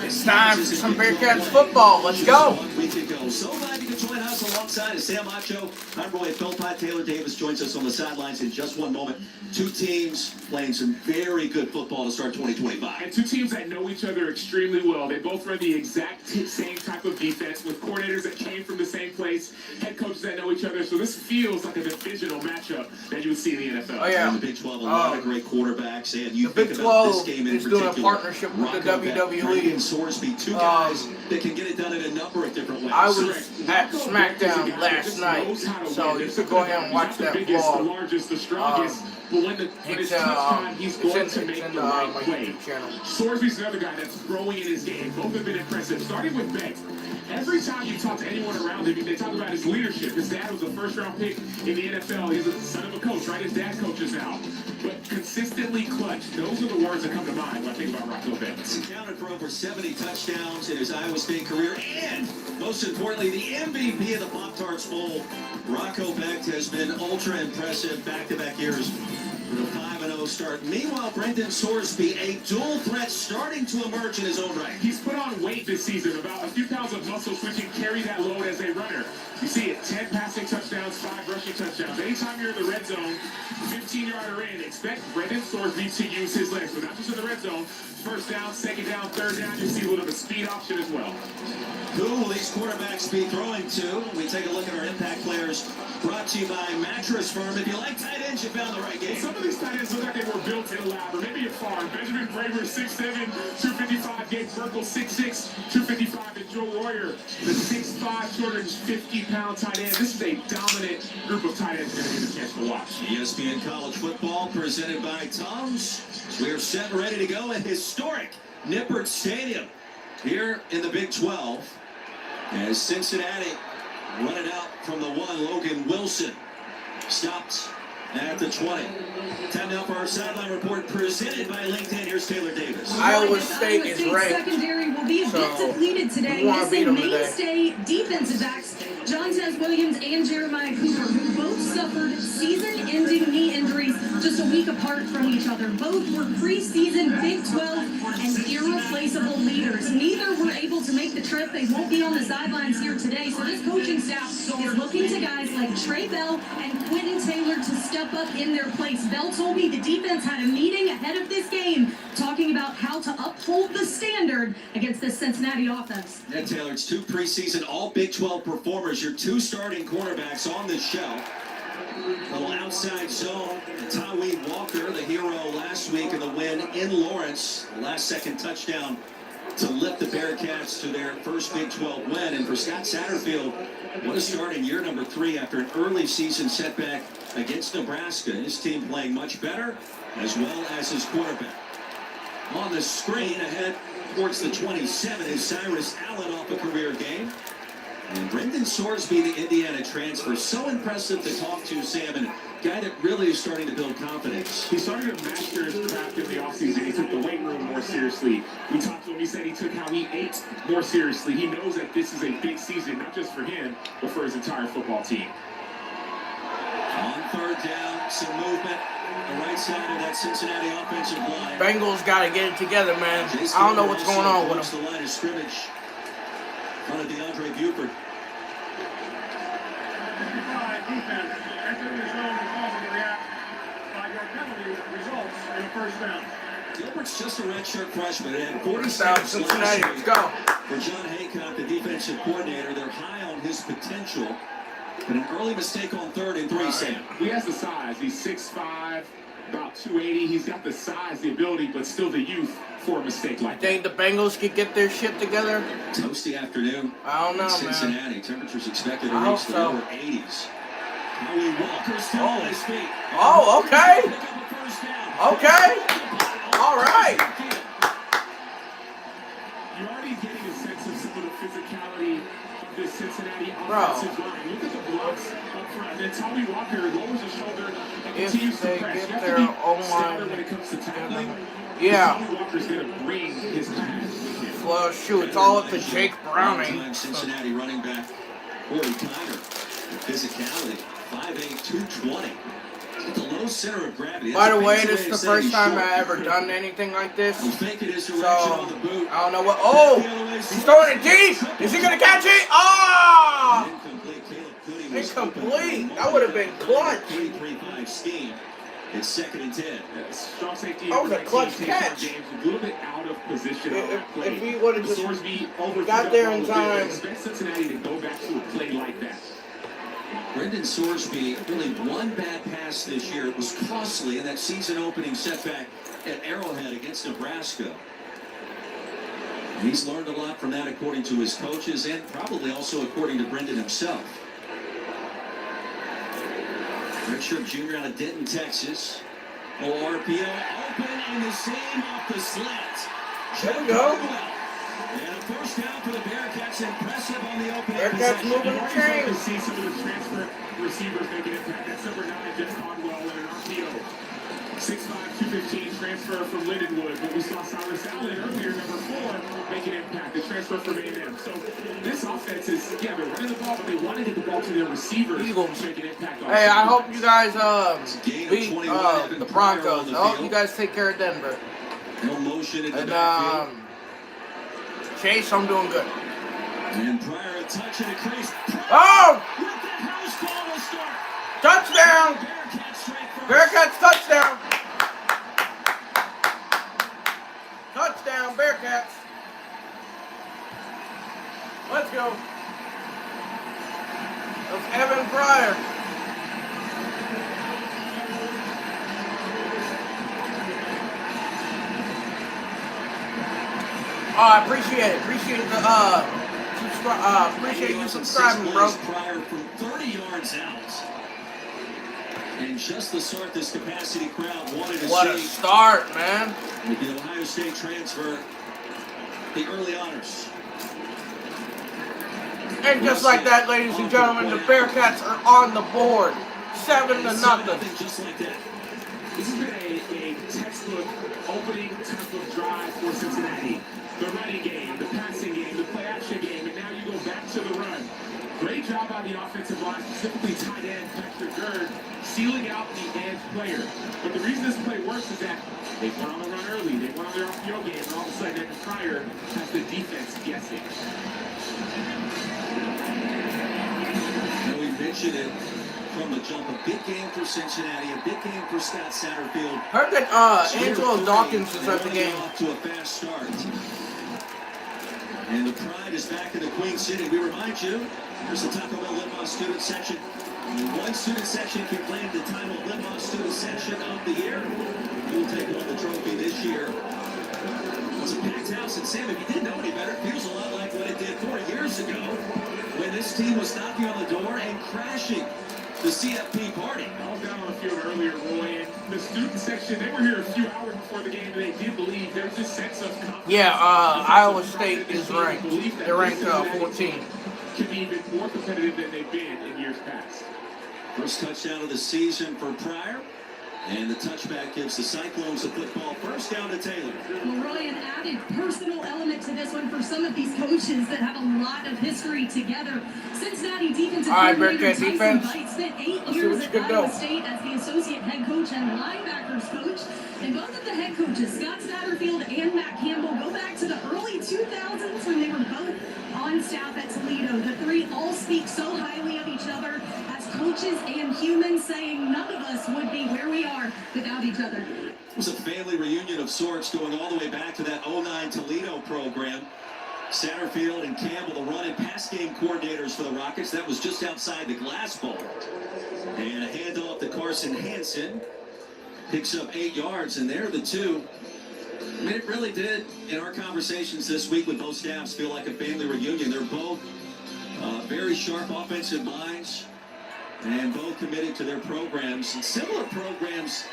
It's time for some Bearcats football. Let's go. So glad you could join us alongside Sam Macho. I'm Roy Philpott. Taylor Davis joins us on the sidelines in just one moment. Two teams playing some very good football to start 2025. And two teams that know each other extremely well. They both run the exact same type of defense with coordinators that came from the same place, head coaches that know each other. So this feels like a divisional matchup that you would see in the NFL. Oh, yeah. In the Big 12, a lot of great quarterbacks. And you the think Big about 12 this game in is particular. doing a partnership with the WWE. And Sorsby, two guys that can get it done in a number of different ways. I was at SmackDown last night, so you should go ahead and watch that vlog. The largest, the strongest. But when it's touchdown, he's going to make the right play. Sorsby's another guy that's growing in his game. Both have been impressive. Starting with Beck. Every time you talk to anyone around him, they talk about his leadership. His dad was a first-round pick in the NFL. He's the son of a coach, right? His dad coaches now. But consistently clutch. Those are the words that come to mind when I think about Rocco Beck. He accounted for over 70 touchdowns in his Iowa State career, and most importantly, the MVP of the Pop-Tarts Bowl. Rocco Beck has been ultra impressive back-to-back years with a 5-0 start. Meanwhile, Brendan Sorsby, a dual threat starting to emerge in his own right. He's put on weight this season, about a few pounds of muscle, so he can carry that load as a runner. You see it, 10 passing touchdowns, 5 rushing touchdowns. Anytime you're in the red zone, 15-yarder in, expect Brendan Sorsby to use his legs, but not just in the red zone. First down, second down, third down, you see a little bit of a speed option as well. Who will these quarterbacks be throwing to? We take a look at our impact players, brought to you by Mattress Firm. If you like tight ends, you found the right game. Some of these tight ends look like they were built in a lab, or maybe a farm. Benjamin Braver, 6'7", 255. Gabe Burkle, 6'6", 255. And Joe Royer, the 6'5", 250-pound tight end. This is a dominant group of tight ends we're going to get a chance to watch. ESPN College Football presented by Tums. We are set and ready to go at historic Nippert Stadium here in the Big 12. As Cincinnati run it out from the one, Logan Wilson stopped at the 20. Time now for our sideline report presented by LinkedIn. Here's Taylor Davis. Iowa State is ranked. Secondary will be a bit depleted today. Missing mainstay defensive backs John Tez Williams and Jeremiah Cooper, who both suffered season-ending knee injuries just a week apart from each other. Both were preseason Big 12 and irreplaceable leaders. Neither were able to make the trip. They won't be on the sidelines here today. So this coaching staff is looking to guys like Trey Bell and Quentin Taylor to step up in their place. Bell told me the defense had a meeting ahead of this game talking about how to uphold the standard against this Cincinnati offense. Yeah, Taylor, it's two preseason all Big 12 performers. Your two starting cornerbacks on this show. A little outside zone. Tawee Walker, the hero last week in the win in Lawrence. The last-second touchdown to lift the Bearcats to their first Big 12 win. And for Scott Satterfield, what a start in year number 3 after an early season setback against Nebraska. His team playing much better, as well as his quarterback. On the screen ahead towards the 27 is Cyrus Allen off a career game. And Brendan Sorsby, the Indiana transfer, so impressive to talk to, Sam, and a guy that really is starting to build confidence. He started to master his craft in the offseason. He took the weight room more seriously. We talked to him. He said he took how he ate more seriously. He knows that this is a big season, not just for him, but for his entire football team. On third down, some movement. The right side of that Cincinnati offensive line. Bengals got to get it together, man. I don't know what's going on with them. The line of scrimmage. Front of DeAndre Buford. Gilbert's just a redshirt freshman and 46 Cincinnati. Let's go. For John Haycock, the defensive coordinator, they're high on his potential. But an early mistake on 3rd and 3, Sam. He has the size. He's 6'5", about 280. He's got the size, the ability, but still the youth for a mistake like that. Think the Bengals could get their shit together? Toasty afternoon. I don't know, Cincinnati. man. Temperatures expected to reach the lower 80s. Howie Walker still on his feet. Oh, okay. Okay. All right. You're already getting a sense of some of the physicality of this Cincinnati offensive line. Look at the blocks up front. And then Tommy Walker lowers his shoulder and continues to press. If they You have get their to be O-line when it comes to tackling. yeah. Tommy Walker's going to bring his pass with him. Well, shoot, it's all up to Jake Browning. Cincinnati running back Corey Kiner. Physicality, 5'8", 220. At the low center of gravity. By the way, this is the first time I ever done anything like this. He's faking his So, direction on the boot. I don't know what. Oh! He's throwing it deep! Is he going to catch it? Oh! Incomplete. That would have been clutch. 3-3-5 scheme. It's 2nd and 10. Strong safety. That was a clutch catch. A little bit out of position. If he would have just got there in time. Expect Cincinnati to go back to a play like that. Brendan Sorsby, really one bad pass this year. It was costly in that season-opening setback at Arrowhead against Nebraska. He's learned a lot from that, according to his coaches, and probably also according to Brendan himself. Redshirt junior out of Denton, Texas. RPO open and the same off the slant. There we go. And a first down for the Bearcats. Impressive on the opening Bearcats possession. moving the chain. To see some of the transfer receivers making impact. That's number 9, Jeff Conwell, and an RPO. 6'5", 215 transfer from Lindenwood. But we saw Cyrus Allen earlier, number 4, making impact. The transfer from A&M. So this offense is, they're running the ball, but they want to get the ball to their receivers. Eagles. Making impact. Hey, I hope you guys beat the Broncos. I hope you guys take care of Denver. No motion in the And backfield. Chase, I'm doing good. And Pryor a touch and a crease. Oh! With the house call to start. Touchdown! Bearcats straight first. Bearcats touchdown! Touchdown, Bearcats! Let's go. That's Evan Pryor. Oh, I appreciate it. Appreciate the appreciate you subscribing, bro. Pryor from 30 yards out. And just the sort this capacity crowd wanted to What a see. start, man. With the Ohio State transfer, the early honors. And just like that, ladies and gentlemen, the Bearcats are on the board. 7-0. Just like that. This has been a textbook opening type of drive for Cincinnati. The running game, the passing game, the play-action game, and now you go back to the run. Great job on the offensive line, specifically tight end Patrick Gerd, sealing out the edge player. But the reason this play works is that they went on the run early, they went on their RPO game, and all of a sudden, Evan Pryor has the defense guessing. And we mentioned it from the jump. A big game for Cincinnati, a big game for Scott Satterfield. Heard that Angelo Dawkins is at the game. Off to a fast start. And the pride is back in the Queen City. We remind you, there's the Taco Bell Limbach student section. One student section can claim the title Limbach student section of the year. Who will take home the trophy this year? It's a packed house. And Sam, if you didn't know any better, it feels a lot like what it did 4 years ago when this team was knocking on the door and crashing the CFP party. I was down on the field earlier, Roy, and the student section, they were here a few hours before the game, and they did believe there was this sense of confidence. Yeah, Iowa State is ranked. They're ranked 14. Can be even more competitive than they've been in years past. First touchdown of the season for Pryor. And the touchback gives the Cyclones a football. First down to Taylor. Well, Roy, an added personal element to this one for some of these coaches that have a lot of history together. Cincinnati defensive coordinator Tyson Veit spent 8 years at Iowa State as the associate head coach and linebackers coach. And both of the head coaches, Scott Satterfield and Matt Campbell, go back to the early 2000s when they were both on staff at Toledo. The three all speak so highly of each other as coaches and humans, saying none of us would be where we are without each other. It was a family reunion of sorts going all the way back to that 09 Toledo program. Satterfield and Campbell, the run and pass game coordinators for the Rockets. That was just outside the glass bowl. And a handoff to Carson Hansen. Picks up 8 yards, and they're the two. I mean, it really did, in our conversations this week with both staffs, feel like a family reunion. They're both very sharp offensive minds and both committed to their programs. And similar programs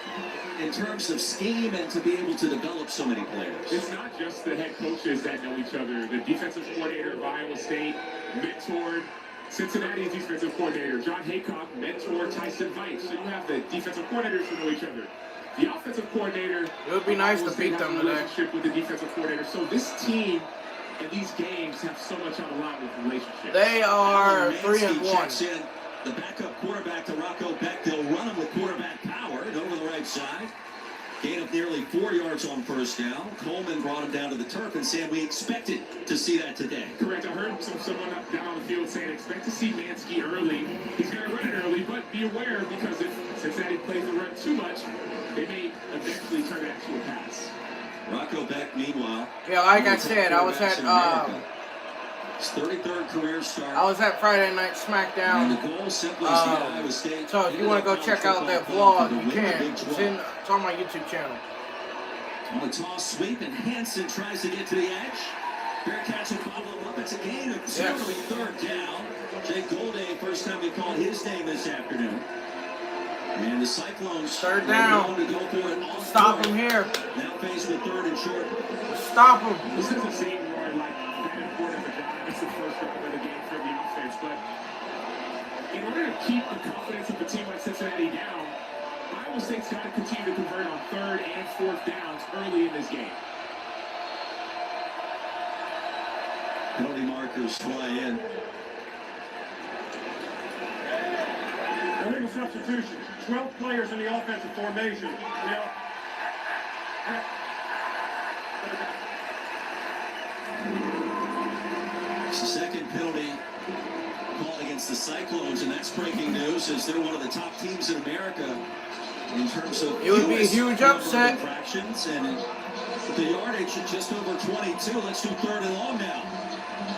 in terms of scheme and to be able to develop so many players. It's not just the head coaches that know each other. The defensive coordinator of Iowa State mentored Cincinnati's defensive coordinator, John Haycock, mentored Tyson Veit. So you have the defensive coordinators who know each other. The offensive coordinator, it would be nice to beat them today. Relationship with the defensive coordinator. So this team and these games have so much on the line with relationships. They are 3-1. The backup quarterback to Rocco Beck. They'll run him with quarterback power. right side. Gain of nearly 4 yards on first down. Coleman brought him down to the turf, and Sam, we expected to see that today. Correct. I heard someone up down on the field saying expect to see Mansky early. He's going to run it early, but be aware because if Cincinnati plays the run too much, they may eventually turn it into a pass. Rocco Beck, meanwhile. Yeah, like I said, I was at his 33rd career start. I was at Friday Night SmackDown. And the goal simply is the Iowa State. So if you want to go check out that vlog, you can. It's on my YouTube channel. On a toss sweep, and Hansen tries to get to the edge. Bearcats will follow him up. It's a gain of 2, third down. Jake Golday, first time we called his name this afternoon. And the Cyclones third down. To go for it. Stop him here. Now faced with 3rd and short. Stop him. This doesn't seem more like that important of a drive. It's the first drive of the game for the offense. But in order to keep the confidence of a team like Cincinnati down, Iowa State's got to continue to convert on 3rd and 4th downs early in this game. Penalty markers fly in. Illegal substitution. 12 players in the offensive formation. It's the second penalty called against the Cyclones, and that's breaking news as they're one of the top teams in America in terms of it would be a huge upset. Infractions, and with the yardage at just over 22, let's do 3rd and long now.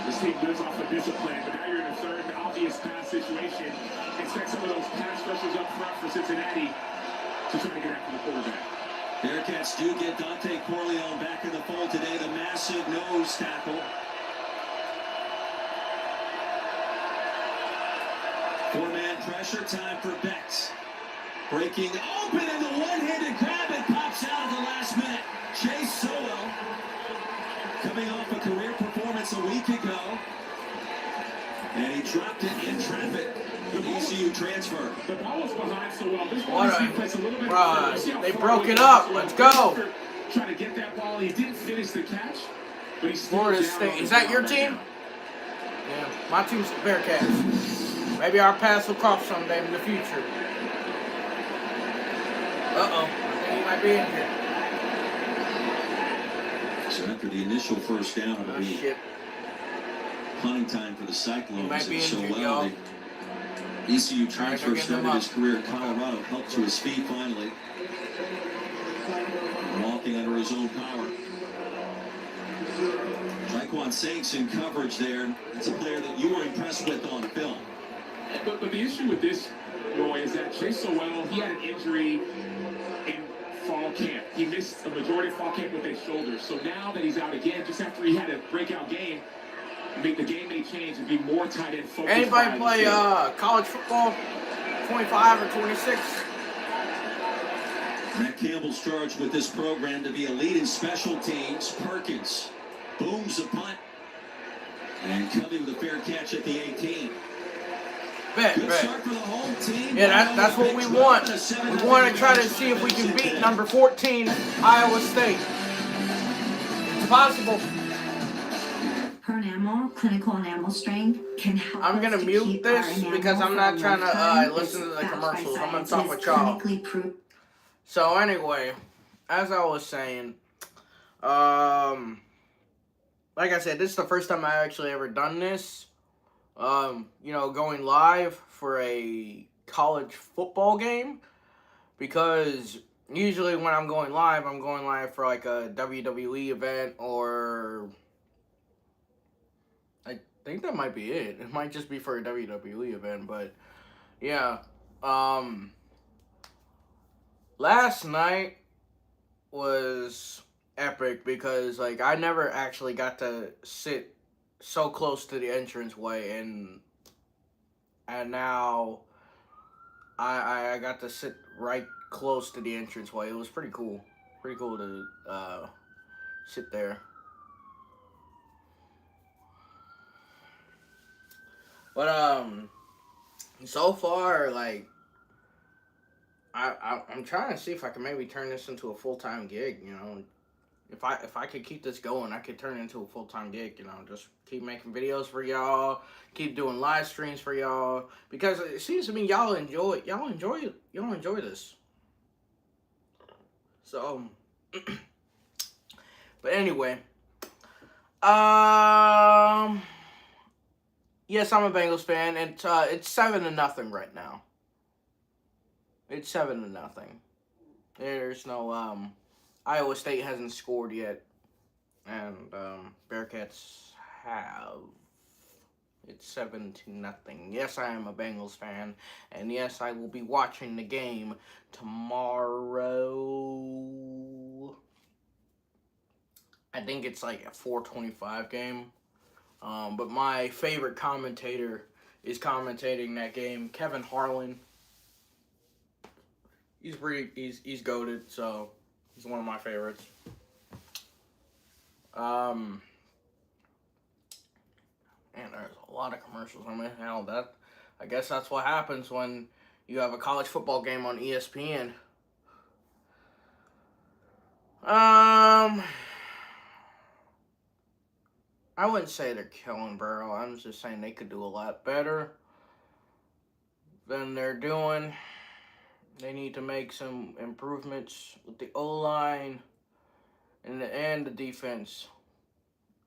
This team lives off of discipline, but now you're in a third obvious pass situation. Expect some of those pass rushers up front for Cincinnati to try to get after the quarterback. Bearcats do get Dante Corleone back in the fold today, the massive nose tackle. 4-man pressure, time for Bex. Breaking open, and the one-handed grab, it pops out at the last minute. Chase Sowell, coming off a career performance a week ago, and he dropped it in traffic. The ECU transfer. The ball was behind Sowell. This ball What plays a little bit a they broke it up. Let's go. Trying to get that ball. He didn't finish the catch, but he's Florida State. Is that your team? Yeah, my team's the Bearcats. Maybe our paths will cross someday in the future. Uh-oh. I think he might be in here. So after the initial first down, it'll be punting time for the Cyclones. Might be so injured, well, y'all. the ECU transfer started his career in Colorado, helped to his feet finally. Walking under his own power. Jaquan Saints in coverage there. It's a player that you were impressed with on film. But the issue with this, Roy, is that Chase Sowell, he had an injury in fall camp. He missed a majority of fall camp with his shoulder. So now that he's out again, just after he had a breakout game, the game may change and be more tight end focused. Anybody play college football? 25 or 26? Matt Campbell's charged with this program to be a lead in special teams. Perkins booms a punt. And Covey with a fair catch at the 18. Bet. Start for the home team. Yeah, that's what we want. We want to try to see if we can beat number 14, Iowa State. It's possible. Per enamel, clinical enamel strength can help. I'm gonna mute this because I'm not trying to listen to the commercials. I'm gonna talk with y'all. So anyway, as I was saying, like I said, this is the first time I actually ever done this. Going live for a college football game, because usually when I'm going live for like a WWE event, or I think that might be it. It might just be for a WWE event, but yeah. Last night was epic because like I never actually got to sit so close to the entranceway, and now I got to sit right close to the entranceway. It was pretty cool. Pretty cool to sit there. But so far, like I'm trying to see if I can maybe turn this into a full-time gig, you know. If I could keep this going, I could turn it into a full-time gig, you know. Just keep making videos for y'all, keep doing live streams for y'all, because it seems to me y'all enjoy this. So, but anyway, yes, I'm a Bengals fan, and it's 7-0 right now. It's 7-0. There's no Iowa State hasn't scored yet, and Bearcats have. It's 7-0. Yes, I am a Bengals fan, and yes, I will be watching the game tomorrow. I think it's like a 4:25 game. But my favorite commentator is commentating that game, Kevin Harlan. He's goated, so he's one of my favorites. Man, there's a lot of commercials. I mean, hell, I guess that's what happens when you have a college football game on ESPN. I wouldn't say they're killing Burrow. I'm just saying they could do a lot better than they're doing. They need to make some improvements with the O-line and the defense.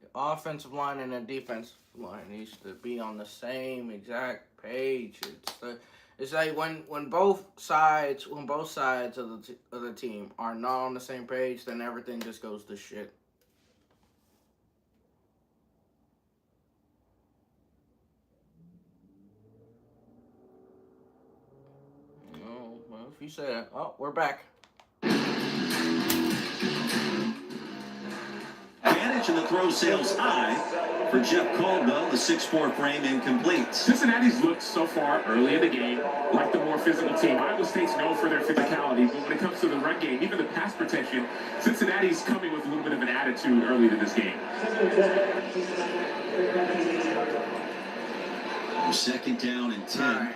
The offensive line and the defensive line needs to be on the same exact page. It's like when both sides of the team are not on the same page, then everything just goes to shit. Oh, well, if you say that. Oh, we're back. Advantage and the throw sails high for Jeff Caldwell. The 6'4" frame incomplete. Cincinnati's looked so far early in the game like the more physical team. Iowa State's known for their physicality, but when it comes to the run game, even the pass protection, Cincinnati's coming with a little bit of an attitude early to this game. Second down and 10. Right.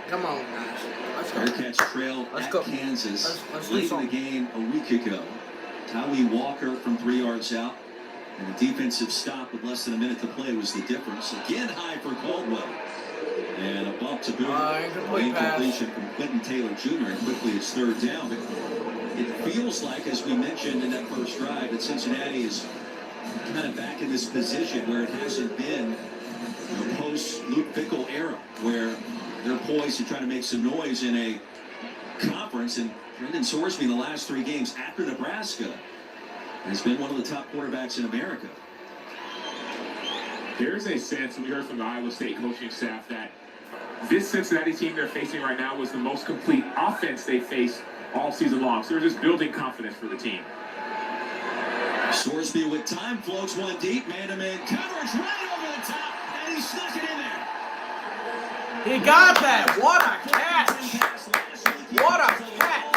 Come on, guys. Let's go. Bearcats trail at Kansas let's late in the game a week ago. Tyree Walker from 3 yards out. And a defensive stop with less than a minute to play was the difference. Again, high for Caldwell. And a bump to boot. Incompletion from Quentin Taylor Jr. And quickly it's third down. But it feels like, as we mentioned in that first drive, that Cincinnati is kind of back in this position where it hasn't been the post-Luke Fickell era, where they're poised to try to make some noise in a conference. And Brendan Sorsby in the last 3 games after Nebraska has been one of the top quarterbacks in America. There's a sense, we heard from the Iowa State coaching staff, that this Cincinnati team they're facing right now was the most complete offense they faced all season long. So they're just building confidence for the team. Sorsby with time, floats one deep, man-to-man coverage right over the top, and he snuck it in there. He got that. What a catch. What a catch.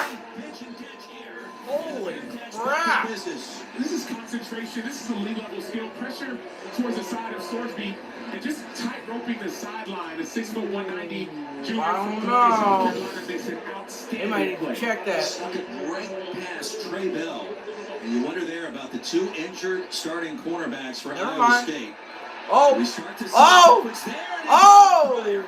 Holy crap. This is concentration. This is elite level skill. Pressure towards the side of Sorsby and just tight roping the sideline. The 6'1", 190 junior I from don't North know. Carolina makes an outstanding They might play. check that. Stuck it right past Trey Bell. And you wonder there about the 2 injured starting cornerbacks for Never Iowa mind. State. Oh. We start to see Oh. what's there, and Oh.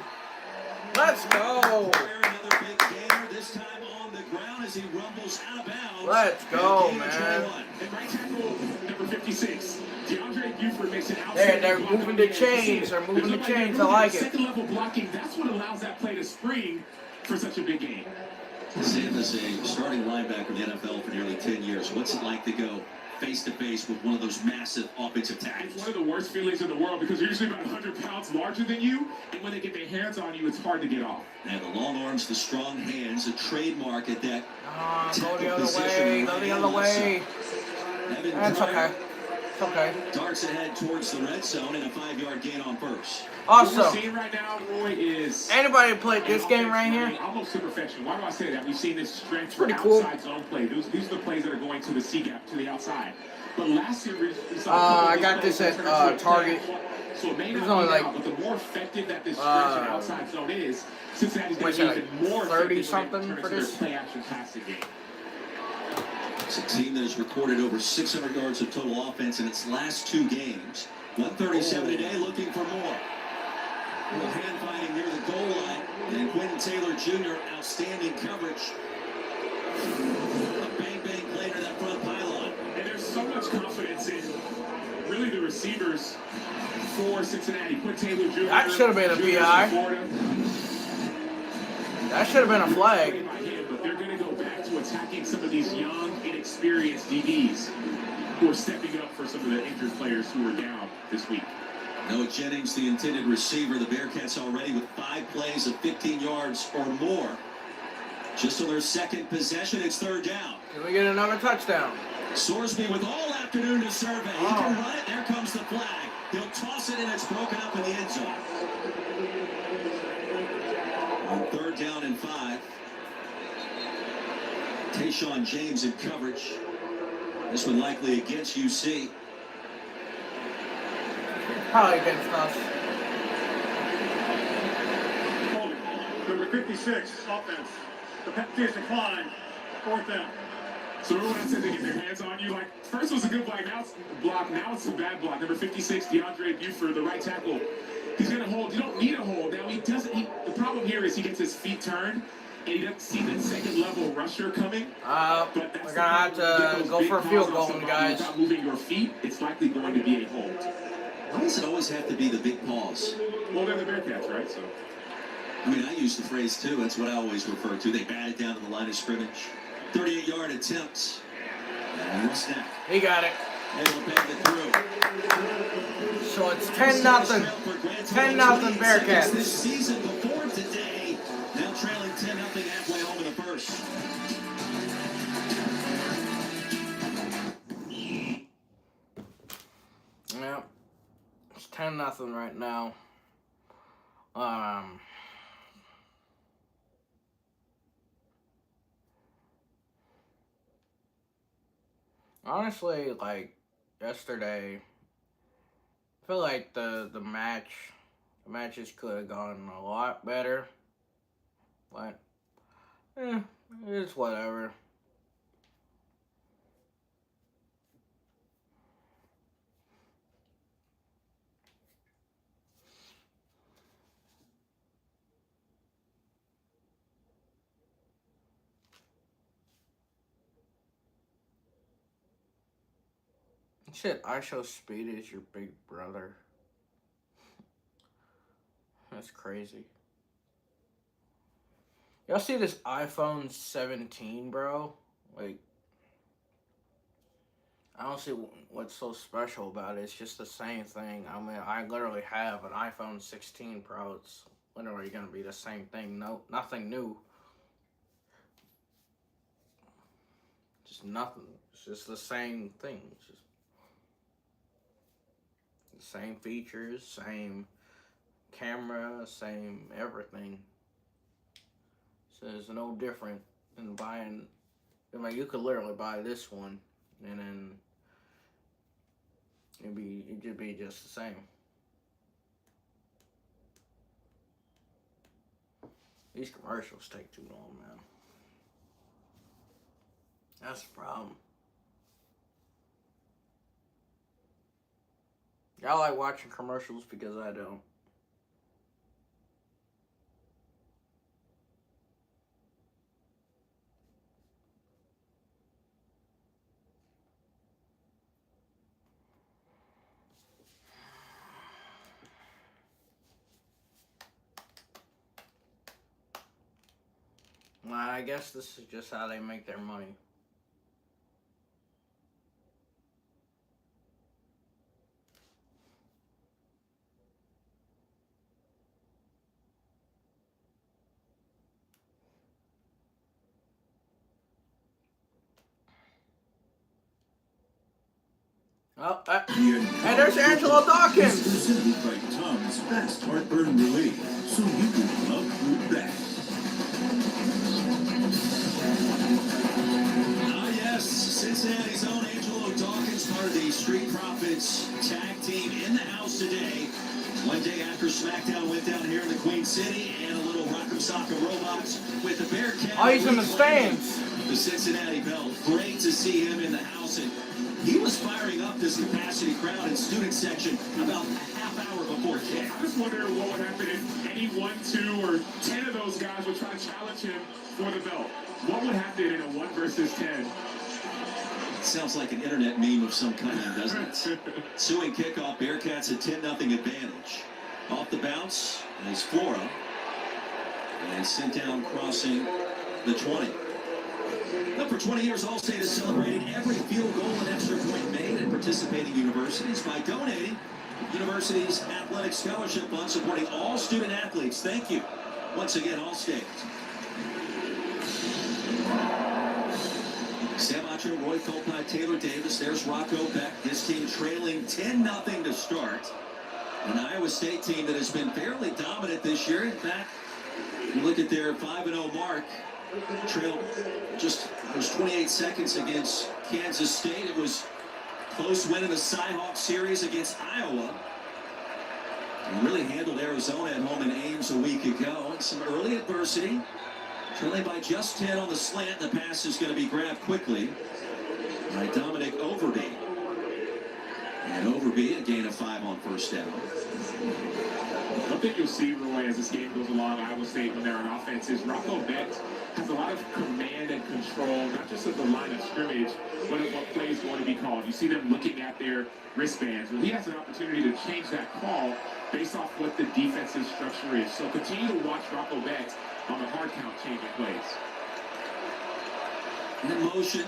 Let's go. Another big gainer, this time on the ground as he rumbles out of bounds. Let's go, man. And right tackle number 56, DeAndre Buford makes an They're moving the chains. They're moving the chains. I like it. Second level blocking, that's what allows that play to spring for such a big game. Sam is a starting linebacker in the NFL for nearly 10 years. What's it like to go face-to-face with one of those massive offensive It's tackles? one of the worst feelings in the world because they're usually about 100 pounds larger than you, and when they get their hands on you, it's hard to get off. And the long arms, the strong hands, a trademark at that. Go the other way. Go the other way. That's okay. It's okay. Darts ahead towards the red zone and a 5-yard gain on first. What we're Also, seeing right now, Roy, is anybody played this game right here? almost to perfection. Why do I say that? We've seen this strength for Pretty cool. outside zone play. These are the plays that are going to the C gap, to the outside. But last year we saw I got this at Target. So it may It was not only be like, now, but the more effective that this stretch and outside zone is, Cincinnati's going to be even more 30 effective something when it for turns to this? their play action passing game. It's a team that has recorded over 600 yards of total offense in its last 2 games. 137 today, looking for more. A little hand fighting near the goal line. And Quentin Taylor Jr., outstanding coverage. A bang-bang receivers for Cincinnati. Put Taylor Jr. That should have been a PI. That should have been a flag. But they're going to go back to attacking some of these young, inexperienced DBs who are stepping up for some of the injured players who are down this week. Noah Jennings, the intended receiver. The Bearcats already with 5 plays of 15 yards or more. Just on their second possession, it's 3rd down. Can we get another touchdown? Sorsby with all afternoon to survey. He can run it. There comes the flag. He'll toss it, and it's broken up in the end zone. On 3rd down and 5. Tayshaun James in coverage. This one likely against UC. Probably against us. Number 56, offense. The penalty is declined. 4th down. So everyone else said they get their hands on you. Like, first was a good block, now it's a bad block. Number 56, DeAndre Buford, the right tackle. He's going to hold. You don't need a hold. Now, the problem here is he gets his feet turned, and he doesn't see the second-level rusher coming. We're going to have to go for a field goal, guys. Without moving your feet, it's likely going to be a hold. Why does it always have to be the big pause? Well, they're the Bearcats, right? So, I mean, I use the phrase, too. That's what I always refer to. They batted down to the line of scrimmage. 38-yard attempt. And one snap. He got it. Able to bang it through. So it's 10-0. 10-0 Bearcats. This season before today. Now trailing 10-0 halfway home in the first. Yeah. It's 10-0 right now. Honestly, like yesterday, I feel like the matches could have gone a lot better. But it's whatever. Shit, I show Speed is your big brother. That's crazy. Y'all see this iPhone 17, bro? Like, I don't see what's so special about it. It's just the same thing. I mean, I literally have an iPhone 16 Pro. It's literally gonna be the same thing. No, nothing new. Just nothing. It's just the same thing. It's just the same features, same camera, same everything. So it's no different than buying. I mean, you could literally buy this one, and then it'd just be just the same. These commercials take too long, man. That's the problem. Y'all like watching commercials because I don't. Well, I guess this is just how they make their money. Oh, and there's Angelo Dawkins. Specifically by Tom's Fast Heartburn Relief, so you can love food back. Yes, Cincinnati's own Angelo Dawkins, part of the Street Profits tag team in the house today. One day after SmackDown went down here in the Queen City, and a little Rock'em Sock'em Robots with the Bearcats. Oh, he's in the stands. The Cincinnati Bell. Great to see him in the house, and he was firing up this capacity crowd and student section about a half hour before kick. I just wonder what would happen if any 1, 2, or 10 of those guys would try to challenge him for the belt. What would happen in a 1 versus 10 Sounds like an internet meme of some kind, doesn't it? Ensuing kickoff, Bearcats a 10-0 advantage. Off the bounce is Flora. And sent down crossing the 20. Now, for 20 years, Allstate has celebrated every field goal and extra point made at participating universities by donating universities' athletic scholarship fund, supporting all student athletes. Thank you. Once again, Allstate. Sam Acho, Roy Colpine, Taylor Davis. There's Rocco Beck. His team trailing 10-0 to start. An Iowa State team that has been fairly dominant this year. In fact, you look at their 5-0 mark, trailed just 28 seconds against Kansas State. It was close win in the Cyhawk series against Iowa. And really handled Arizona at home in Ames a week ago. And some early adversity. Trailing by just 10 on the slant. The pass is going to be grabbed quickly by Dominic Overby. And Overby, a gain of 5 on first down. One thing you'll see, Roy, as this game goes along, Iowa State, when they're on offense, is Rocco Beck has a lot of command and control, not just of the line of scrimmage, but of what play is going to be called. You see them looking at their wristbands. Well, he has an opportunity to change that call based off what the defensive structure is. So continue to watch Rocco Beck on the hard count changing plays. In motion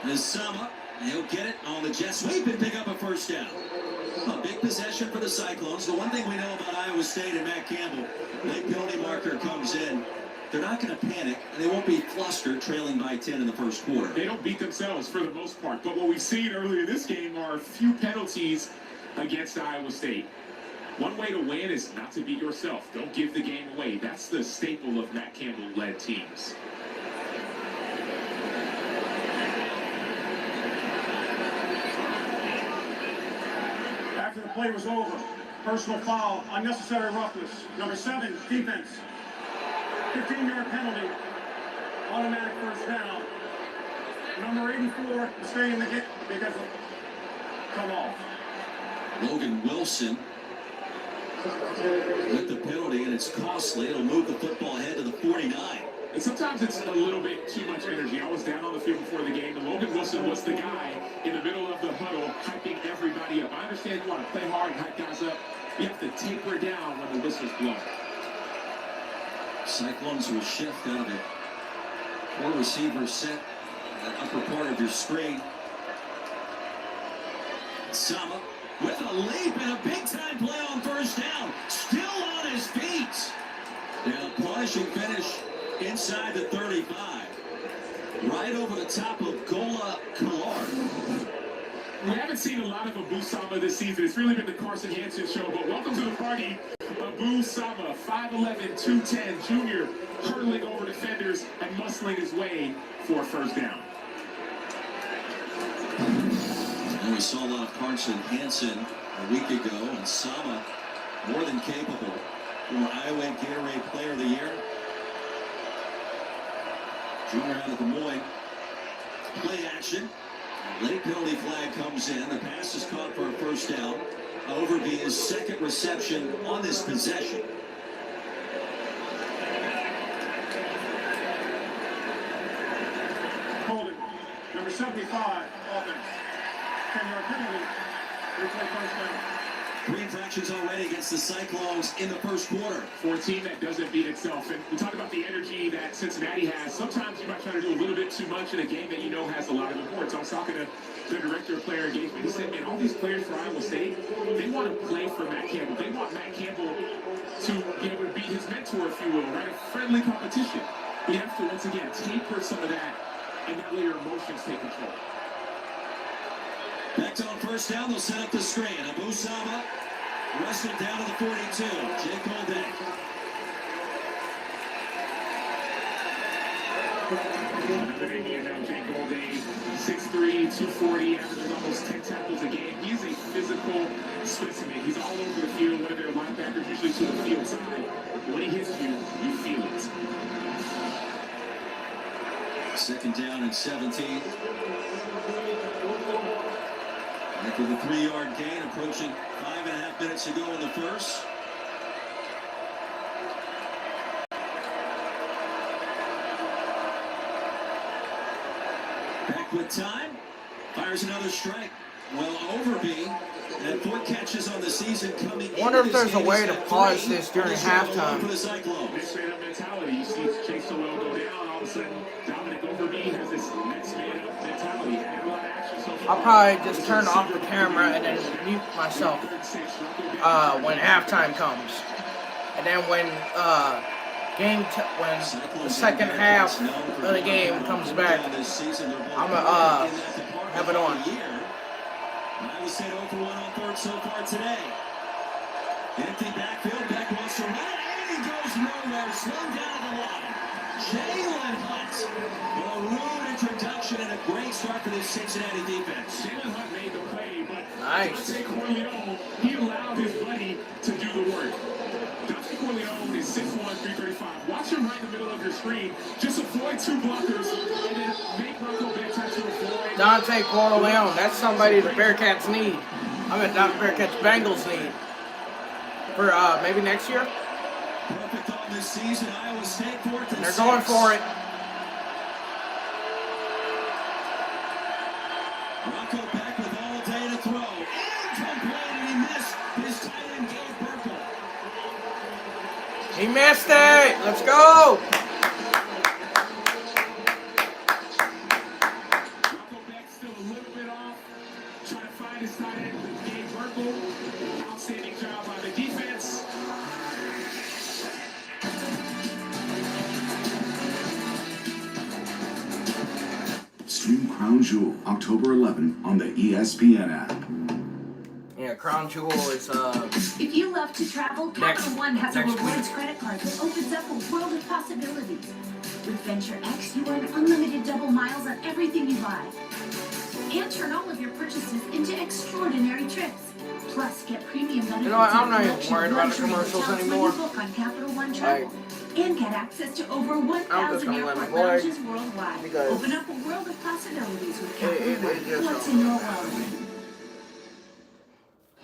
is Sama. He'll get it on the jet sweep and pick up a first down. A big possession for the Cyclones. The one thing we know about Iowa State and Matt Campbell, late penalty marker comes in. They're not going to panic, and they won't be flustered trailing by 10 in the first quarter. They don't beat themselves for the most part. But what we've seen earlier in this game are a few penalties against Iowa State. One way to win is not to beat yourself. Don't give the game away. That's the staple of Matt Campbell-led teams. After the play was over, personal foul, unnecessary roughness. Number 7, defense. 15-yard penalty, automatic first down. Number 84, stay in the game because of come off. Logan Wilson with the penalty, and it's costly. It'll move the football ahead to the 49. And sometimes it's a little bit too much energy. I was down on the field before the game, and Logan Wilson was the guy in the middle of the huddle hyping everybody up. I understand you want to play hard and hype guys up. You have to taper down when the whistle's blown. Cyclones will shift out of it. 4 receivers set at the upper part of your screen. Sama with a leap and a big-time play on first down. Still on his feet. And a punishing finish inside the 35. Right over the top of Gola Kalar. We haven't seen a lot of Abu Sama this season. It's really been the Carson Hansen show, but welcome to the party. Abu Sama, 5'11", 210, junior, hurdling over defenders and muscling his way for a first down. And we saw a lot of Carson Hansen a week ago, and Sama more than capable. Former Iowa Gatorade Player of the Year. Junior out of Des Moines. Play action. Late penalty flag comes in. The pass is caught for a first down. Overby his second reception on this possession. Holding. Number 75, offense. 10-yard penalty. Replay first down. 3 infractions already against the Cyclones in the first quarter. For a team that doesn't beat itself. And we talk about the energy that Cincinnati has. Sometimes you might try to do a little bit too much in a game that you know has a lot of importance. I was talking to the director of player engagement. He said, man, all these players for Iowa State, they want to play for Matt Campbell. They want Matt Campbell to be able to beat his mentor, if you will, right? A friendly competition. But you have to, once again, taper some of that and not let your emotions take control. Back on first down, they'll set up the screen. Abu Sama wrestled down to the 42. Jake Holbeck. Another Indian now, Jake Golday, 6'3", 240, averages almost 10 tackles a game. He's a physical specimen. He's all over the field, one of their linebackers, usually to the field side. When he hits you, you feel it. Second down and 17. After the 3-yard gain, approaching 5.5 minutes to go in the first. Back with time. Fires another strike. Well, Overby had 4 catches on the season coming in. I wonder if there's a way to pause this during halftime. They say that mentality. You see Chase Sowell go down, all of a sudden Dominic Overby has this next man up mentality. Had a lot of action so far. I'll probably just turn off the camera and then mute myself when halftime comes. And then when when the second half of the game comes back, I'm gonna have it on. Iowa State 0-1 on third so far today. Empty backfield, Beck wants to run, and he goes nowhere, slowed down the line. Jalen Hunt, a rude introduction and a great start for this Cincinnati defense. Jalen Hunt made the play, but Nice. Dante Corleone, he allowed his buddy to do the work. Dante Corleone is 6'1", 335. Watch him right in the middle of your screen. Just avoid 2 blockers, and then make Rocco Bearcats to avoid. Dante Corleone, that's somebody the Bearcats need. I mean, not Bearcats, Bengals need. For maybe next year? Perfect on this season, Iowa State 4th and They're going 6. for it. Rocco back with all day to throw. Incomplete, and he missed his tight end, Gabe Burkle. He missed it. Let's go. Rocco Beck still a little bit off. Trying to find his tight end, Gabe Burkle. Outstanding job by the defense. Stream Crown Jewel October 11 on the ESPN app. Yeah, Crown Jewel is If you love to travel, Capital One has a next rewards week. credit card that opens up a world of possibilities. With Venture X, you earn unlimited double miles on everything you buy. And turn all of your purchases into extraordinary trips. Plus, get premium benefits. You know what, I'm not and even worried about the luxury commercials hotels when anymore. you book on Capital One Travel. And get access to over 1,000 gonna let airport it play lounges worldwide. because Open up a world of possibilities with Capital it One. just What's in your wallet?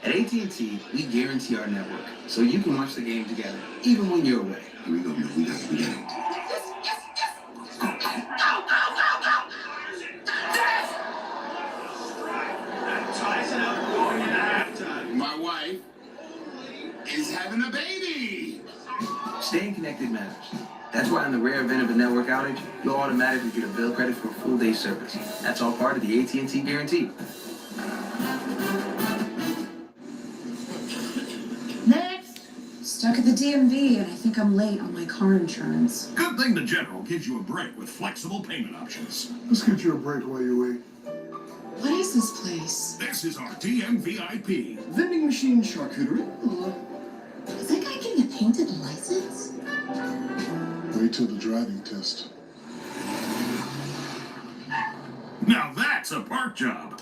At AT&T, we guarantee our network, so you can watch the game together, even when you're away. Here we go, man. We got it. My wife is having a baby. Staying connected matters. That's why in the rare event of a network outage, you'll automatically get a bill credit for a full day's service. That's all part of the AT&T guarantee. Next! Stuck at the DMV and I think I'm late on my car insurance. Good thing the General gives you a break with flexible payment options. Let's get you a break while you wait. What is this place? This is our DMVIP. Vending machine charcuterie. Is that guy getting a painted license? Wait till the driving test. Now that's a park job.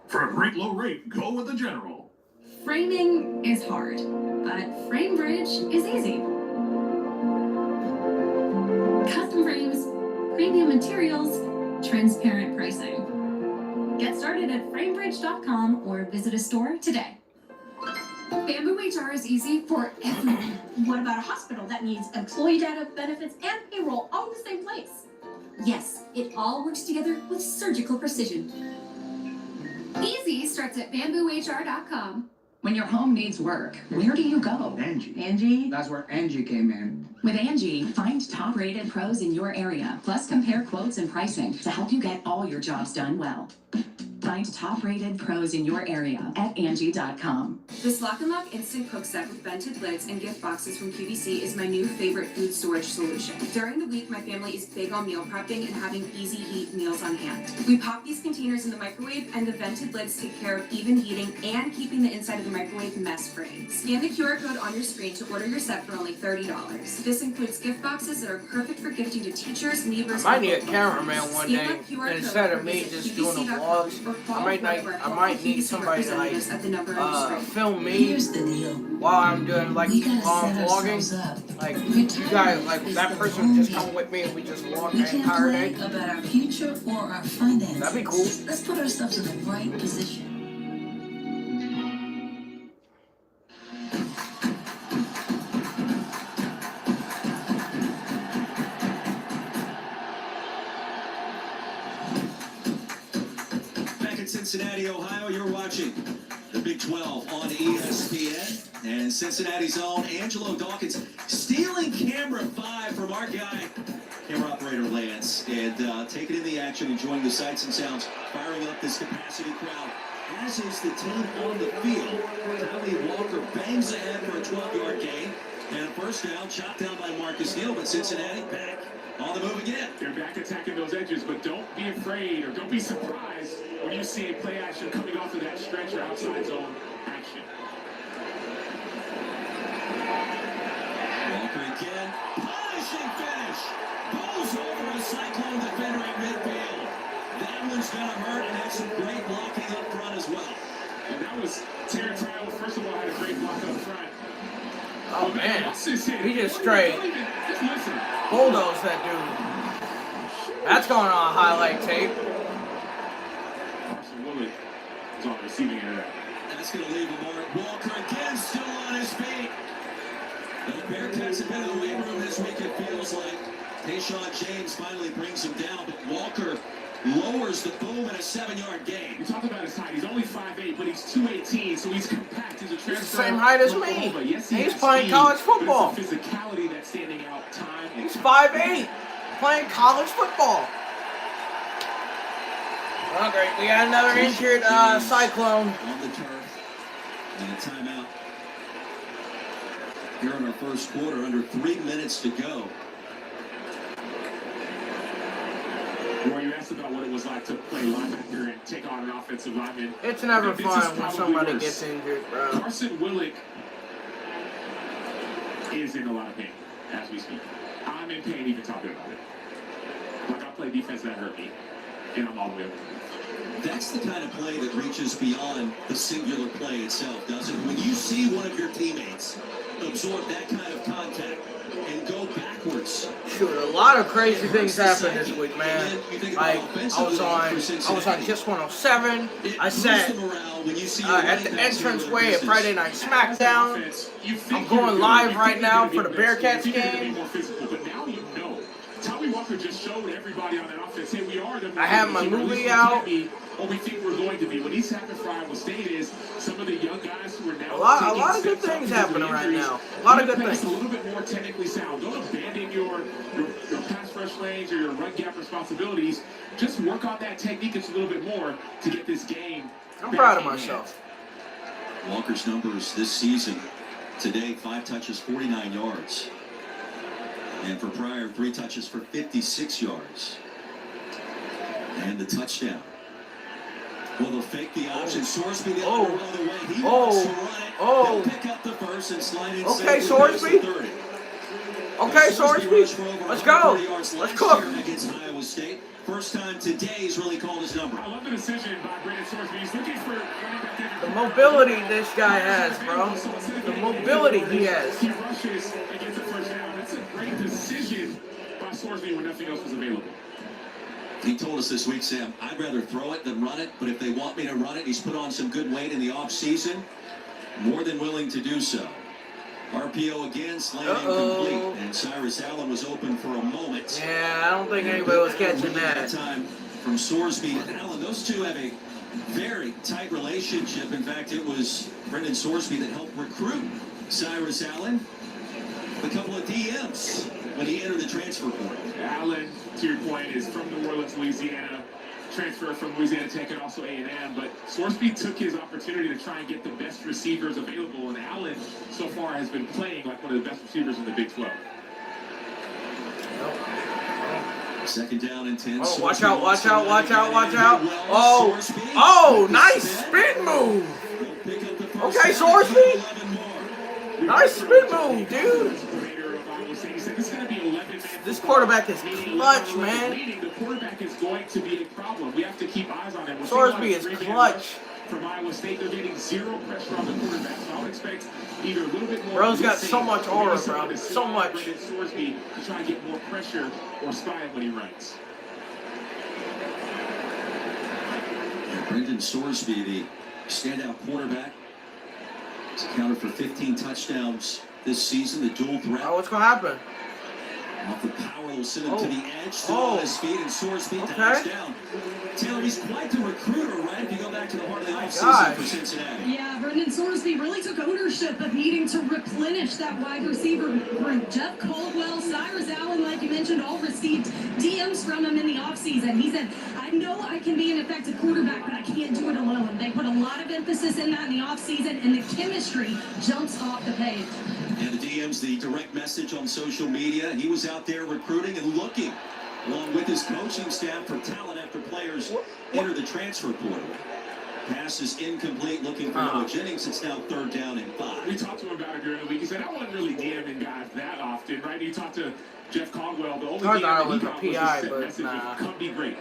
For a great low rate, go with the General. Framing is hard, but FrameBridge is easy. Custom frames, premium materials, transparent pricing. Get started at framebridge.com or visit a store today. Bamboo HR is easy for everyone. What about a hospital that needs employee data, benefits, and payroll all in the same place? Yes, it all works together with surgical precision. Easy starts at bamboohr.com. When your home needs work, where do you go? Angie? That's where Angie came in. With Angie, find top-rated pros in your area, plus compare quotes and pricing to help you get all your jobs done well. Find top-rated pros in your area at Angie.com. This Lock and Lock Instant Cook Set with vented lids and gift boxes from QVC is my new favorite food storage solution. During the week, my family is big on meal prepping and having easy heat meals on hand. We pop these containers in the microwave, and the vented lids take care of even heating and keeping the inside of the microwave mess-free. Scan the QR code on your screen to order your set for only $30. This includes gift boxes that are perfect for gifting to teachers, neighbors, I might need a cameraman one day, and instead of me just doing the vlogs, I might need somebody to like film me while I'm doing like while I'm vlogging. Like you guys, like that person just come with me and we just vlog the entire day. About our future or our finances. That'd be cool. Let's put ourselves in the right position. Cincinnati, Ohio, you're watching the Big 12 on ESPN. And Cincinnati's own Angelo Dawkins stealing camera 5 from our guy, camera operator Lance, and taking in the action, enjoying the sights and sounds, firing up this capacity crowd. As is the team on the field. Tommy Walker bangs ahead for a 12-yard gain. And a first down, chopped down by Marcus Neal, but Cincinnati back on the move again. They're back attacking those edges, but don't be afraid or don't be surprised when you see a play action coming off of that stretch or outside zone action. Walker again, punishing finish. Goes over a Cyclone defender in midfield. That one's gonna hurt, and that's some great blocking up front as well. And that was Terrence Howell, first of all, had a great block up front. Oh man, he just straight bulldoze that dude. That's going on highlight tape. Carson Willett is on the receiving end of that. That's going to leave Amari Walker again, still on his feet. The Bearcats have been in the weight room this week, it feels like. Tayshaun James finally brings him down, but Walker lowers the boom in a 7-yard gain. We talk about his height. He's only 5'8", but he's 218, so he's compact. He's a transfer. He's the same height as me. Yes, he's playing college football. It's the physicality that's standing out time. He's 5'8", playing college football. Oh, great. We got another injured Cyclone. On the turf. And a timeout. Here in our first quarter, under 3 minutes to go. Roy, you asked about what it was like to play linebacker and take on an offensive lineman. It's never fun when somebody gets injured, bro. Carson Willett is in a lot of pain as we speak. I'm in pain even talking about it. Like, I play defense that hurt me, and I'm all the way up. That's the kind of play that reaches beyond the singular play itself, doesn't it? When you see one of your teammates absorb that kind of contact and go backwards. Shoot, a lot of crazy things happened this week, man. Like, I was on Just 107. I said at the entranceway at Friday Night SmackDown. I'm going live right now for the Bearcats game. But now you know. Tommy Walker just showed everybody on that offense, hey, we are the. I have my movie out. What we think we're going to be. What he's happened for Iowa State is some of the young guys who are now a lot of good things happening right now. A lot of good things. A little bit more technically sound. Don't abandon your pass rush lanes or your run gap responsibilities. Just work on that technique just a little bit more to get this game. I'm proud of myself. Walker's numbers this season. Today, 5 touches, 49 yards. And for Pryor, 3 touches for 56 yards. And the touchdown. Well, they'll fake the option. Sorsby the other way. He wants to run it. They'll pick up the first and slide inside. Okay, Sorsby. Okay, Sorsby. Let's go. Let's cook. Against Iowa State. First time today he's really called his number. I love the decision by Brandon Sorsby. He's looking for the mobility this guy has, bro. The mobility he has. He rushes and gets the first down. That's a great decision by Sorsby when nothing else was available. He told us this week, Sam, I'd rather throw it than run it, but if they want me to run it, he's put on some good weight in the offseason. More than willing to do so. RPO again, slant incomplete, and Cyrus Allen was open for a moment. Yeah, I don't think anybody was catching that. Time from Sorsby and Allen. Those two have a very tight relationship. In fact, it was Brendan Sorsby that helped recruit Cyrus Allen. A couple of DMs when he entered the transfer portal. Allen, to your point, is from New Orleans, Louisiana. Transfer from Louisiana Tech and also A&M, but Sorsby took his opportunity to try and get the best receivers available, and Allen so far has been playing like one of the best receivers in the Big 12. Second down and 10. Oh, watch out, watch out, watch out, watch out. Oh, nice spin move. Okay, Sorsby. Nice spin move, dude. This quarterback is clutch, man. The quarterback is going to be a problem. We have to keep eyes on him. Sorsby is clutch. From Iowa State, they're getting zero pressure on the quarterback. So I would expect either a little bit more. Bro's got so much aura, bro. So much. Sorsby to try and get more pressure or spy him when he runs. Brendan Sorsby, the standout quarterback, has accounted for 15 touchdowns this season. The dual threat. Oh, what's gonna happen? Off the power, will send him to the edge, still on his feet, and soars feet dives down. Taylor, he's quite the recruiter, right? If you go back to the heart of the offseason for Cincinnati. Yeah, Brendan Sorsby really took ownership of needing to replenish that wide receiver group. Jeff Caldwell, Cyrus Allen, like you mentioned, all received DMs from him in the offseason. He said, I know I can be an effective quarterback, but I can't do it alone. They put a lot of emphasis in that in the offseason, and the chemistry jumps off the page. And the DM's the direct message on social media. He was out there recruiting and looking, along with his coaching staff, for talent after players enter the transfer portal. Pass is incomplete, looking for Noah Jennings. It's now 3rd down and 5. We talked to him about it during the week. He said, I wasn't really DMing guys that often, right? You talked to Jeff Caldwell. The only DM that he got was a message of come be great.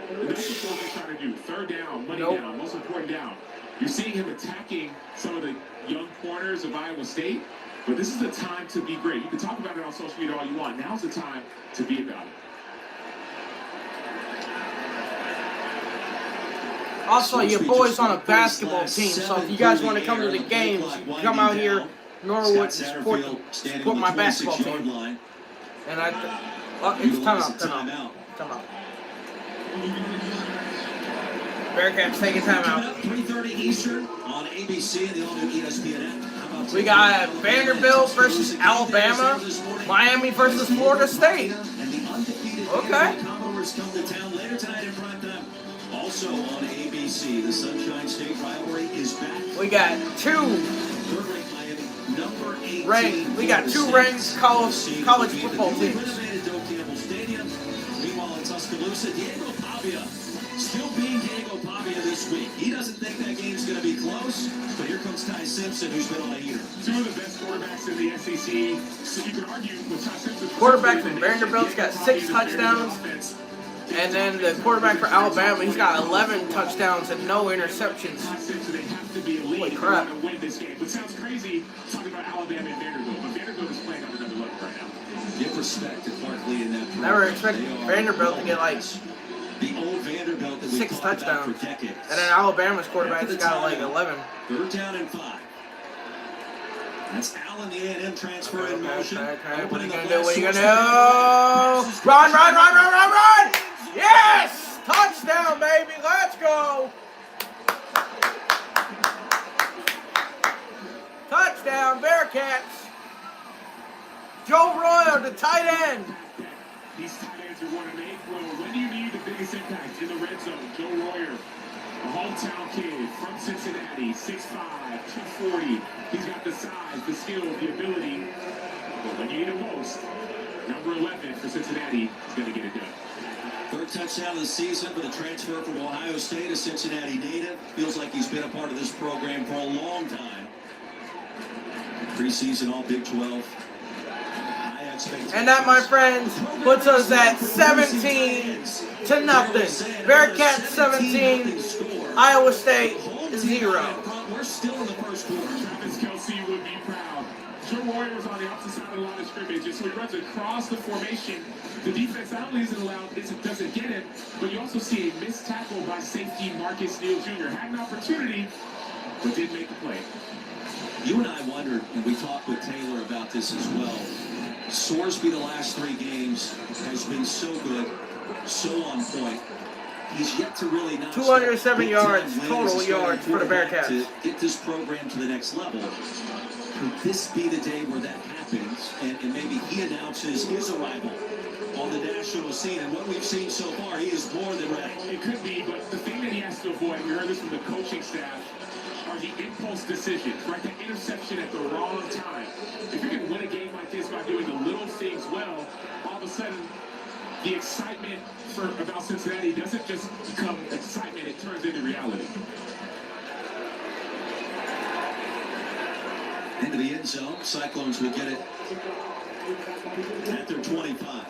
And that's what he's trying to do. 3rd down, money down, most important down. You're seeing him attacking some of the young corners of Iowa State. But this is the time to be great. You can talk about it on social media all you want. Now's the time to be about it. Also, your boy's on a basketball team, so if you guys want to come to the games, you can come out here, Norwood, and support my basketball team. And it's time out. Bearcats taking time out. 3:30 Eastern on ABC and the all-new ESPN app. We got Vanderbilt versus Alabama, Miami versus Florida State. Okay. Commodores come to town later tonight in prime time. Also on ABC, the Sunshine State rivalry is back. We got two ranked college football teams. Meanwhile in Tuscaloosa, Diego Pavia still being Diego Pavia this week. He doesn't think that game's going to be close, but here comes Ty Simpson, who's been on a heater. Two of the best quarterbacks in the SEC. So you can argue with Ty Simpson. Quarterback from Vanderbilt's got 6 touchdowns. And then the quarterback for Alabama, he's got 11 touchdowns and no interceptions. Holy crap. It sounds crazy talking about Alabama and Vanderbilt, but Vanderbilt is playing on another level right now. Give respect to Clark Lee in that program. Never expected Vanderbilt to get like the old Vanderbilt that 6 touchdowns. For decades. And then Alabama's quarterback's got like 11. 3rd down and 5. That's Allen, the A&M transfer in motion. What are you gonna do? What are you gonna do? Run! Yes! Touchdown, baby! Let's go! Touchdown, Bearcats! Joe Royer, the tight end. These tight ends are going to make room. When do you need the biggest impact in the red zone? Joe Royer, a hometown kid from Cincinnati, 6'5", 240. He's got the size, the skill, the ability. But when you need him most, number 11 for Cincinnati is going to get it done. 3rd touchdown of the season for the transfer from Ohio State, a Cincinnati native. Feels like he's been a part of this program for a long time. Preseason all Big 12. And that, my friends, puts us at 17-0. Bearcats 17, Iowa State 0. We're still in the first quarter. Travis Kelce would be proud. Joe Royer was on the opposite side of the line of scrimmage, so he runs across the formation. The defense not only isn't allowed, it doesn't get him, but you also see a missed tackle by safety Marcus Neal Jr. Had an opportunity, but didn't make the play. You and I wondered, and we talked with Taylor about this as well. Sorsby the last 3 games has been so good, so on point. He's yet to really not 207 yards, total yards for the Bearcats. To get this program to the next level. Could this be the day where that happens, and maybe he announces his arrival on the national scene? And what we've seen so far, he is more than ready. It could be, but the thing that he has to avoid, we heard this from the coaching staff, are the impulse decisions, right? The interception at the wrong time. If you can win a game like this by doing the little things well, all of a sudden, the excitement about Cincinnati doesn't just become excitement, it turns into reality. Into the end zone, Cyclones will get it at their 25.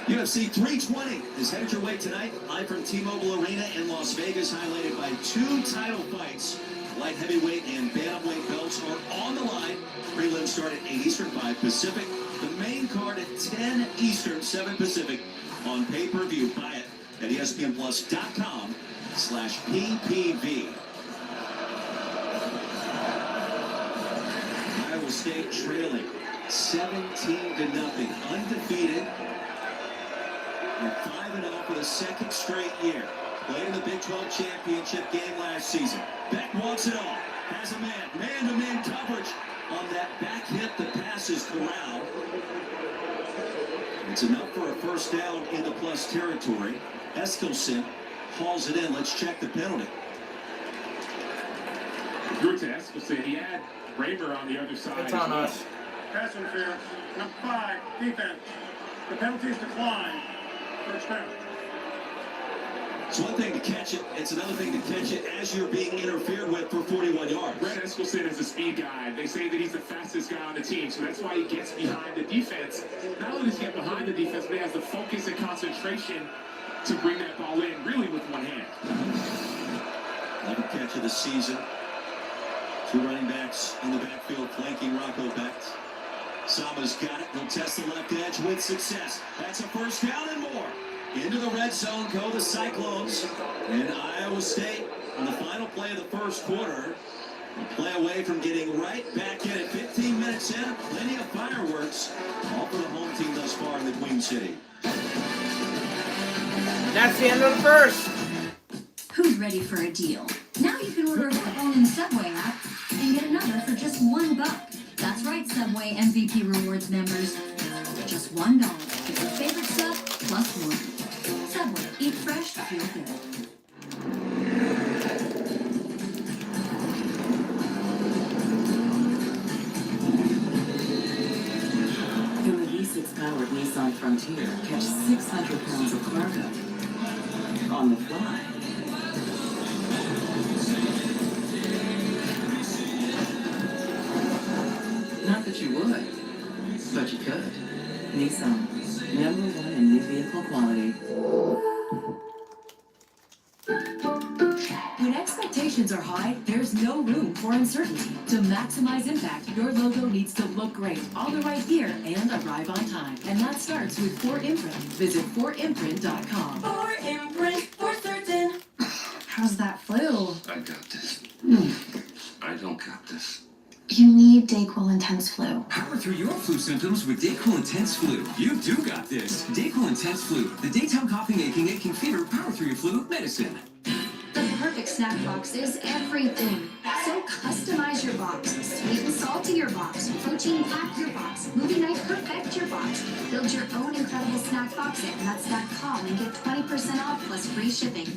UFC 320 is headed your way tonight, live from T-Mobile Arena in Las Vegas, highlighted by 2 title fights. Light heavyweight and bantamweight belts are on the line. Prelims start at 8 Eastern, 5 Pacific. The main card at 10 Eastern, 7 Pacific on pay-per-view. Buy it at ESPNplus.com/PPV. Iowa State trailing 17-0, undefeated. And 5-0 for the second straight year. Played in the Big 12 championship game last season. Beck wants it all. Has a man-to-man coverage on that back hit that passes Corral. It's enough for a first down in the plus territory. Eskilson hauls it in. Let's check the penalty. Threw to Eskilson. He had Raymer on the other side. It's on us. Pass interference. Number 5, defense. The penalty is declined. First down. It's one thing to catch it. It's another thing to catch it as you're being interfered with for 41 yards. Brett Eskilson is a speed guy. They say that he's the fastest guy on the team, so that's why he gets behind the defense. Not only does he get behind the defense, but he has the focus and concentration to bring that ball in, really with one hand. 11th catch of the season. 2 running backs in the backfield flanking Rocco Beck. Sama's got it. He'll test the left edge with success. That's a first down and more. Into the red zone go the Cyclones. And Iowa State on the final play of the first quarter. A play away from getting right back in at 15 minutes in. Plenty of fireworks. All for the home team thus far in the Queen City. That's the end of the first. Who's ready for a deal? Now you can order a phone in the Subway app and get another for just $1. That's right, Subway MVP Rewards members. Just $1. Get your favorite stuff plus more. Subway, eat fresh, feel good. The V6-powered Nissan Frontier catch 600 pounds of cargo on the fly. Not that you would, but you could. Nissan, #1 in new vehicle quality. When expectations are high, there's no room for uncertainty. To maximize impact, your logo needs to look great, all the right gear, and arrive on time. And that starts with 4imprint. Visit 4imprint.com. 4imprint for certain. How's that flu? I got this. I don't got this. You need Dayquil Intense Flu. Power through your flu symptoms with Dayquil Intense Flu. You do got this. Dayquil Intense Flu. The daytime coughing, aching fever, power through your flu medicine. The perfect snack box is everything. So customize your box. Sweet and salty your box. Protein pack your box. Movie night perfect your box. Build your own incredible snack box at nuts.com and get 20% off plus free shipping.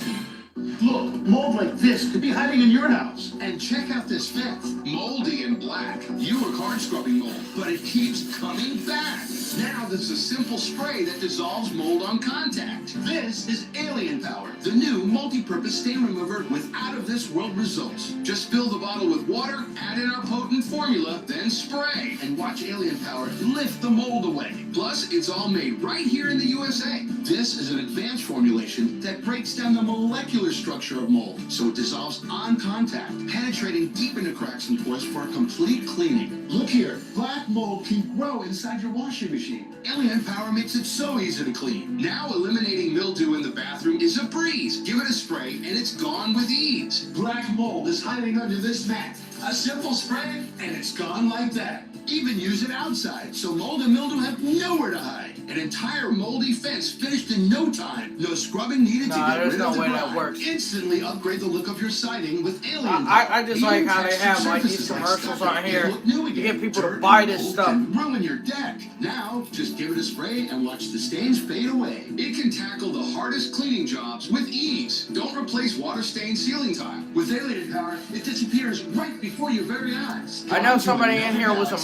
Look, mold like this could be hiding in your house. And check out this fence. Moldy and black. You look hard scrubbing mold, but it keeps coming back. Now there's a simple spray that dissolves mold on contact. This is Alien Power, the new multi-purpose stain remover with out-of-this-world results. Just fill the bottle with water, add in our potent formula, then spray. And watch Alien Power lift the mold away. Plus, it's all made right here in the USA. This is an advanced formulation that breaks down the molecular structure of mold, so it dissolves on contact, penetrating deep into cracks and pores for a complete cleaning. Look here, black mold can grow inside your washing machine. Alien Power makes it so easy to clean. Now eliminating mildew in the bathroom is a breeze. Give it a spray and it's gone with ease. Black mold is hiding under this mat. A simple spray and it's gone like that. Even use it outside, so mold and mildew have nowhere to hide. An entire moldy fence finished in no time. No scrubbing needed to get rid of the grime. Instantly upgrade the look of your siding with Alien Power. I just like how they have like these commercials on here to get people to buy this stuff. And ruin your deck. Now, just give it a spray and watch the stains fade away. It can tackle the hardest cleaning jobs with ease. Don't replace water-stained ceiling tile. With Alien Power, it disappears right before your very eyes. I know somebody in here was a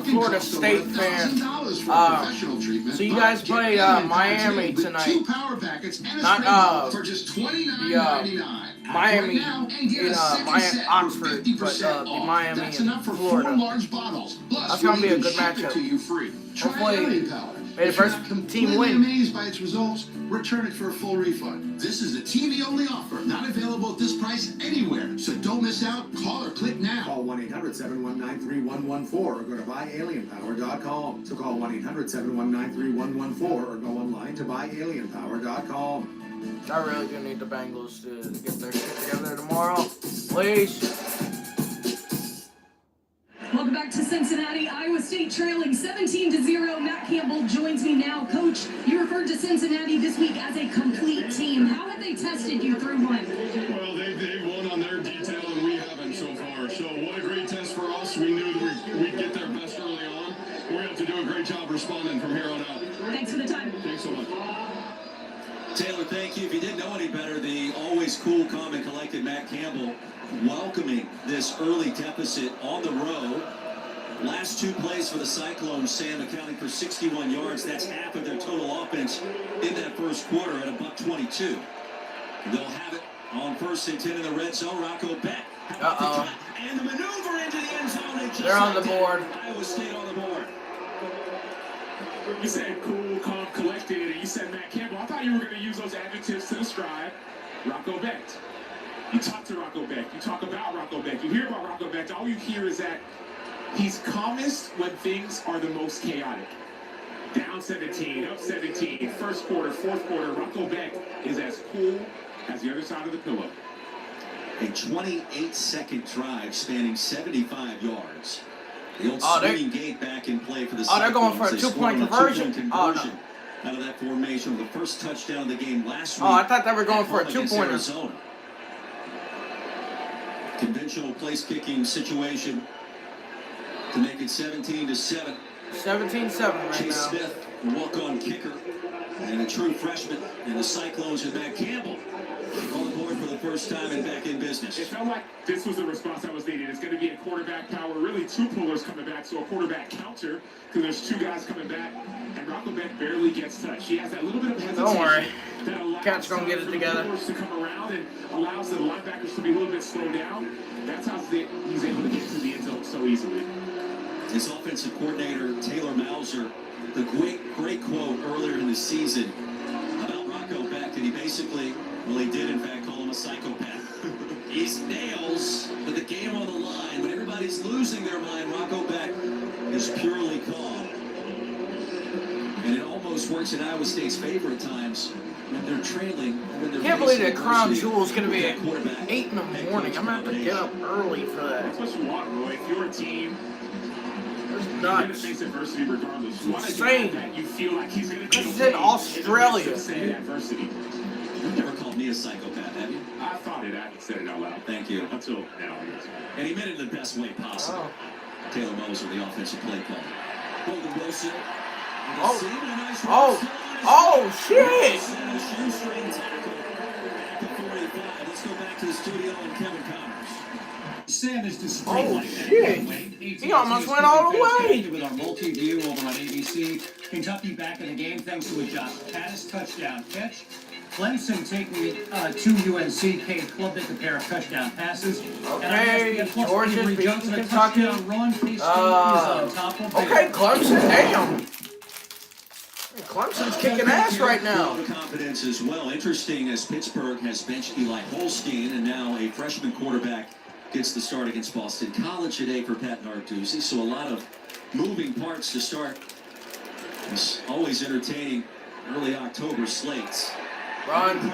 Florida State fan. So you guys play Miami tonight. Two power packets and a Not for just $29.99. Miami in Miami Oxford, but the Miami in Florida. That's gonna be a good matchup. Hopefully, may the first team win. Amazed by its results, return it for a full refund. This is a TV-only offer, not available at this price anywhere. So don't miss out. Call or click now. Call 1-800-719-3114 or go to buyalienpower.com. So call 1-800-719-3114 or go online to buyalienpower.com. I really do need the Bengals to get their shit together tomorrow. Please. Welcome back to Cincinnati. Iowa State trailing 17-0. Matt Campbell joins me now. Coach, you referred to Cincinnati this week as a complete team. How have they tested you through one? Well, they've won on their detail, and we haven't so far. So what a great test for us. We knew that we'd get their best early on. We're going to have to do a great job responding from here on out. Thanks for the time. Thanks so much. Taylor, thank you. If you didn't know any better, the always cool, calm, and collected Matt Campbell welcoming this early deficit on the road. Last two plays for the Cyclones, Sam, accounting for 61 yards. That's half of their total offense in that first quarter at $122. They'll have it on 1st and 10 in the red zone. Rocco Beck. And the maneuver into the end zone. They're on the board. Iowa State on the board. You said cool, calm, collected, and you said Matt Campbell. I thought you were going to use those adjectives to describe Rocco Beck. You talk to Rocco Beck. You talk about Rocco Beck. You hear about Rocco Beck. All you hear is that he's calmest when things are the most chaotic. Down 17, up 17, first quarter, fourth quarter. Rocco Beck is as cool as the other side of the pillow. A 28-second drive spanning 75 yards. The old swinging gate back in play for the Cyclones. They're going for a two-point conversion. Out of that formation with the first touchdown of the game last week. I thought they were going for a two-pointer. Conventional place kicking situation to make it 17-7. 17-7 right Chase now. Smith, walk-on kicker, and a true freshman. And the Cyclones and Matt Campbell on the board for the first time and back in business. It felt like this was the response I was needing. It's going to be a quarterback power, really two pullers coming back, so a quarterback counter, because there's two guys coming back, and Rocco Beck barely gets touched. He has that little bit of hesitation. Don't worry. That allows Cat's going to get it together. To come around and allows the linebackers to be a little bit slowed down. That's how he's able to get to the end zone so easily. His offensive coordinator, Taylor Mauser, the great quote earlier in the season about Rocco Beck, and he basically, well, he did in fact call him a psychopath. He's nails with the game on the line. When everybody's losing their mind, Rocco Beck is purely calm. And it almost works in Iowa State's favor at times when they're trailing. Can't believe that Crown Jewel is going to be at 8 in the morning. I'm going to have to get up early for that. That's what you want, Roy. If you're a team, nuts. You're going to face adversity regardless. You want to do that you feel like he's going to be This is in Australia. Adversity. You've never called me a psychopath, have you? I thought it. I haven't said it out loud. Thank you. Until now. And he meant it in the best way possible. Taylor Moser, the offensive play caller. Holden Wilson. Shit! Shoestring tackle at the 45. Let's go back to the studio and Kevin Connors. Sam is displayed shit! He almost went all the way. With our multi-view over on ABC. Kentucky back in the game thanks to a Josh Pattis touchdown catch. Clemson taking it to UNC. Cade Klubnik, a pair of touchdown passes. Okay, Georgia beating Kentucky. Run. Is on top of okay, Clemson, damn. Clemson's kicking ass right now. Confidence as well. Interesting as Pittsburgh has benched Eli Holstein, and now a freshman quarterback gets the start against Boston College today for Pat Narduzzi. So a lot of moving parts to start. It's always entertaining early October slates. Run.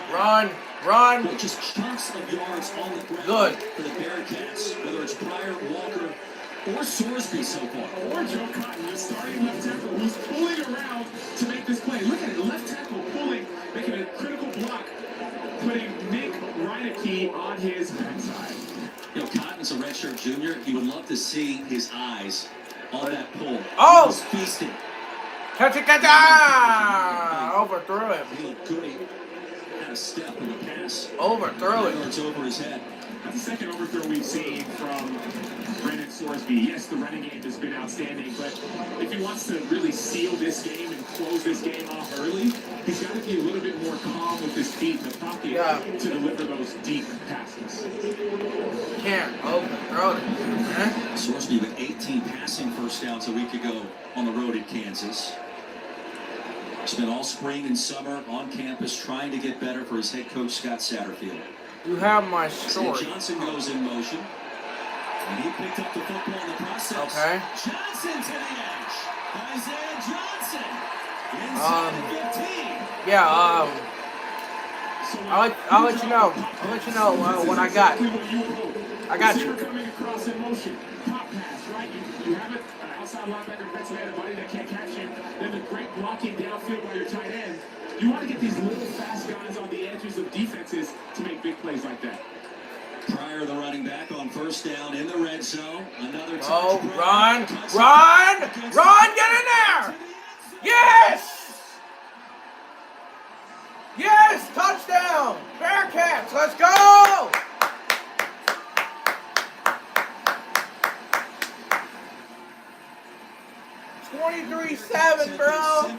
Well, just chunks of yards on the ground. Good. For the Bearcats, whether it's Pryor, Walker, or Sorsby so far. Or Joe Cotton, the starting left tackle, who's pulling around to make this play. Look at it, left tackle pulling, making a critical block, putting Nick Reineke on his backside. You know, Cotton's a redshirt junior. You would love to see his eyes on that pull. Oh! He's feasting. Catch it! Overthrew him. He looked good. He had a step in the pass. Overthrew it. It's over his head. That's the second overthrow we've seen from Brandon Sorsby. Yes, the running game has been outstanding, but if he wants to really seal this game and close this game off early, he's got to be a little bit more calm with his feet in the pocket to deliver those deep passes. Can't overthrow it. Sorsby with 18 passing first downs a week ago on the road at Kansas. Spent all spring and summer on campus trying to get better for his head coach, Scott Satterfield. You have my story. Johnson goes in motion. And he picked up the football in the process. Okay. Johnson to the edge. Isaiah Johnson. Inside 15. Yeah, I'll let you know. I'll let you know what I got. I got you. Coming across in motion. Pop pass, right? You have an outside linebacker, defensive end, buddy that can't catch you. Then the great blocking downfield by your tight end. You want to get these little fast guys on the edges of defenses to make big plays like that. Pryor, the running back, on first down in the red zone. Another touch. Oh, run! Get in there! Yes! Yes! Touchdown! Bearcats, let's go! It's 23-7, bro.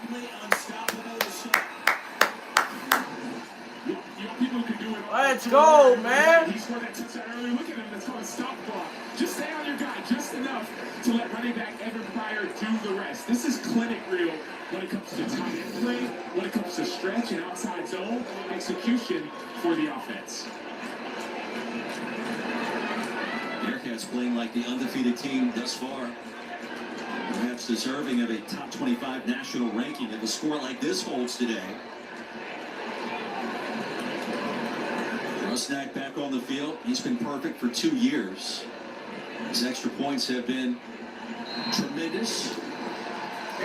Let's go, man. He scored that touchdown earlier. Look at him. That's called a stop block. Just stay on your guy just enough to let running back Evan Pryor do the rest. This is clinic real when it comes to tight end play, when it comes to stretch and outside zone execution for the offense. Bearcats playing like the undefeated team thus far. Perhaps deserving of a top 25 national ranking if a score like this holds today. Rusnak back on the field. He's been perfect for 2 years. His extra points have been tremendous.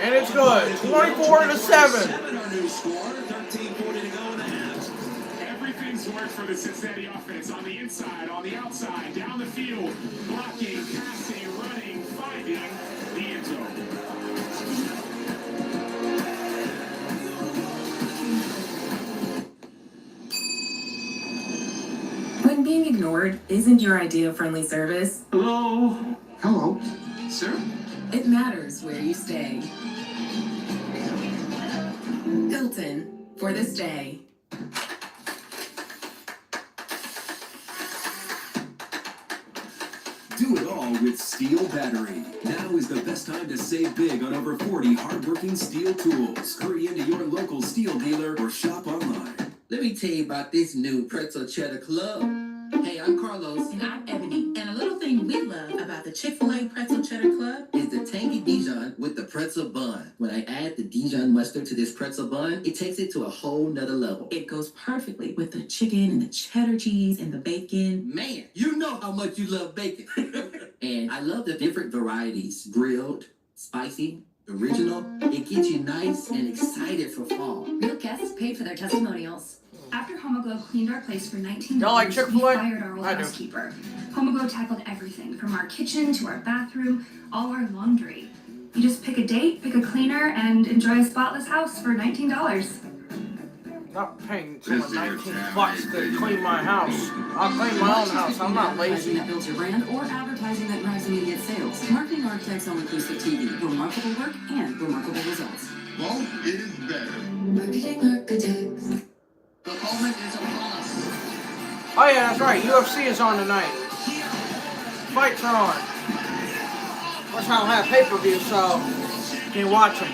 And it's good. 24-7. Our new score. 13:40 to go in the half. Everything's worked for the Cincinnati offense on the inside, on the outside, down the field, blocking, passing, running, finding the end zone. When being ignored isn't your idea of friendly service, Hello? Hello? Sir? it matters where you stay. Hilton, for this day. Do it all with Steel Battery. Now is the best time to save big on over 40 hardworking steel tools. Hurry into your local steel dealer or shop online. Let me tell you about this new pretzel cheddar club. Hey, I'm Carlos. And I'm Ebony. And a little thing we love about the Chick-fil-A Pretzel Cheddar Club Is the tangy Dijon with the pretzel bun. When I add the Dijon mustard to this pretzel bun, it takes it to a whole nother level. it goes perfectly with the chicken and the cheddar cheese and the bacon. Man, you know how much you love bacon. And I love the different varieties. Grilled, spicy, original. It gets you nice and excited for fall. Real guests paid for their testimonials. After Homoglow cleaned our place for $19, Y'all like we Chick-fil-A? fired our old I do. housekeeper. Homoglow tackled everything, from our kitchen to our bathroom, all our laundry. You just pick a date, pick a cleaner, and enjoy a spotless house for $19. Not paying someone $19 to clean my house. I'll clean my own house. I'm not lazy. That builds your brand or advertising that drives immediate sales. Marketing Architects on Inclusive TV. Remarkable work and remarkable results. Both is better. Marketing Architects. The moment is upon us. Oh yeah, that's right. UFC is on tonight. Fights are on. Which I don't have pay-per-view, so you can watch them.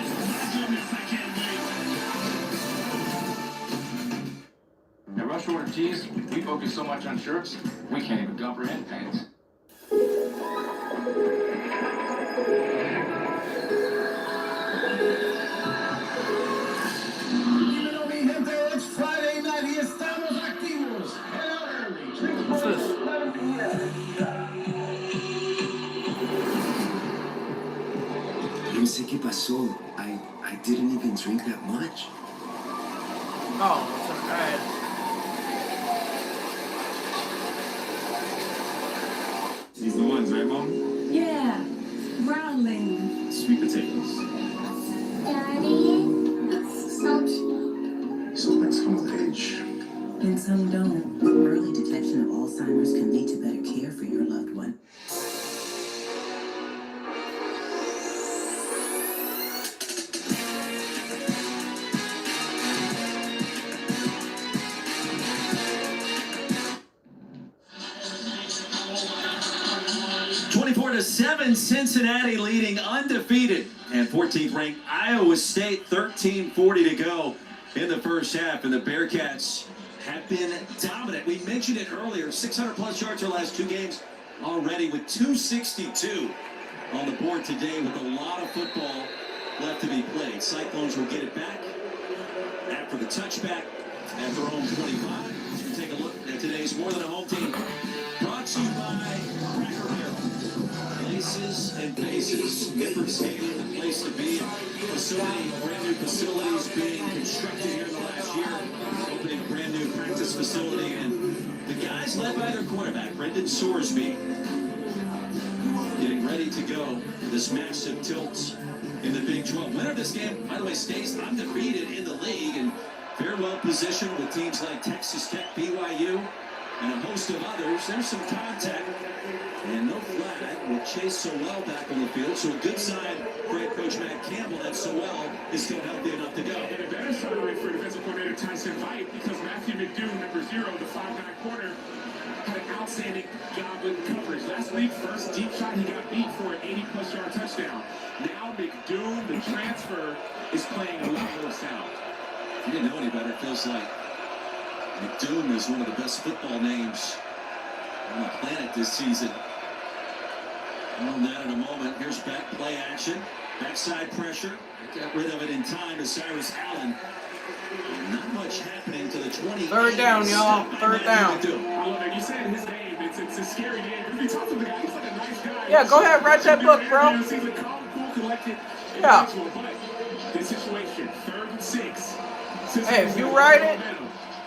At Rush Order Tees, we focus so much on shirts, we can't even comprehend pants. It's Friday night y estamos activos. Hello, early. What's this? 11 p.m. No sé qué pasó. I didn't even drink that much. Oh, it's an ad. These the ones, right, Mom? Yeah, growling. Sweet potatoes. Daddy, it's so cute. Some things come with age. And some don't. Early detection of Alzheimer's can lead to better care for your loved one. Seven, Cincinnati leading undefeated, and 14th ranked Iowa State. 13:40 to go in the first half, and the Bearcats have been dominant. We mentioned it earlier, 600 plus yards their last 2 games already, with 262 on the board today, with a lot of football left to be played. Cyclones will get it back after the touchback at their own 25. As we take a look at today's More Than a Home team, brought to you by Cracker Barrel. Places and faces. Gifford Stadium, the place to be. So many brand new facilities being constructed here in the last year. Opening a brand new practice facility, and the guys led by their quarterback, Brendan Sorsby, getting ready to go for this massive tilt in the Big 12. Winner of this game, by the way, stays undefeated in the league and very well positioned with teams like Texas Tech, BYU, and a host of others. There's some contact and no flag with Chase Sowell back on the field. So a good sign for head coach Matt Campbell that Sowell is still healthy enough to go. And a better sign for defensive coordinator Tyson Vite, because Matthew McDoon, number 0, the 5'9" corner, had an outstanding job with coverage. Last week, first deep shot, he got beat for an 80-plus yard touchdown. Now McDoon, the transfer, is playing a lot more sound. If you didn't know any better, it feels like McDoon is one of the best football names on the planet this season. More on that in a moment. Here's back play action. Backside pressure. Got rid of it in time to Cyrus Allen. Not much happening to the 20. Third down, y'all. Third down. I love it. You said his name. It's a scary name. If you talk to the guy, he's like a nice guy. Yeah, go ahead. Write that book, bro. He's a calm, cool, collected Yeah. individual. But this situation, 3rd and 6. Hey, if you write it,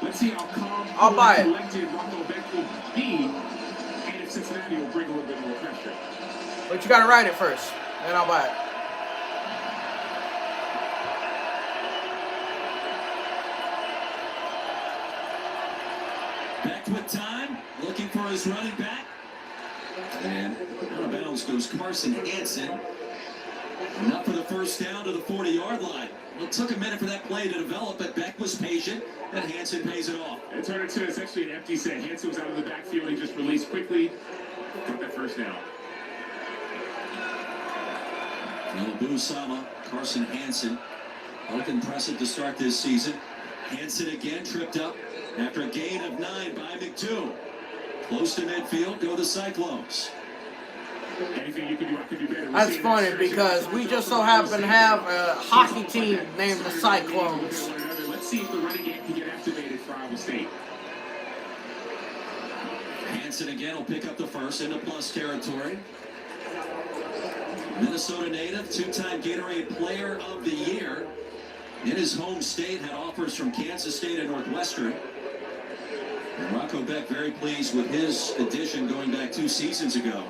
let's see how calm, I'll buy it. collected Rocco Beck will be, and if Cincinnati will bring a little bit more pressure. But you gotta write it first, then I'll buy it. Back with time, looking for his running back. And out of bounds goes Carson Hansen. Enough for the first down to the 40-yard line. Well, it took a minute for that play to develop, but Beck was patient, and Hansen pays it off. It turned into essentially an empty set. Hansen was out of the backfield. He just released quickly. Got that first down. Malibu Sama, Carson Hansen. Both impressive to start this season. Hansen again tripped up after a gain of 9 by McDoon. Close to midfield, go the Cyclones. Anything you can do, I can do better. That's funny because we just so happen to have a hockey team named the Cyclones. Let's see if the running game can get activated for Iowa State. Hansen again will pick up the first into plus territory. Minnesota native, 2-time Gatorade Player of the Year. In his home state, had offers from Kansas State and Northwestern. And Rocco Beck very pleased with his addition going back 2 seasons ago.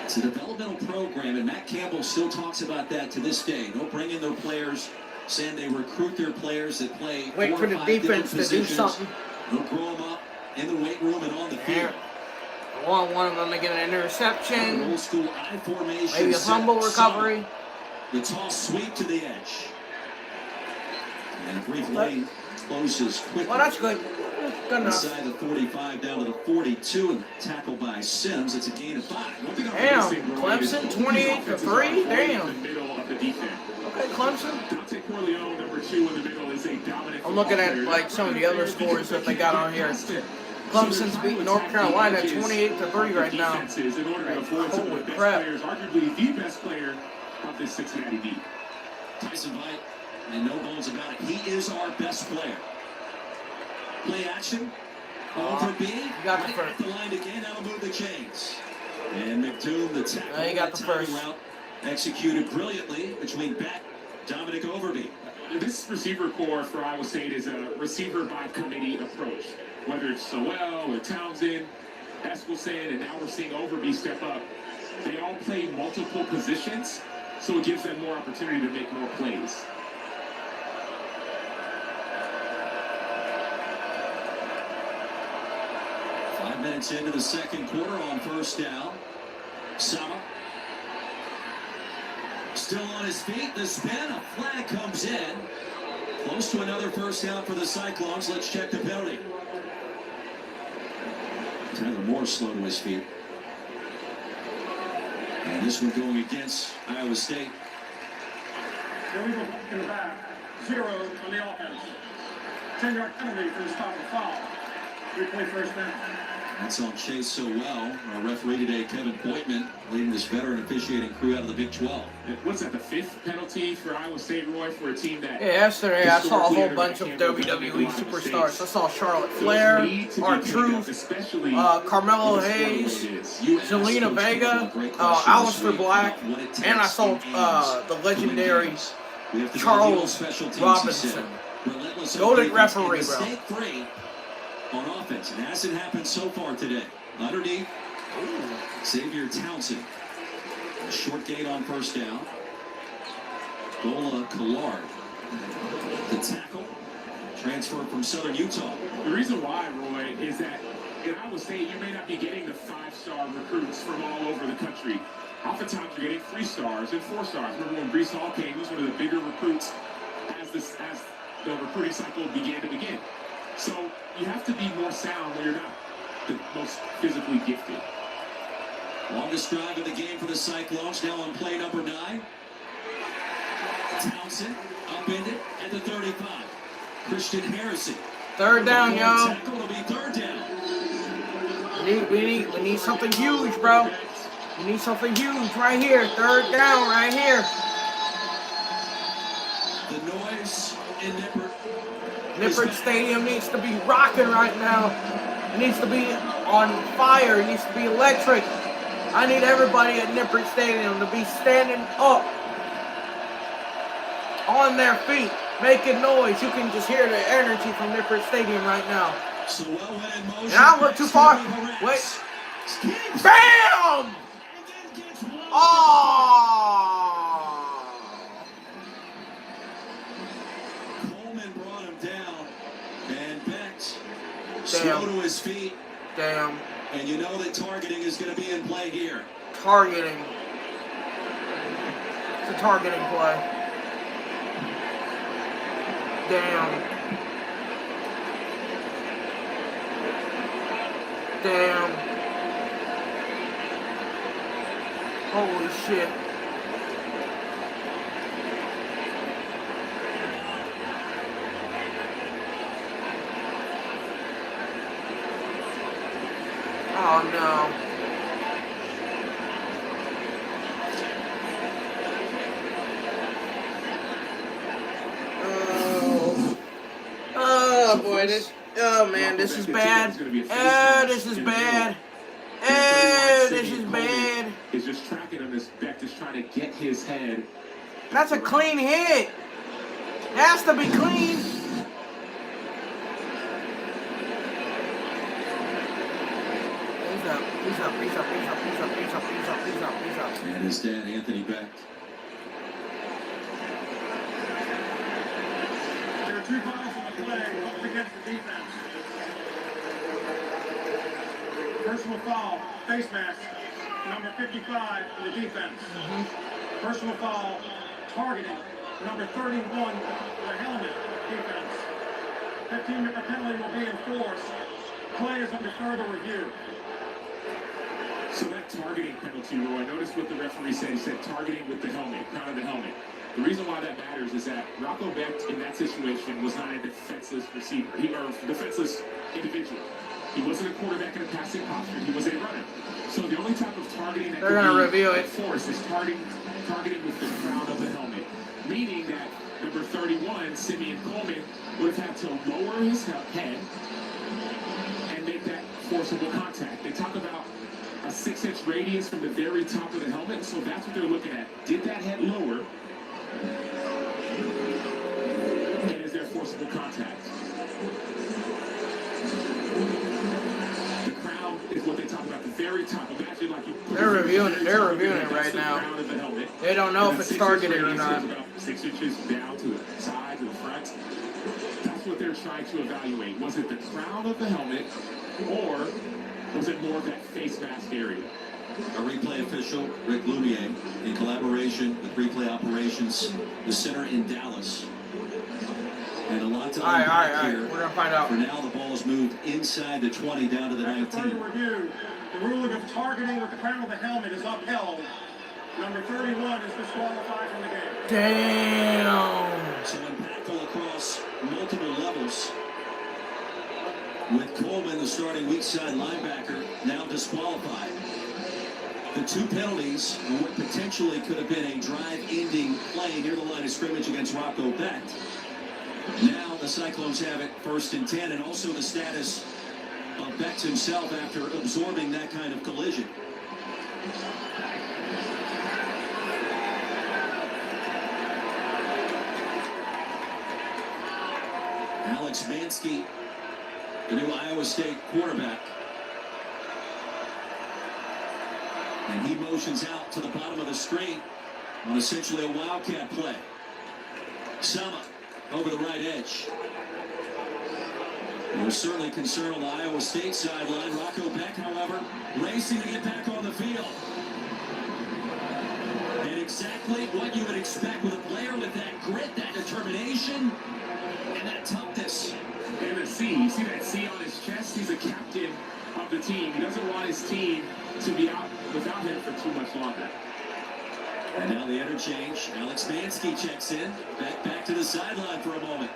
It's a developmental program, and Matt Campbell still talks about that to this day. They'll bring in their players, saying they recruit their players that play Wait 4 for or the 5 defense different to do positions. something. They'll grow them up in the weight room and on the field. I want one of them to get an interception, Old school I formation. maybe a fumble recovery. The toss sweep to the edge. And a brief lane closes quickly. Well, that's good. Good enough. Inside the 45 down to the 42 and tackled by Sims. It's a gain of 5. Damn, Clemson 28-3. Damn. Okay, Clemson. Dante Corleone, number 2 in the middle, is a dominant. I'm looking at like some of the other scores that they got on here. Clemson's beating North Carolina 28-3 right now. Holy crap. Arguably the best player of this Cincinnati beat. Tyson Vite, and no bones about it. He is our best player. Play action. Over B. You got the right first. at the line again. That'll move the chains. And McDoon, the tackle. You got the first. Route executed brilliantly between Beck, Dominic Overby. This receiver core for Iowa State is a receiver by committee approach. Whether it's Sowell or Townsend, Eskelsen, and now we're seeing Overby step up. They all play multiple positions, so it gives them more opportunity to make more plays. Five minutes into the second quarter on first down. Sama. Still on his feet. The spin. A flag comes in. Close to another first down for the Cyclones. Let's check the penalty. Tyler Moore slow to his feet. And this one going against Iowa State. Illegal in the back. 0 on the offense. 10-yard penalty for the stop of foul. 3-play first down. That's on Chase so well. Our referee today, Kevin Boitman, leading this veteran officiating crew out of the Big 12. What's that, the 5th penalty for Iowa State, Roy, for a team that... Yeah, yesterday I saw a whole bunch of WWE superstars. I saw Charlotte Flair, R-Truth, Carmelo Hayes, Zelina Vega, Aleister Black, and I saw the legendary Charles Robinson. Golden referee, bro. On offense, it hasn't happened so far today. Underneath, Xavier Townsend. A short gain on first down. Gola Collard. The tackle. Transfer from Southern Utah. The reason why, Roy, is that in Iowa State, you may not be getting the 5-star recruits from all over the country. Oftentimes, you're getting 3 stars and 4 stars. Remember when Breece Hall came, he was one of the bigger recruits as the recruiting cycle began to begin. So you have to be more sound when you're not the most physically gifted. Longest drive of the game for the Cyclones, now on play number 9. Townsend upended at the 35. Christian Harrison. Third down, yo. It'll be third down. We need something huge, bro. We need something huge right here. Third down right here. The noise in Nippert. Nippert Stadium needs to be rocking right now. It needs to be on fire. It needs to be electric. I need everybody at Nippert Stadium to be standing up on their feet, making noise. You can just hear the energy from Nippert Stadium right now. So well went in motion. And I went too far. Wait. Bam! Oh! Coleman brought him down. And Beck slow to his feet. Damn. And you know that targeting is going to be in play here. Targeting. It's a targeting play. Damn. Damn. Holy shit. Oh no. Oh boy, oh man, this is bad. Oh, this is bad. Oh, this is bad. Is just tracking him as Beck is trying to get his head. That's a clean hit. It has to be clean. He's up. And his dad, Anthony Beck. There are 2 fouls on the play up against the defense. Personal foul, face mask, number 55 for the defense. Personal foul, targeting, number 31 for the helmet, defense. 15-minute penalty will be enforced. Play is under further review. So that targeting penalty, Roy, notice what the referee said. He said targeting with the helmet, crown of the helmet. The reason why that matters is that Rocco Beck in that situation was not a defenseless receiver. Or defenseless individual. He wasn't a quarterback in a passing posture. He was a runner. So the only type of targeting that they're gonna review it. Force is targeting with the crown of the helmet. Meaning that number 31, Simeon Coleman, would have had to lower his head and make that forcible contact. They talk about a 6-inch radius from the very top of the helmet, so that's what they're looking at. Did that head lower? And is there forcible contact? The crown is what they talk about, the very top. Imagine like you. They're reviewing it right now. They don't know if it's targeted or not. 6 inches down to the side, to the front. That's what they're trying to evaluate. Was it the crown of the helmet, or was it more of that face mask area? A replay official, Rick Lumiere, in collaboration with Replay Operations, the center in Dallas. And a lot to unpack here. We're gonna find out. For now, the ball is moved inside the 20 down to the 19. Further review, the ruling of targeting with the crown of the helmet is upheld. Number 31 is disqualified from the game. Damn. So impactful across multiple levels. with Coleman, the starting weak side linebacker, now disqualified. The two penalties for what potentially could have been a drive-ending play near the line of scrimmage against Rocco Becht. Now the Cyclones have it 1st and 10, and also the status of Becht himself after absorbing that kind of collision. Alex Mansky, the new Iowa State quarterback. And he motions out to the bottom of the screen on essentially a wildcat play. Sama over the right edge. There was certainly concern on the Iowa State sideline. Rocco Becht, however, racing to get back on the field. And exactly what you would expect with a player with that grit, that determination, and that toughness. And the C, you see that C on his chest? He's a captain of the team. He doesn't want his team to be out without him for too much longer. And now the interchange. Alex Mansky checks in. Back to the sideline for a moment.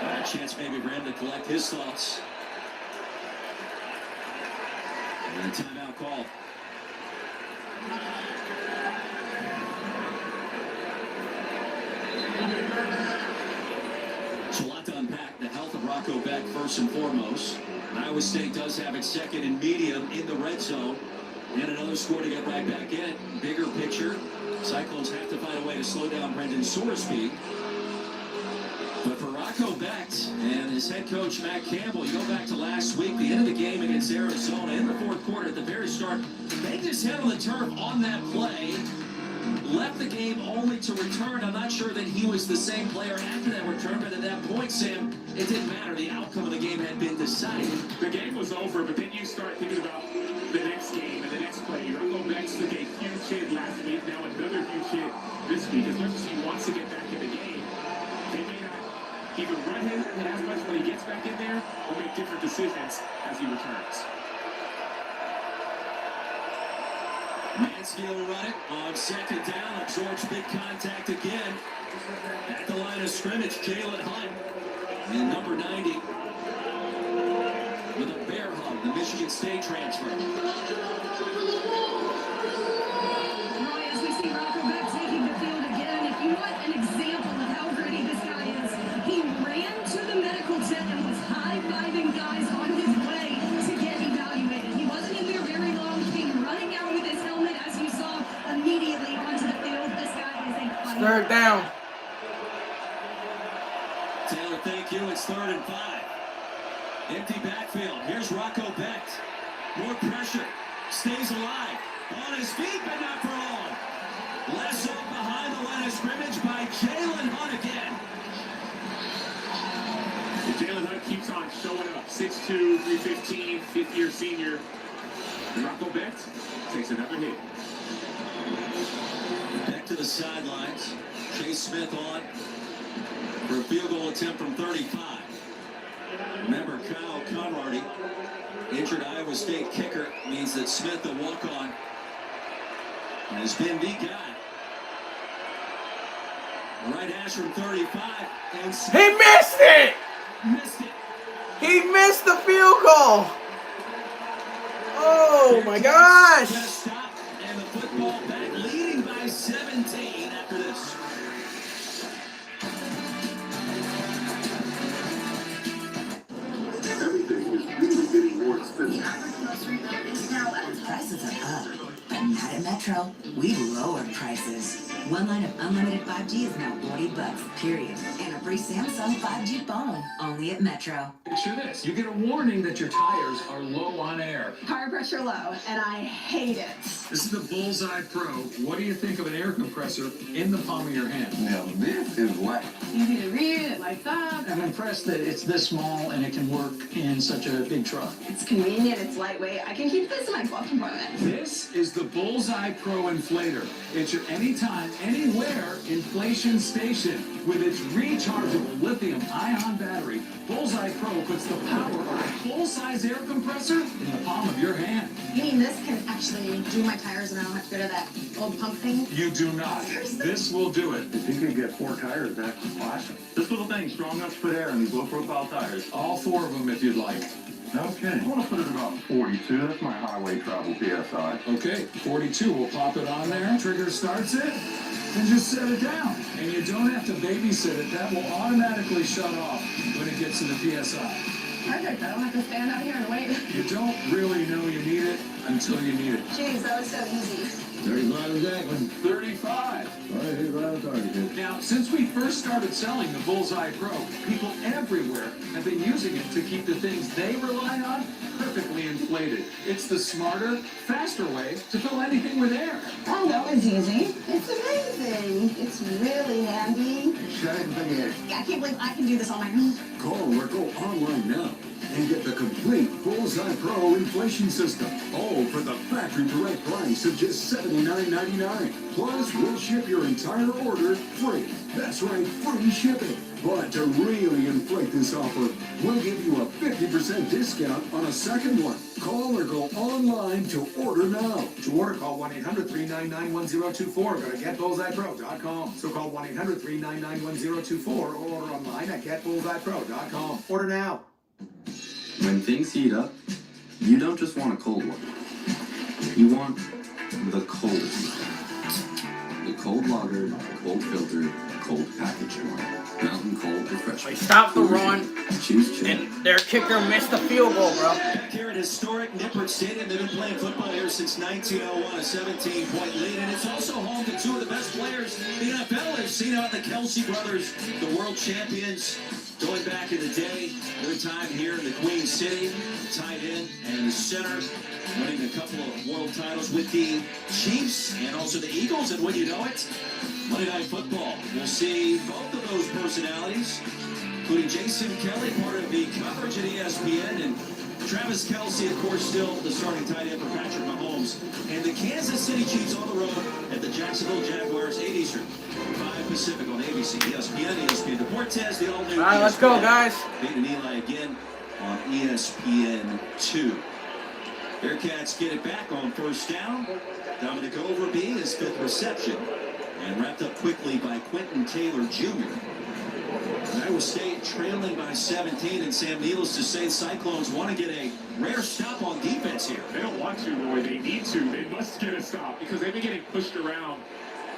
A chance maybe for him to collect his thoughts. And a timeout call. So a lot to unpack. The health of Rocco Becht first and foremost. Iowa State does have its second and medium in the red zone. And another score to get right back in it. Bigger picture. Cyclones have to find a way to slow down Brendan Soar's speed. But for Rocco Becht and his head coach, Matt Campbell, you go back to last week, the end of the game against Arizona in the 4th quarter at the very start, banged his head on the turf on that play, left the game only to return. I'm not sure that he was the same player after that return, but at that point, Sam, it didn't matter. The outcome of the game had been decided. The game was over, but then you start thinking about the next game and the next play. Rocco Becht took a huge hit last week, now another huge hit this week. As much as he wants to get back in the game, they may not either run him as much when he gets back in there or make different decisions as he returns. Mansky will run it on 2nd down, absorbs big contact again. At the line of scrimmage, Jalen Hunt in number 90 with a bear hug, the Michigan State transfer. As we see Rocco Becht taking the field again, if you want an example of how gritty this guy is, he ran to the medical tent and was high-fiving guys on his way to get evaluated. He wasn't in there very long. He came running out with his helmet, as you saw, immediately onto the field. This guy is a fighter. 3rd down. Taylor, thank you. It's 3rd and 5. Empty backfield. Here's Rocco Becht. More pressure. Stays alive. On his feet, but not for long. Less off behind the line of scrimmage by Jalen Hunt again. Jalen Hunt keeps on showing up. 6'2", 315, 5th-year senior. Rocco Becht takes another hit. Back to the sidelines. Chase Smith on for a field goal attempt from 35. Remember, Kyle Conrady, injured Iowa State kicker, means that Smith, the walk-on, has been the guy. Right hash from 35. And Smith He missed it! missed it. He missed the field goal! Oh my gosh! Stop, and the football back leading by 17 after this. Everything is really getting more expensive. Grocery bill is now up. Prices are up, but not at Metro. We lowered prices. One line of unlimited 5G is now $40, period. And a free Samsung 5G phone, only at Metro. Picture this. You get a warning that your tires are low on air. Tire pressure low, and I hate it. This is the Bullseye Pro. What do you think of an air compressor in the palm of your hand? Now this is what? Easy to read, it lights up. I'm impressed that it's this small and it can work in such a big truck. It's convenient, it's lightweight. I can keep this in my glove compartment. This is the Bullseye Pro Inflator. It's your anytime, anywhere inflation station. With its rechargeable lithium-ion battery, Bullseye Bullseye Pro puts the power of a full-size air compressor in the palm of your hand. You mean this can actually do my tires and I don't have to go to that old pump thing? You do not. This will do it. If you could get 4 tires back, awesome. This little thing, strong enough to put air in these low-profile tires. All 4 of them if you'd like. Okay. I want to put it about 42. That's my highway travel PSI. Okay, 42. We'll pop it on there. Trigger starts it. And just set it down. And you don't have to babysit it. That will automatically shut off when it gets to the PSI. Perfect. I don't have to stand out here and wait. You don't really know you need it until you need it. Jeez, that was so easy. 35 exactly. 35. Now, since we first started selling the Bullseye Pro, people everywhere have been using it to keep the things they rely on perfectly inflated. It's the smarter, faster way to fill anything with air. Oh, that was easy. It's amazing. It's really handy. Shut it in the air. I can't believe I can do this on my own. Call or go online now and get the complete Bullseye Pro inflation system. All for the factory direct price of just $79.99. Plus, we'll ship your entire order free. That's right, free shipping. But to really inflate this offer, we'll give you a 50% discount on a second one. Call or go online to order now. To order, call 1-800-399-1024. Go to GetBullseyePro.com. So call 1-800-399-1024 or order online at GetBullseyePro.com. Order now. When things heat up, you don't just want a cold one. You want the coldest. The cold lager, cold filter, cold packaged one. Mountain Cold Refreshment. They stopped the run, Choose chill. and their kicker missed the field goal, bro. Back here at historic Nippert Stadium, they've been playing football here since 1901, a 17-point lead, and it's also home to 2 of the best players the NFL has seen out, the Kelsey brothers, the world champions, going back in the day, their time here in the Queen City, tight end and center, winning a couple of world titles with the Chiefs and also the Eagles, and when you know it, Monday Night Football. We'll see both of those personalities, including Jason Kelly, part of the coverage at ESPN, and Travis Kelce, of course, still the starting tight end for Patrick Mahomes. And the Kansas City Chiefs on the road at the Jacksonville Jaguars, 8 Eastern, 5 Pacific on ABC, ESPN, ESPN Deportes, the all-new. All right, let's go, guys. Peyton and Eli again on ESPN2. Bearcats get it back on first down. Dominic Overby, his 5th reception. And wrapped up quickly by Quentin Taylor Jr. Iowa State trailing by 17, and Sam, needless to say, Cyclones want to get a rare stop on defense here. They don't want to, Roy. They need to. They must get a stop because they've been getting pushed around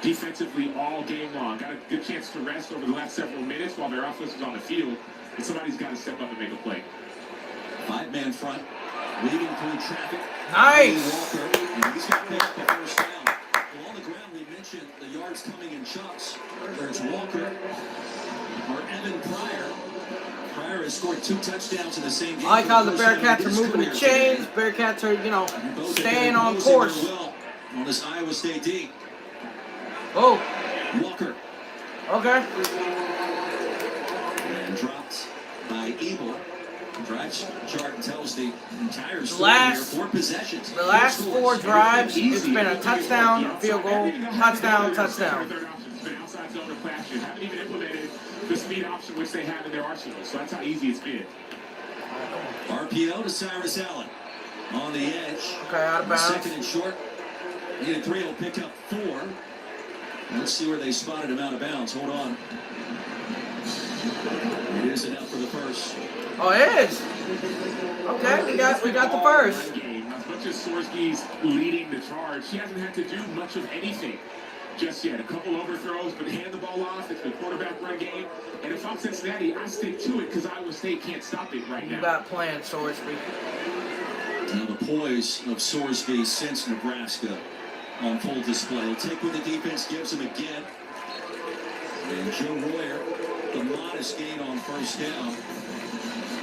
defensively all game long. Got a good chance to rest over the last several minutes while their offense was on the field, and somebody's got to step up and make a play. 5-man front, weaving through traffic. Nice. Walker, and he's got picked the first down. Well, on the ground, we mentioned the yards coming in chunks. There's Walker or Evan Pryor. Pryor has scored 2 touchdowns in the same game. I like how the Bearcats are moving the chains. Bearcats are, you know, staying on course. Well on this Iowa State D. Oh. Walker. Okay. And dropped by Eagle. Drive chart tells the entire story Last, here. 4 possessions. The last 4 drives, it's been a touchdown, field goal, touchdown, touchdown. Outside zone of clash. They haven't even implemented the speed option which they have in their arsenal. So that's how easy it's been. RPO to Cyrus Allen on the edge. Okay, out of bounds. 2nd and short. Needed 3, will pick up 4. Let's see where they spotted him out of bounds. Hold on. It is enough for the first. Oh, it is. Okay, we got the first. As much as Sorsky's leading the charge, he hasn't had to do much of anything just yet. A couple overthrows, but hand the ball off. It's the quarterback run game. And if I'm Cincinnati, I stick to it because Iowa State can't stop it right now. You got planned, Sorsby. Now the poise of Sorsby since Nebraska on full display. He'll take what the defense gives him again. And Joe Royer, the modest gain on first down.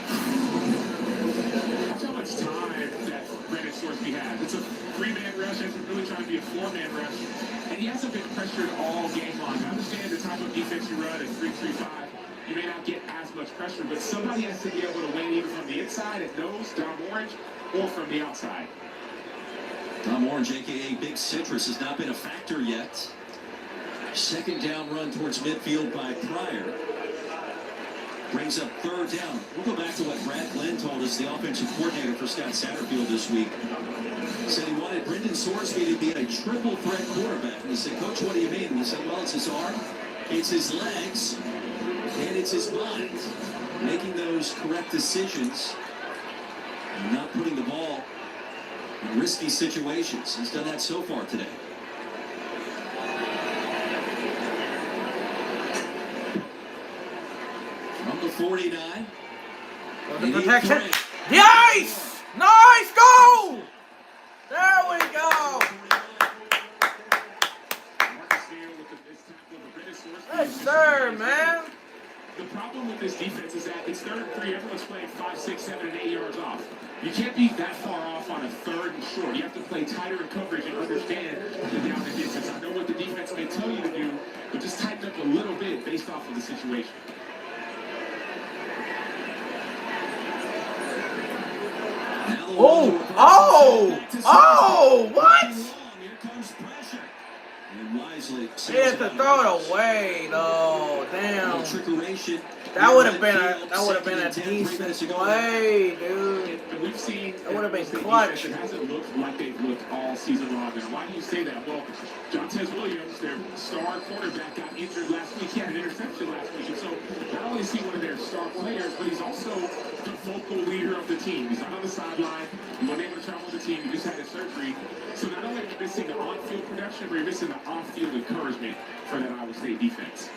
That's how much time that Brandon Sorsby has. It's a 3-man rush. It's really trying to be a 4-man rush. And he hasn't been pressured all game long. I understand the type of defense you run at 3-3-5. You may not get as much pressure, but somebody has to be able to win either from the inside at nose, Dom Orange, or from the outside. Dom Orange, a.k.a. Big Citrus, has not been a factor yet. 2nd down run towards midfield by Pryor. Brings up third down. We'll go back to what Brad Glenn told us, the offensive coordinator for Scott Satterfield this week. He said he wanted Brendan Sorsby to be a triple threat quarterback. And he said, Coach, what do you mean? And he said, well, it's his arm, it's his legs, and it's his mind. Making those correct decisions and not putting the ball in risky situations. He's done that so far today. From the 49. The protection. Nice! Nice! Go! There we go! Yes, sir, man. The problem with this defense is that it's 3rd and 3. Everyone's playing 5, 6, 7, and 8 yards off. You can't be that far off on a 3rd and short. You have to play tighter in coverage and understand the down and distance. I know what the defense may tell you to do, but just tighten up a little bit based off of the situation. Oh! Oh! Oh! What? He had to throw it away, though. Damn. That would have been a decent play, dude. We've seen that would have been clutch. It hasn't looked like they've looked all season long. And why do you say that? Well, Jontez Williams, their star quarterback, got injured last week. He had an interception last week. And so not only is he one of their star players, but he's also the vocal leader of the team. He's not on the sideline. He wasn't able to travel with the team. He just had his surgery. So not only are you missing the on-field production, but you're missing the off-field encouragement for that Iowa State defense.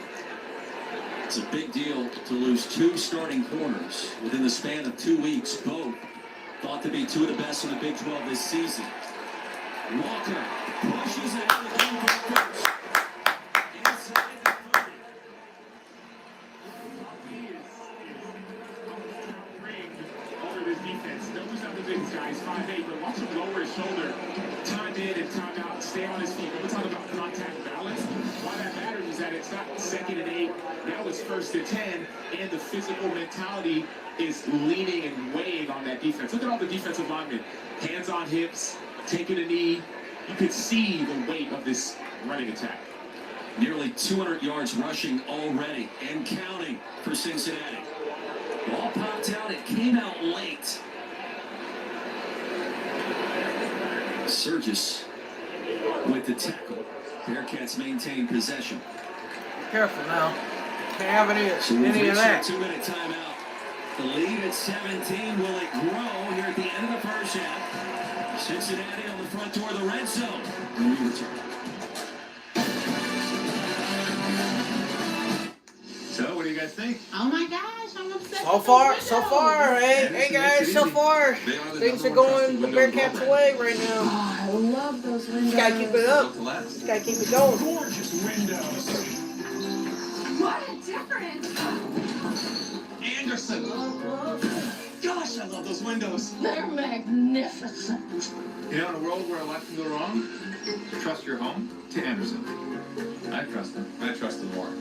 It's a big deal to lose 2 starting corners within the span of 2 weeks. Both thought to be 2 of the best in the Big 12 this season. Walker pushes it out of the goalpost. Inside the 30. Over this defense. Don't lose out the big guys, 5'8", but watch him lower his shoulder. Time in and time out. Stay on his feet. We're talking about contact balance. Why that matters is that it's not 2nd and 8. Now it's 1st and 10, and the physical mentality is leaning and weighing on that defense. Look at all the defensive linemen. Hands on hips, taking a knee. You could see the weight of this running attack. Nearly 200 yards rushing already and counting for Cincinnati. Ball popped out. It came out late. Surgis with the tackle. Bearcats maintain possession. Careful now. Can't have any of that. 2-minute timeout. The lead at 17. Will it grow here at the end of the first half? Cincinnati on the front door of the red zone. When we return. So, what do you guys think? Oh my gosh, I'm obsessed. So far, hey guys, so far, things are going the Bearcats' way right now. Oh, I love those windows. Just gotta keep it up. Just gotta keep it going. Gorgeous windows. What a difference. Anderson. Gosh, I love those windows. They're magnificent. You know, in a world where a lot can go wrong, trust your home to Anderson. I trust him. I trust him more.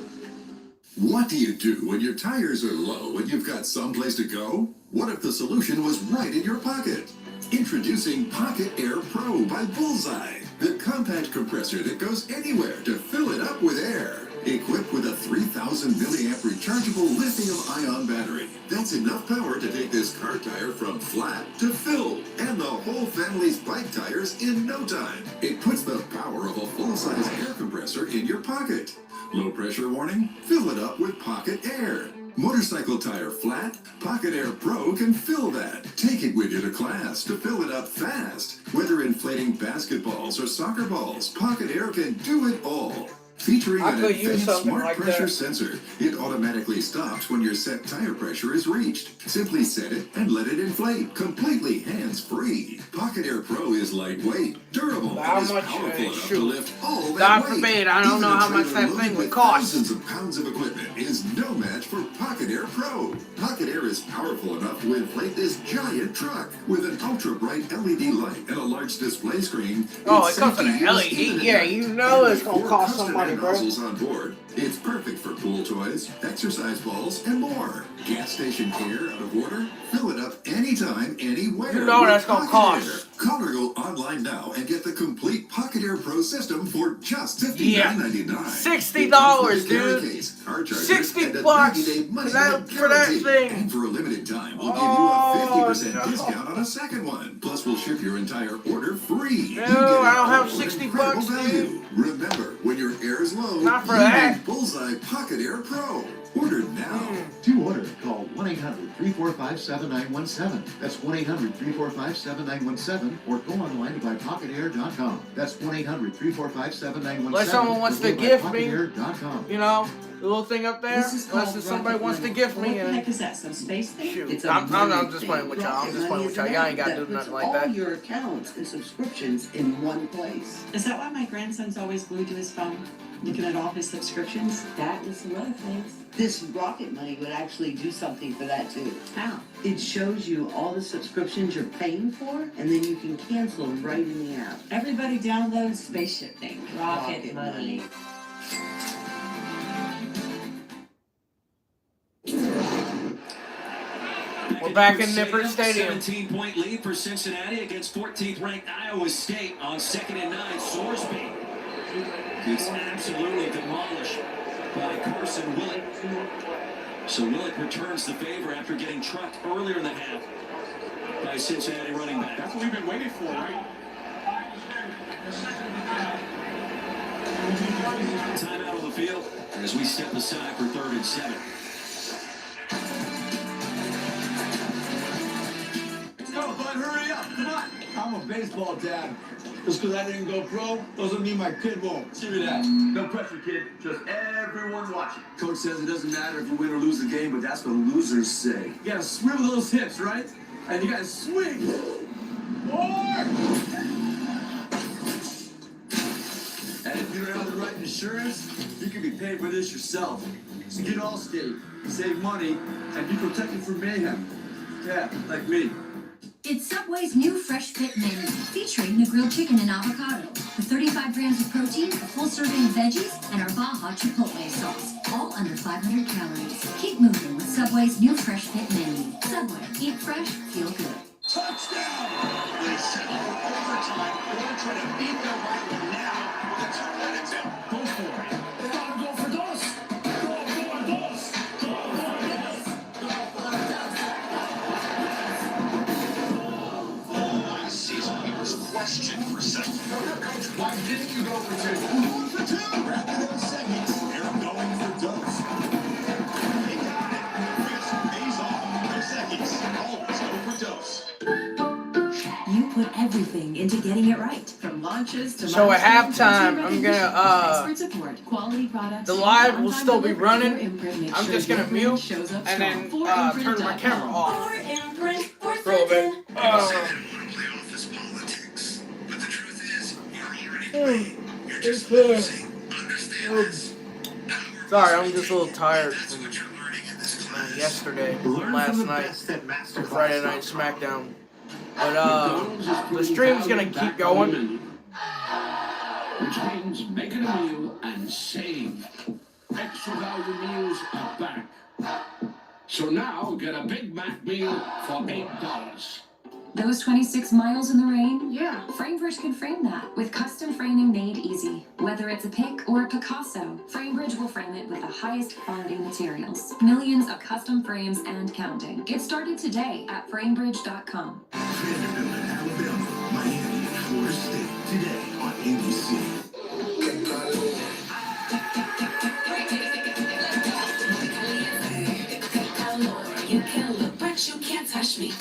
What do you do when your tires are low and you've got someplace to go? What if the solution was right in your pocket? Introducing Pocket Air Pro by Bullseye, the compact compressor that goes anywhere to fill it up with air. Equipped with a 3,000 milliamp rechargeable lithium-ion battery. That's enough power to take this car tire from flat to filled, and the whole family's bike tires in no time. It puts the power of a full-size air compressor in your pocket. Low pressure warning? Fill it up with Pocket Air. Motorcycle tire flat? Pocket Air Pro can fill that. Take it with you to class to fill it up fast. Whether inflating basketballs or soccer balls, Pocket Air can do it all. Featuring an advanced smart pressure sensor, it automatically stops when your set tire pressure is reached. Simply set it and let it inflate, completely hands-free. Pocket Air Pro is lightweight, durable, and is powerful enough to lift all that weight. God forbid, I don't know how much that thing would cost. Thousands of pounds of equipment is no match for Pocket Air Pro. Pocket Air is powerful enough to inflate this giant truck with an ultra-bright LED light and a large display screen. Oh, it comes with an LED? Yeah, you know it's going to cost some money, bro. On board. It's perfect for pool toys, exercise balls, and more. Gas station air out of order? Fill it up anytime, anywhere. You know that's going to cost. Call or go online now and get the complete Pocket Air Pro system for just $59.99. $60, dude. $60 for that thing. And for a limited time, we'll give you a 50% discount on a second one. Plus, we'll ship your entire order free. No, I don't have $60, dude. Remember, when your air is low, not for that. Bullseye Pocket Air Pro. Order now. To order, call 1-800-345-7917. That's 1-800-345-7917. Or go online to buypocketair.com. That's 1-800-345-7917. Unless someone wants to gift me, buypocketair.com. you know, the little thing up there. Unless somebody wants to gift me. What the heck is that? Some space thing? Shoot, I'm just playing with y'all. I'm just playing with y'all. Y'all ain't got to do nothing like that. All your accounts and subscriptions in one place. Is that why my grandson's always glued to his phone? Looking at all his subscriptions? That and some other things. This Rocket Money would actually do something for that too. How? It shows you all the subscriptions you're paying for, and then you can cancel them right in the app. Everybody download Spaceship Thing. Rocket Money. We're back in Nippert Stadium. 17-point lead for Cincinnati against 14th ranked Iowa State on 2nd and 9. Sorsby gets absolutely demolished by Carson Willick. So Willick returns the favor after getting trucked earlier in the half by Cincinnati running back. That's what we've been waiting for, right? Timeout on the field as we step aside for 3rd and 7. Go, bud, hurry up, come on. I'm a baseball dad. Just because I didn't go pro doesn't mean my kid won't. See me that. No pressure, kid. Just everyone's watching. Coach says it doesn't matter if you win or lose the game, but that's what losers say. You gotta swivel those hips, right? And you gotta swing. More! And if you don't have the right insurance, you can be paid for this yourself. So get Allstate, save money, and be protected from mayhem. Yeah, like me. It's Subway's new Fresh Fit menu, featuring the grilled chicken and avocado, the 35 grams of protein, a full serving of veggies, and our Baja Chipotle sauce, all under 500 calories. Keep moving with Subway's new Fresh Fit menu. Subway, eat fresh, feel good. Touchdown! They set for overtime. They're going to try to beat their rival now with a 2-minute zone. Go for it. They gotta go for those. Go for those. Go for those. Last season, he was questioned for second. Why didn't you go for 2? Going for 2. Wrapped in those seconds. They're going for dose. They got it. Chris pays off. No seconds. Always go for dose. You put everything into getting it right, from launches to So at halftime, I'm gonna quality products. the live will still be running. I'm just gonna mute and then turn my camera off for a little bit. Sorry, I'm just a little tired from yesterday, last night, Friday night SmackDown. But the stream's gonna keep going. Which means making a meal and save. Extra value meals are back. So now get a Big Mac meal for $8. Those 26 miles in the rain? Yeah. FrameBridge can frame that with custom framing made easy. Whether it's a pick or a Picasso, FrameBridge will frame it with the highest quality materials. Millions of custom frames and counting. Get started today at framebridge.com. Vanderbilt in Alabama, Miami and Florida State. Today on ABC. You can look, but you can't touch me.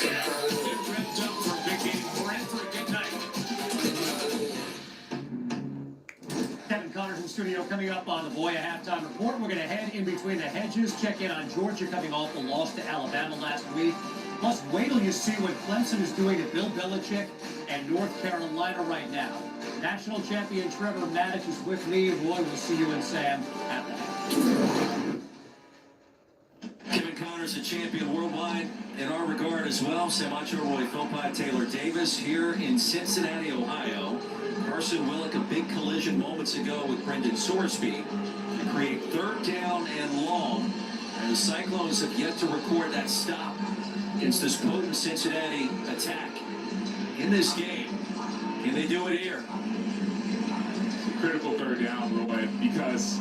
Kevin Connors in studio coming up on the Voya Halftime Report. We're going to head in between the hedges, check in on Georgia coming off the loss to Alabama last week. Plus, wait till you see what Clemson is doing to Bill Belichick and North Carolina right now. National champion Trevor Maddox is with me. Roy, we'll see you and Sam at the half. Kevin Connors, a champion worldwide in our regard as well. Samacho, Roy Philpott, Taylor Davis here in Cincinnati, Ohio. Carson Willick, a big collision moments ago with Brendan Sorsby to create 3rd down and long. And the Cyclones have yet to record that stop against this potent Cincinnati attack in this game. Can they do it here? Critical third down, Roy, because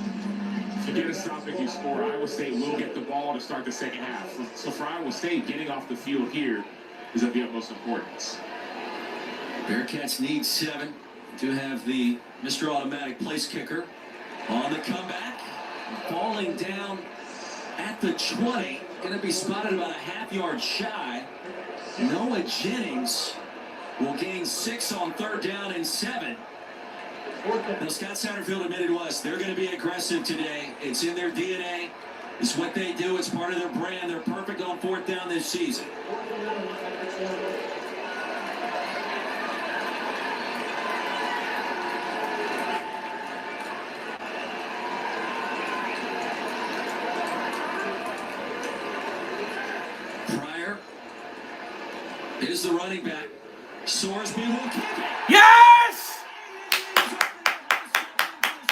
if you get a stop and you score, Iowa State will get the ball to start the second half. So for Iowa State, getting off the field here is of the utmost importance. Bearcats need 7 to have the Mr. Automatic place kicker on the comeback. Falling down at the 20. Going to be spotted about a half-yard shy. Noah Jennings will gain 6 on third down and 7. Now, Scott Satterfield admitted to us they're going to be aggressive today. It's in their DNA. It's what they do. It's part of their brand. They're perfect on fourth down this season. Pryor is the running back. Sorsby will kick it. Yes!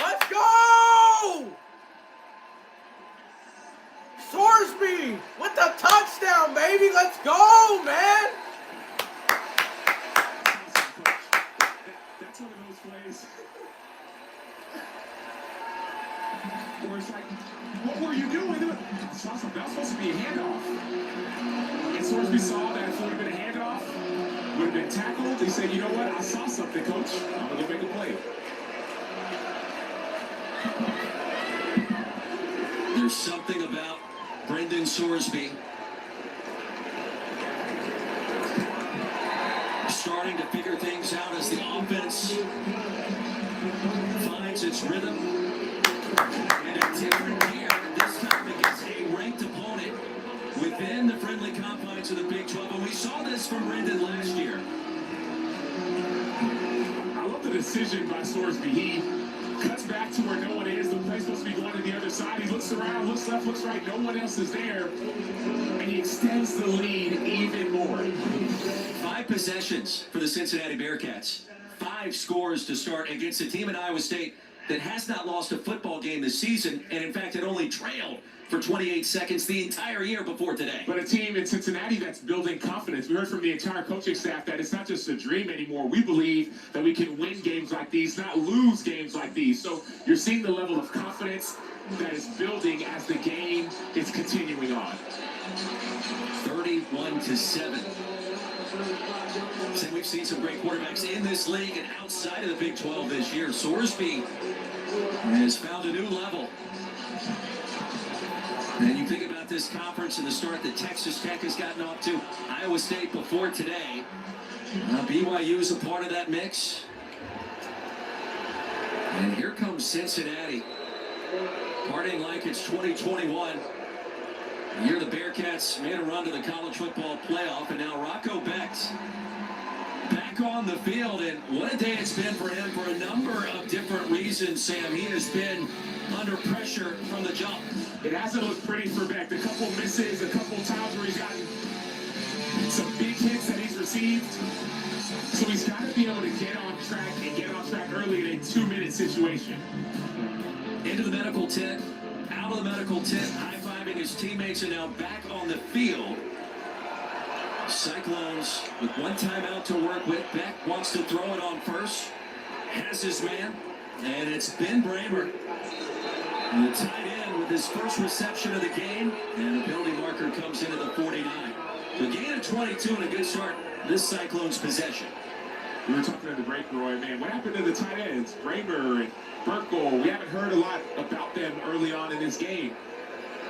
Let's go! Sorsby with the touchdown, baby. Let's go, man. That's one of those plays where it's like, what were you doing? That was supposed to be a handoff. And Sorsby saw that if it would have been a handoff, would have been tackled. He said, you know what? I saw something, coach. I'm going to go make a play. There's something about Brendan Sorsby starting to figure things out as the offense finds its rhythm. And a different gear, this time against a ranked opponent within the friendly confines of the Big 12. And we saw this from Brendan last year. I love the decision by Sorsby. He cuts back to where no one is. The play's supposed to be going to the other side. He looks around, looks left, looks right. No one else is there. And he extends the lead even more. 5 possessions for the Cincinnati Bearcats. 5 scores to start against a team in Iowa State that has not lost a football game this season, and in fact had only trailed for 28 seconds the entire year before today. But a team in Cincinnati that's building confidence. We heard from the entire coaching staff that it's not just a dream anymore. We believe that we can win games like these, not lose games like these. So you're seeing the level of confidence that is building as the game is continuing on. 31-7. So we've seen some great quarterbacks in this league and outside of the Big 12 this year. Sorsby has found a new level. And you think about this conference and the start that Texas Tech has gotten off to, Iowa State before today. BYU is a part of that mix. And here comes Cincinnati, partying like it's 2021. The year the Bearcats made a run to the college football playoff, and now Rocco Becht back on the field. And what a day it's been for him for a number of different reasons, Sam. He has been under pressure from the jump. It hasn't looked pretty for Becht. A couple misses, a couple times where he's gotten some big hits that he's received. So he's got to be able to get on track and get on track early in a 2-minute situation. Into the medical tent, out of the medical tent, high-fiving his teammates, and now back on the field. Cyclones with one timeout to work with. Becht wants to throw it on first. Has his man, and it's Ben Bramer. The tight end with his first reception of the game, and the penalty marker comes into the 49. The gain of 22 and a good start this Cyclones possession. We were talking at the break, Roy, man, what happened to the tight ends? Bramer and Burkle, we haven't heard a lot about them early on in this game.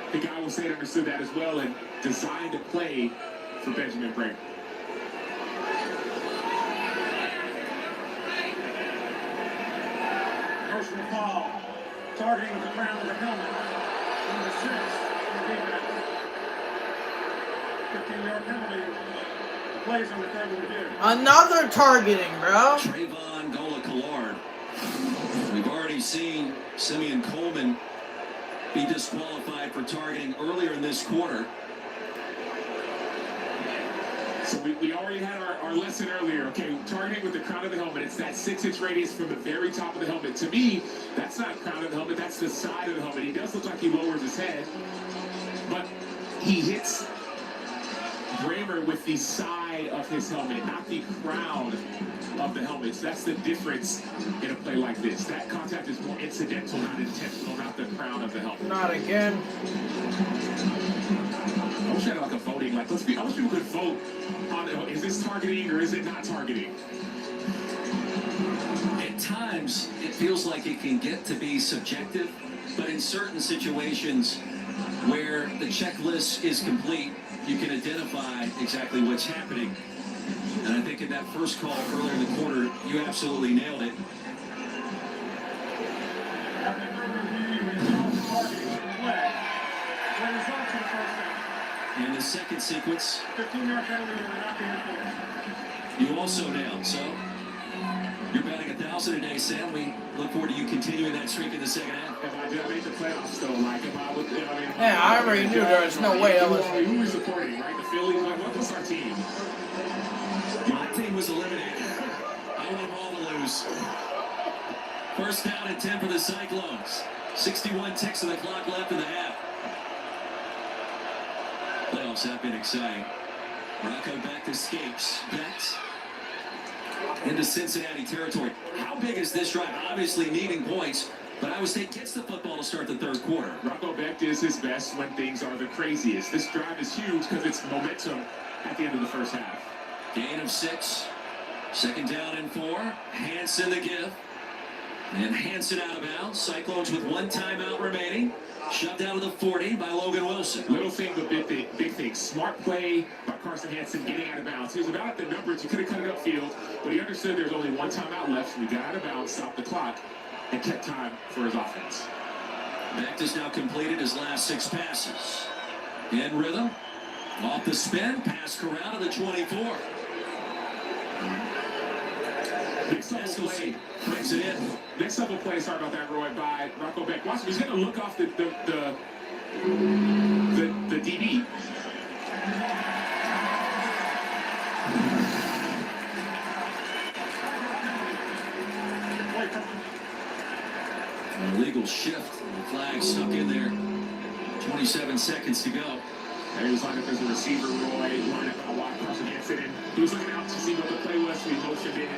I think Iowa State understood that as well and designed a play for Benjamin Bramer. Personal foul. Targeting the crown of the helmet. Number 6, defense. 15-yard penalty. Plays on the third review. Another targeting, bro. Trayvon Gola-Kallard. We've already seen Simeon Coleman be disqualified for targeting earlier in this quarter. So we already had our lesson earlier. Okay, targeting with the crown of the helmet. It's that 6-inch radius from the very top of the helmet. To me, that's not crown of the helmet. That's the side of the helmet. He does look like he lowers his head, but he hits brimmer with the side of his helmet, not the crown of the helmet. So that's the difference in a play like this. That contact is more incidental, not intentional, not the crown of the helmet. Not again. I wish we had like a voting, like, I wish people could vote on, is this targeting or is it not targeting? At times, it feels like it can get to be subjective, but in certain situations where the checklist is complete, you can identify exactly what's happening. And I think in that first call earlier in the quarter, you absolutely nailed it. And the second sequence, 15-yard penalty will not be enforced. you also nailed. So you're batting 1,000 a day, Sam. We look forward to you continuing that streak in the second half. If I did, I made the playoffs though. Like if I would, I mean. Yeah, I already knew there was no way that was. Who we supporting, right? The Phillies. Like, what was our team? My team was eliminated. I want them all to lose. First down and 10 for the Cyclones. 61 ticks of the clock left in the half. Playoffs have been exciting. Rocco back to Scapes. Back into Cincinnati territory. How big is this drive? Obviously needing points, but Iowa State gets the football to start the third quarter. Rocco Becht is his best when things are the craziest. This drive is huge because it's momentum at the end of the first half. Gain of 6. Second down and 4. Hansen the give. And Hansen out of bounds. Cyclones with 1 timeout remaining. Shoved out of the 40 by Logan Wilson. Little thing, but big thing. Smart play by Carson Hansen getting out of bounds. He was about at the numbers. He could have cut it upfield, but he understood there's only 1 timeout left, so he got out of bounds, stopped the clock, and kept time for his offense. Becht has now completed his last 6 passes. In rhythm. Off the spin. Pass Corral to the 24. Next level play, brings it in. Next level play, sorry about that, Roy, by Rocco Becht. Watch him, he's going to look off the DB. An illegal shift. The flag stuck in there. 27 seconds to go. There he was lined up as a receiver, Roy. Learned about why Carson Hansen. He was looking out to see what the play was, so he motioned in.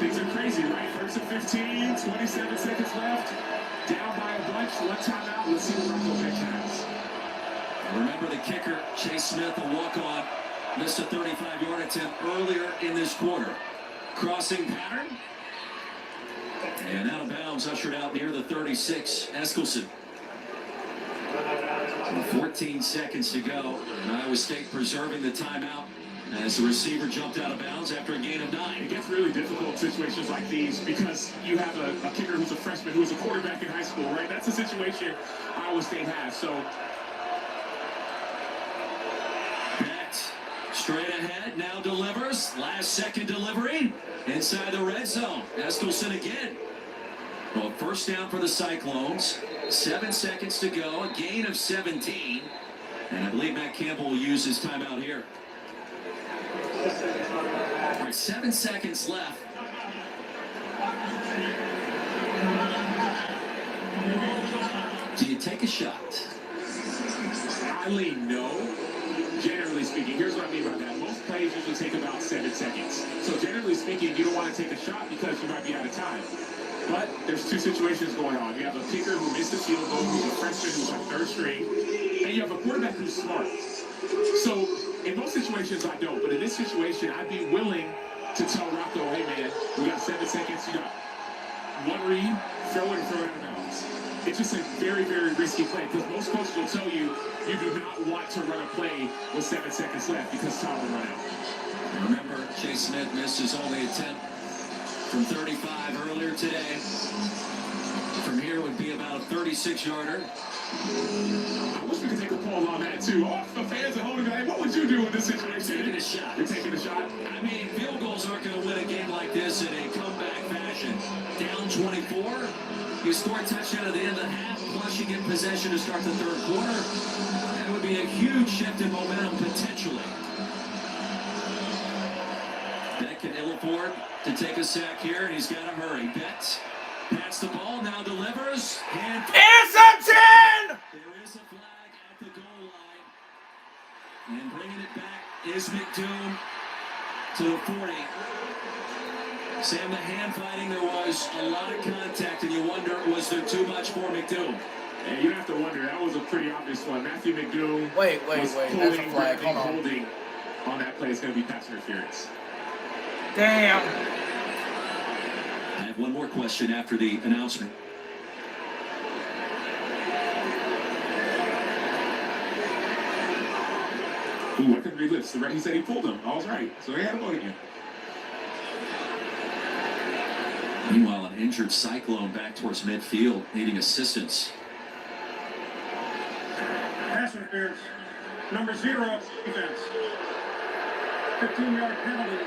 Things are crazy, right? First and 15, 27 seconds left. Down by a bunch, 1 timeout. Let's see what Rocco Becht has. Remember the kicker, Chase Smith, a walk-on, missed a 35-yard attempt earlier in this quarter. Crossing pattern. And out of bounds, ushered out near the 36, Eskelson. 14 seconds to go. And Iowa State preserving the timeout as the receiver jumped out of bounds after a gain of 9. It gets really difficult in situations like these because you have a kicker who's a freshman, who's a quarterback in high school, right? That's the situation Iowa State has. So, Becht straight ahead, now delivers. Last second delivery inside the red zone. Eskelson again. Well, first down for the Cyclones. 7 seconds to go, a gain of 17. And I believe Matt Campbell will use his timeout here. All right, 7 seconds left. Do you take a shot? I lean no. Generally speaking, here's what I mean by that. Most plays usually take about 7 seconds. So generally speaking, you don't want to take a shot because you might be out of time. But there's 2 situations going on. You have a kicker who missed a field goal, who's a freshman who's on 3rd string, and you have a quarterback who's smart. So in most situations, I don't. But in this situation, I'd be willing to tell Rocco, hey, man, we got 7 seconds. You got 1 read, throw it and throw it out of bounds. It's just a very, very risky play because most coaches will tell you you do not want to run a play with 7 seconds left because time will run out. Remember, Chase Smith missed his only attempt from 35 earlier today. From here would be about a 36-yarder. I wish we could take a poll on that, too. Oh, the fans are holding that. What would you do in this situation? Taking a shot. You're taking a shot? I mean, field goals aren't going to win a game like this in a comeback fashion. Down 24. You score a touchdown at the end of the half, plus you get possession to start the third quarter. That would be a huge shift in momentum, potentially. Becht can ill afford to take a sack here, and he's got to hurry. Becht pats the ball, now delivers, and interception! There is a flag at the goal line. And bringing it back is McDoom to the 40. Sam, the hand fighting, there was a lot of contact, and you wonder, was there too much for McDoom? And you have to wonder, that was a pretty obvious one. Matthew McDoom Wait, was there's a holding, flag. Hold on. holding on that play. It's going to be pass interference. Damn. I have one more question after the announcement. Ooh, I couldn't read lips. He said he pulled him. I was right. So he had a vote again. Meanwhile, an injured Cyclone back towards midfield, needing assistance. Pass interference. Number 0, defense. 15-yard penalty.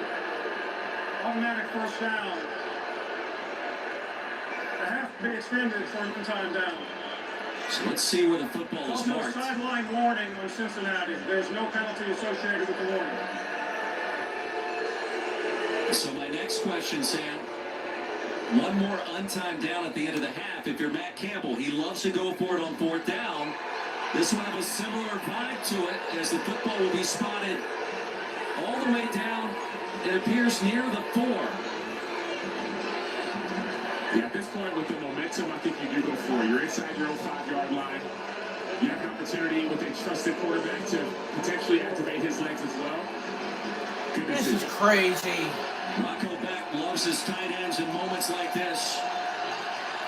Automatic first down. The half to be extended for one time down. So let's see where the football is Also, marked. sideline warning on Cincinnati. There's no penalty associated with the warning. So my next question, Sam. One more untimed down at the end of the half. If you're Matt Campbell, he loves to go for it on 4th down. This will have a similar vibe to it, as the football will be spotted all the way down. It appears near the 4. Yeah, at this point with the momentum, I think you do go for it. You're inside your own 5-yard line. You have an opportunity with a trusted quarterback to potentially activate his legs as well. Good This decision. is crazy. Rocco Beck loves his tight ends in moments like this.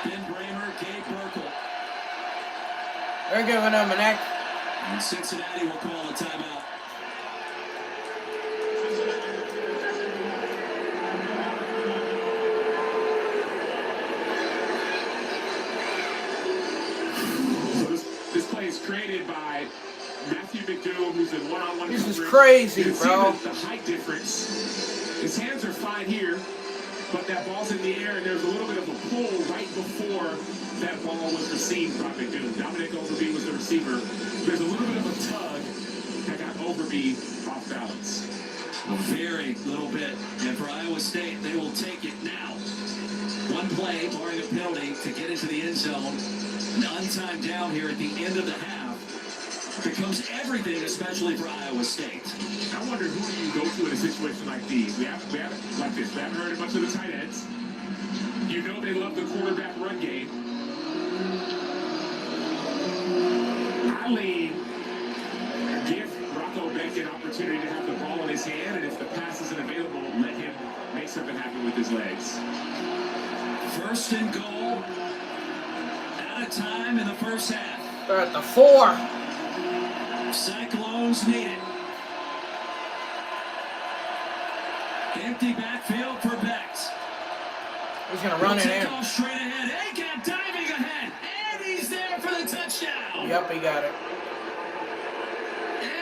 Ben Bramer, Gabe Burkle. They're giving him an X. And Cincinnati will call a timeout. So this play is created by Matthew McDoom, who's in one-on-one This coverage. is crazy, You can see bro. the height difference. His hands are fine here, but that ball's in the air, and there's a little bit of a pull right before that ball was received by McDoom. Dominic Overby was the receiver. There's a little bit of a tug that got Overby off balance. A very little bit. And for Iowa State, they will take it now. One play, barring a penalty, to get into the end zone. An untimed down here at the end of the half becomes everything, especially for Iowa State. I wonder who do you go to in a situation like these? We haven't like this. We haven't heard much of the tight ends. You know they love the quarterback run game. I lean, give Rocco Beck an opportunity to have the ball in his hand, and if the pass isn't available, let him make something happen with his legs. 1st and goal. Out of time in the first half. They're at the 4. Cyclones need it. Empty backfield for Bex. He's going to run it in. Take off straight ahead. A-Gap diving ahead. And he's there for the touchdown. Yep, he got it.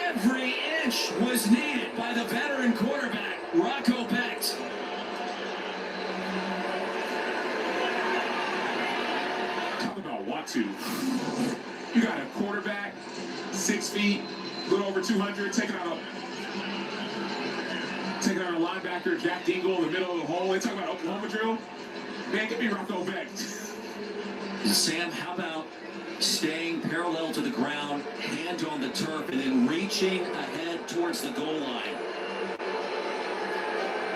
Every inch was needed by the veteran quarterback, Rocco Bex. Talk about want to. You got a quarterback, 6 feet, a little over 200, taking out a linebacker, Jack Dingle, in the middle of the hole. They talk about Oklahoma drill. Man, give me Rocco Beck. Sam, how about staying parallel to the ground, hand on the turf, and then reaching ahead towards the goal line?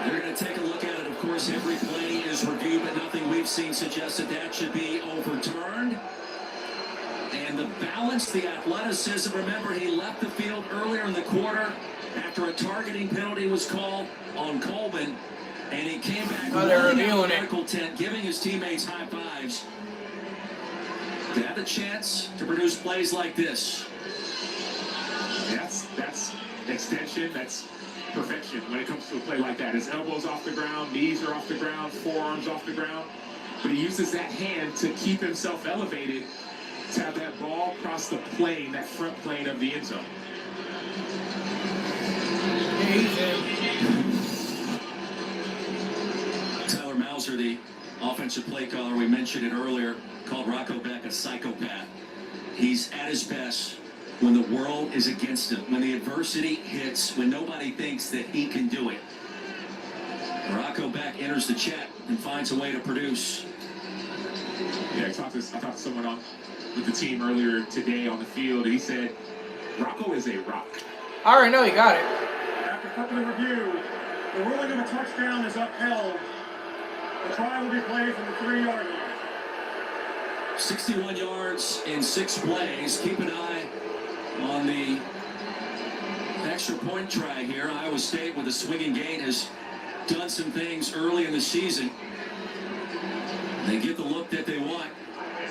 They're going to take a look at it. Of course, every play is reviewed, but nothing we've seen suggests that that should be overturned. And the balance, the athleticism, remember he left the field earlier in the quarter after a targeting penalty was called on Coleman, and he came back running out of the medical tent, giving his teammates high fives. To have the chance to produce plays like this. That's extension, that's perfection when it comes to a play like that. His elbows off the ground, knees are off the ground, forearms off the ground, but he uses that hand to keep himself elevated to have that ball cross the plane, that front plane of the end zone. Tyler Mauser, the offensive play caller, we mentioned it earlier, called Rocco Beck a psychopath. He's at his best when the world is against him, when the adversity hits, when nobody thinks that he can do it. Rocco Beck enters the chat and finds a way to produce. Yeah, I talked to someone with the team earlier today on the field, and he said, Rocco is a rock. I already know you got it. After further review, the ruling of a touchdown is upheld. The try will be played from the 3-yard line. 61 yards in 6 plays. Keep an eye on the extra point try here. Iowa State with a swinging gate has done some things early in the season. They get the look that they want.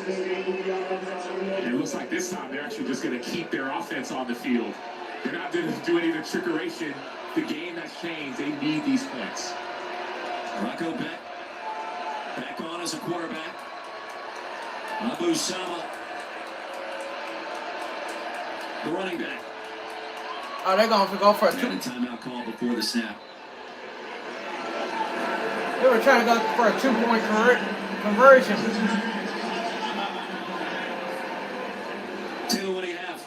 And it looks like this time they're actually just going to keep their offense on the field. They're not going to do any of the trickeration. The game has changed. They need these points. Rocco back on as a quarterback. Abu Sama, the running back. Oh, they're going to go for a timeout call before the snap. They were trying to go for a 2-point conversion. Taylor, what do you have?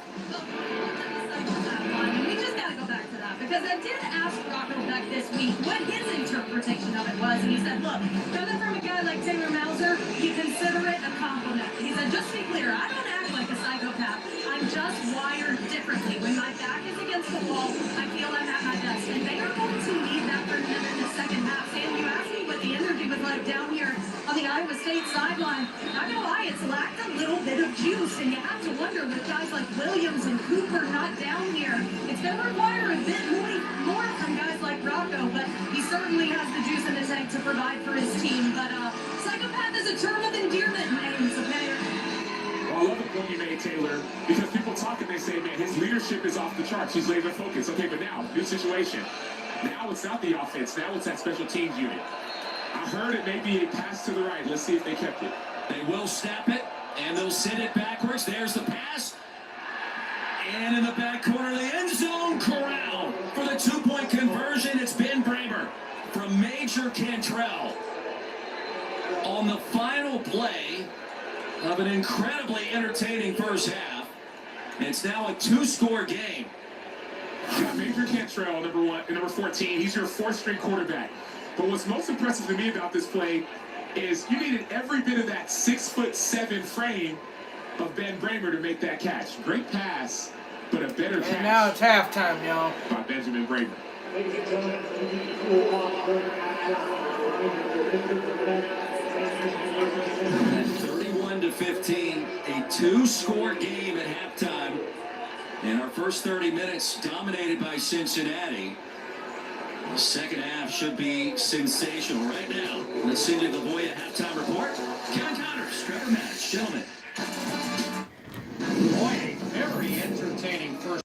We just got to go back to that because I did ask Rocco Beck this week what his interpretation of it was, and he said, look, coming from a guy like Taylor Mauser, you consider it a compliment. He said, just to be clear, I don't act like a psychopath. I'm just wired differently. When my back is against the wall, I feel I'm at my best, and they are going to need that for him in the second half. Sam, you asked me what the energy was like down here on the Iowa State sideline. Not gonna lie, it's lacked a little bit of juice, and you have to wonder with guys like Williams and Cooper not down here, it's gonna require a bit more from guys like Rocco, but he certainly has the juice in the tank to provide for his team. But psychopath is a term of endearment in Ames, okay? Well, I love the point you made, Taylor, because people talk and they say, man, his leadership is off the charts. He's laser focused. Okay, but now, new situation. Now it's not the offense. Now it's that special teams unit. I heard it may be a pass to the right. Let's see if they kept it. They will snap it, and they'll send it backwards. There's the pass. And in the back corner of the end zone, corral for the 2-point conversion. It's Ben Bramer from Major Cantrell on the final play of an incredibly entertaining first half. It's now a 2-score game. Yeah, Major Cantrell, number 14. He's your 4th-string quarterback. But what's most impressive to me about this play is you needed every bit of that 6'7" frame of Ben Bramer to make that catch. Great pass, but a better catch. And now it's halftime, y'all. By Benjamin Bramer. 31-15, a 2-score game at halftime. And our first 30 minutes dominated by Cincinnati. The second half should be sensational right now. Let's send you the Voya halftime report. Kevin Connors, Trevor Match, gentlemen. Boy, a very entertaining first.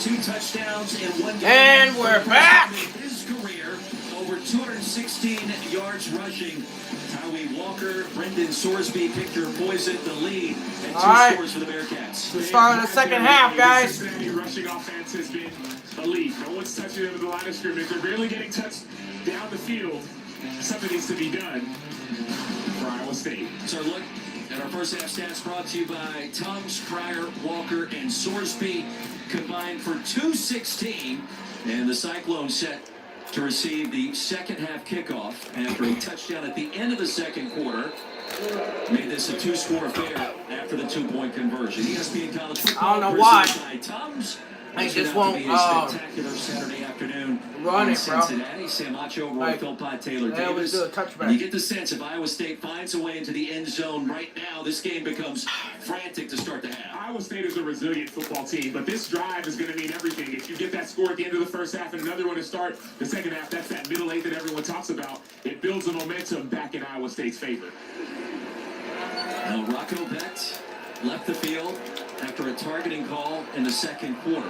2 touchdowns in 1 game. And we're back. His career, over 216 yards rushing. Tyree Walker, Brendan Sorsby, Victor Poison, the lead, and 2 scores for the Bearcats. Let's start in the second half, guys. The Cincinnati rushing offense has been elite. No one's touching them at the line of scrimmage. They're barely getting touched down the field. Something needs to be done for Iowa State. So look at our first half stats brought to you by Tums, Pryor, Walker, and Sorsby, combined for 216. And the Cyclones set to receive the second half kickoff after a touchdown at the end of the second quarter. Made this a 2-score affair after the 2-point conversion. ESPN College Football. I don't know why. Tums. They just won't Spectacular Saturday afternoon run it, bro. Cincinnati. Sam Acho, Roy Philpott, Taylor Davis. Do a touchback. You get the sense if Iowa State finds a way into the end zone right now, this game becomes frantic to start the half. Iowa State is a resilient football team, but this drive is going to mean everything. If you get that score at the end of the first half and another one to start the second half, that's that middle eight that everyone talks about. It builds the momentum back in Iowa State's favor. Now Rocco Becht left the field after a targeting call in the second quarter.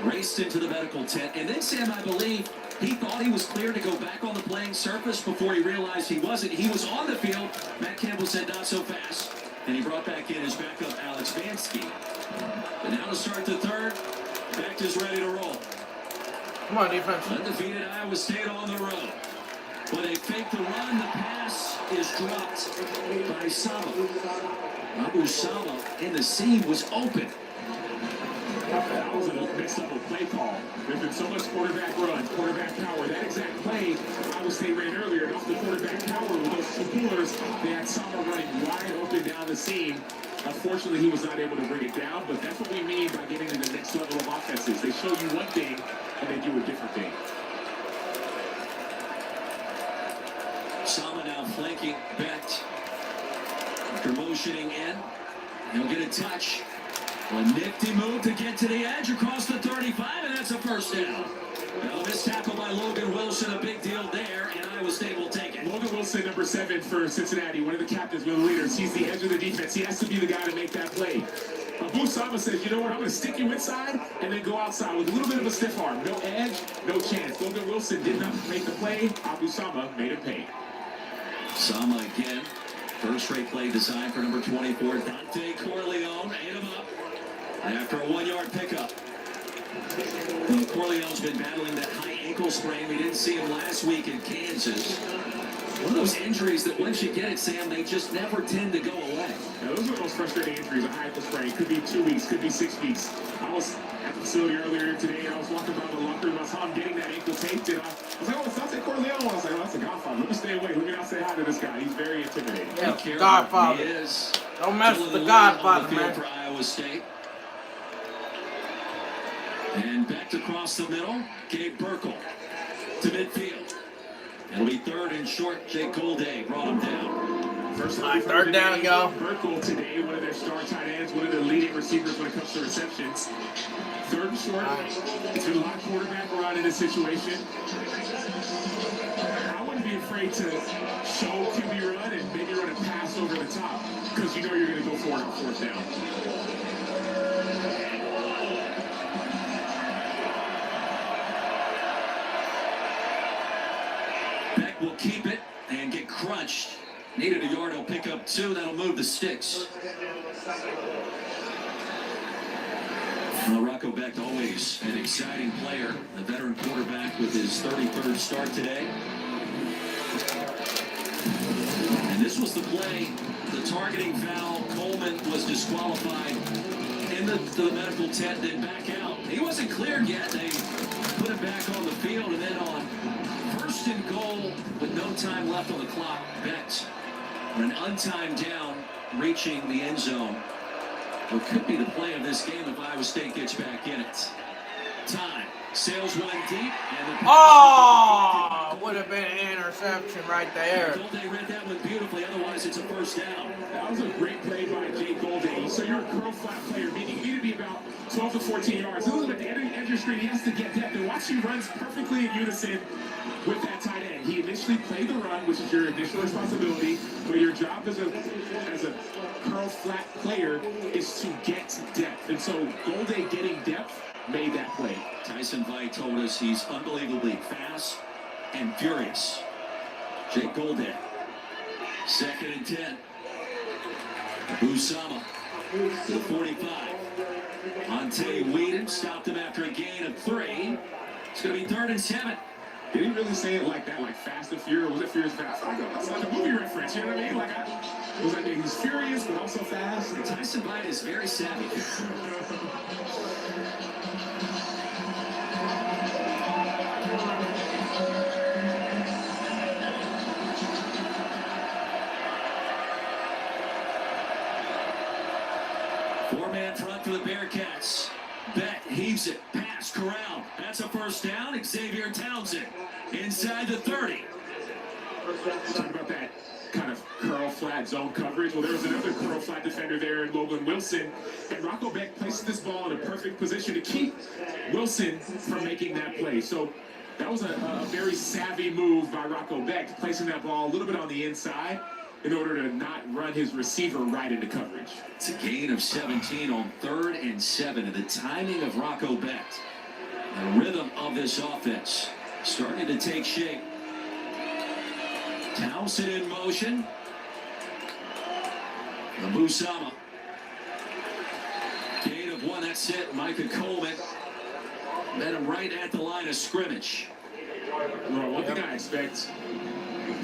Raced into the medical tent, and then Sam, I believe, he thought he was clear to go back on the playing surface before he realized he wasn't. He was on the field. Matt Campbell said not so fast, and he brought back in his backup, Alex Vansky. But now to start the third, Becht is ready to roll. Come on, defense. Undefeated Iowa State on the road. When they fake the run, the pass is dropped by Sama. Abu Sama in the seam was open. That was a next level play call. There's been so much quarterback run, quarterback power. That exact play Iowa State ran earlier, and off the quarterback power with those 2 pullers, they had Sama running wide open down the seam. Unfortunately, he was not able to bring it down, but that's what we mean by getting to the next level of offenses. They show you one thing, and they do a different thing. Sama now flanking Becht. After motioning in, he'll get a touch. A nifty move to get to the edge across the 35, and that's a first down. Now, this tackle by Logan Wilson, a big deal there, and Iowa State will take it. Logan Wilson, number 7 for Cincinnati, one of the captains, one of the leaders. He's the edge of the defense. He has to be the guy to make that play. Abu Sama says, you know what, I'm going to stick you inside and then go outside with a little bit of a stiff arm. No edge, no chance. Logan Wilson did not make the play. Abu Sama made it pay. Sama again. First-rate play designed for number 24, Dante Corleone. Ate him up after a 1-yard pickup. Well, Corleone's been battling that high ankle sprain. We didn't see him last week in Kansas. One of those injuries that once you get it, Sam, they just never tend to go away. Now, those are the most frustrating injuries, a high ankle sprain. Could be 2 weeks, could be 6 weeks. I was at the facility earlier today, and I was walking around the locker room. I saw him getting that ankle taped, and I was like, oh, it's Dante Corleone. I was like, oh, that's a Godfather. Let me stay away. Let me not say hi to this guy. He's very intimidating. Yeah, Godfather. He is. Don't mess with the Godfather, man. For Iowa State. And back across the middle, Gabe Burkle to midfield. It'll be 3rd and short. Jake Golday brought him down. First third down, y'all. Burkle today, one of their star tight ends, one of their leading receivers when it comes to receptions. 3rd and short. It's been a lot of quarterback run in this situation. I wouldn't be afraid to show QB run and maybe run a pass over the top because you know you're going to go for it on 4th down. Beck will keep it and get crunched. Needed a yard, he'll pick up 2. That'll move the sticks. Well, Rocco Becht, always an exciting player, a veteran quarterback with his 33rd start today. And this was the play, the targeting foul. Coleman was disqualified in the medical tent, then back out. He wasn't cleared yet. They put him back on the field, and then on 1st and goal with no time left on the clock, Becht on an untimed down, reaching the end zone. What could be the play of this game if Iowa State gets back in it. Time. Sails one deep. And would have been an interception right there. Golday read that one beautifully. Otherwise, it's a first down. That was a great play by Jake Golday. So you're a curl flat player, meaning you need to be about 12 to 14 yards. This is at the end of your screen. He has to get depth. And watch, he runs perfectly in unison with that tight end. He initially played the run, which is your initial responsibility, but your job as a curl flat player is to get depth. And so Golday getting depth made that play. Tyson Vite told us he's unbelievably fast and furious. Jake Golden. 2nd and 10. Usama to the 45. Ante Whedon stopped him after a gain of 3. It's going to be 3rd and 7. Did he really say it like that, like Fast and Furious? Was it Furious Fast? It's like a movie reference, you know what I mean? Like, it was like he's furious, but also fast. Tyson Vite is very savvy. Four-man front for the Bearcats. Beck heaves it, pass, corral. That's a first down. Xavier Townsend inside the 30. Talk about that kind of curl flat zone coverage. Well, there was another curl flat defender there in Logan Wilson, and Rocco Beck places this ball in a perfect position to keep Wilson from making that play. So that was a very savvy move by Rocco Beck, placing that ball a little bit on the inside in order to not run his receiver right into coverage. It's a gain of 17 on 3rd and 7. And the timing of Rocco Beck, the rhythm of this offense, starting to take shape. Townsend in motion. Musama. Gain of 1, that's it. Micah Coleman met him right at the line of scrimmage. Well, one thing I expect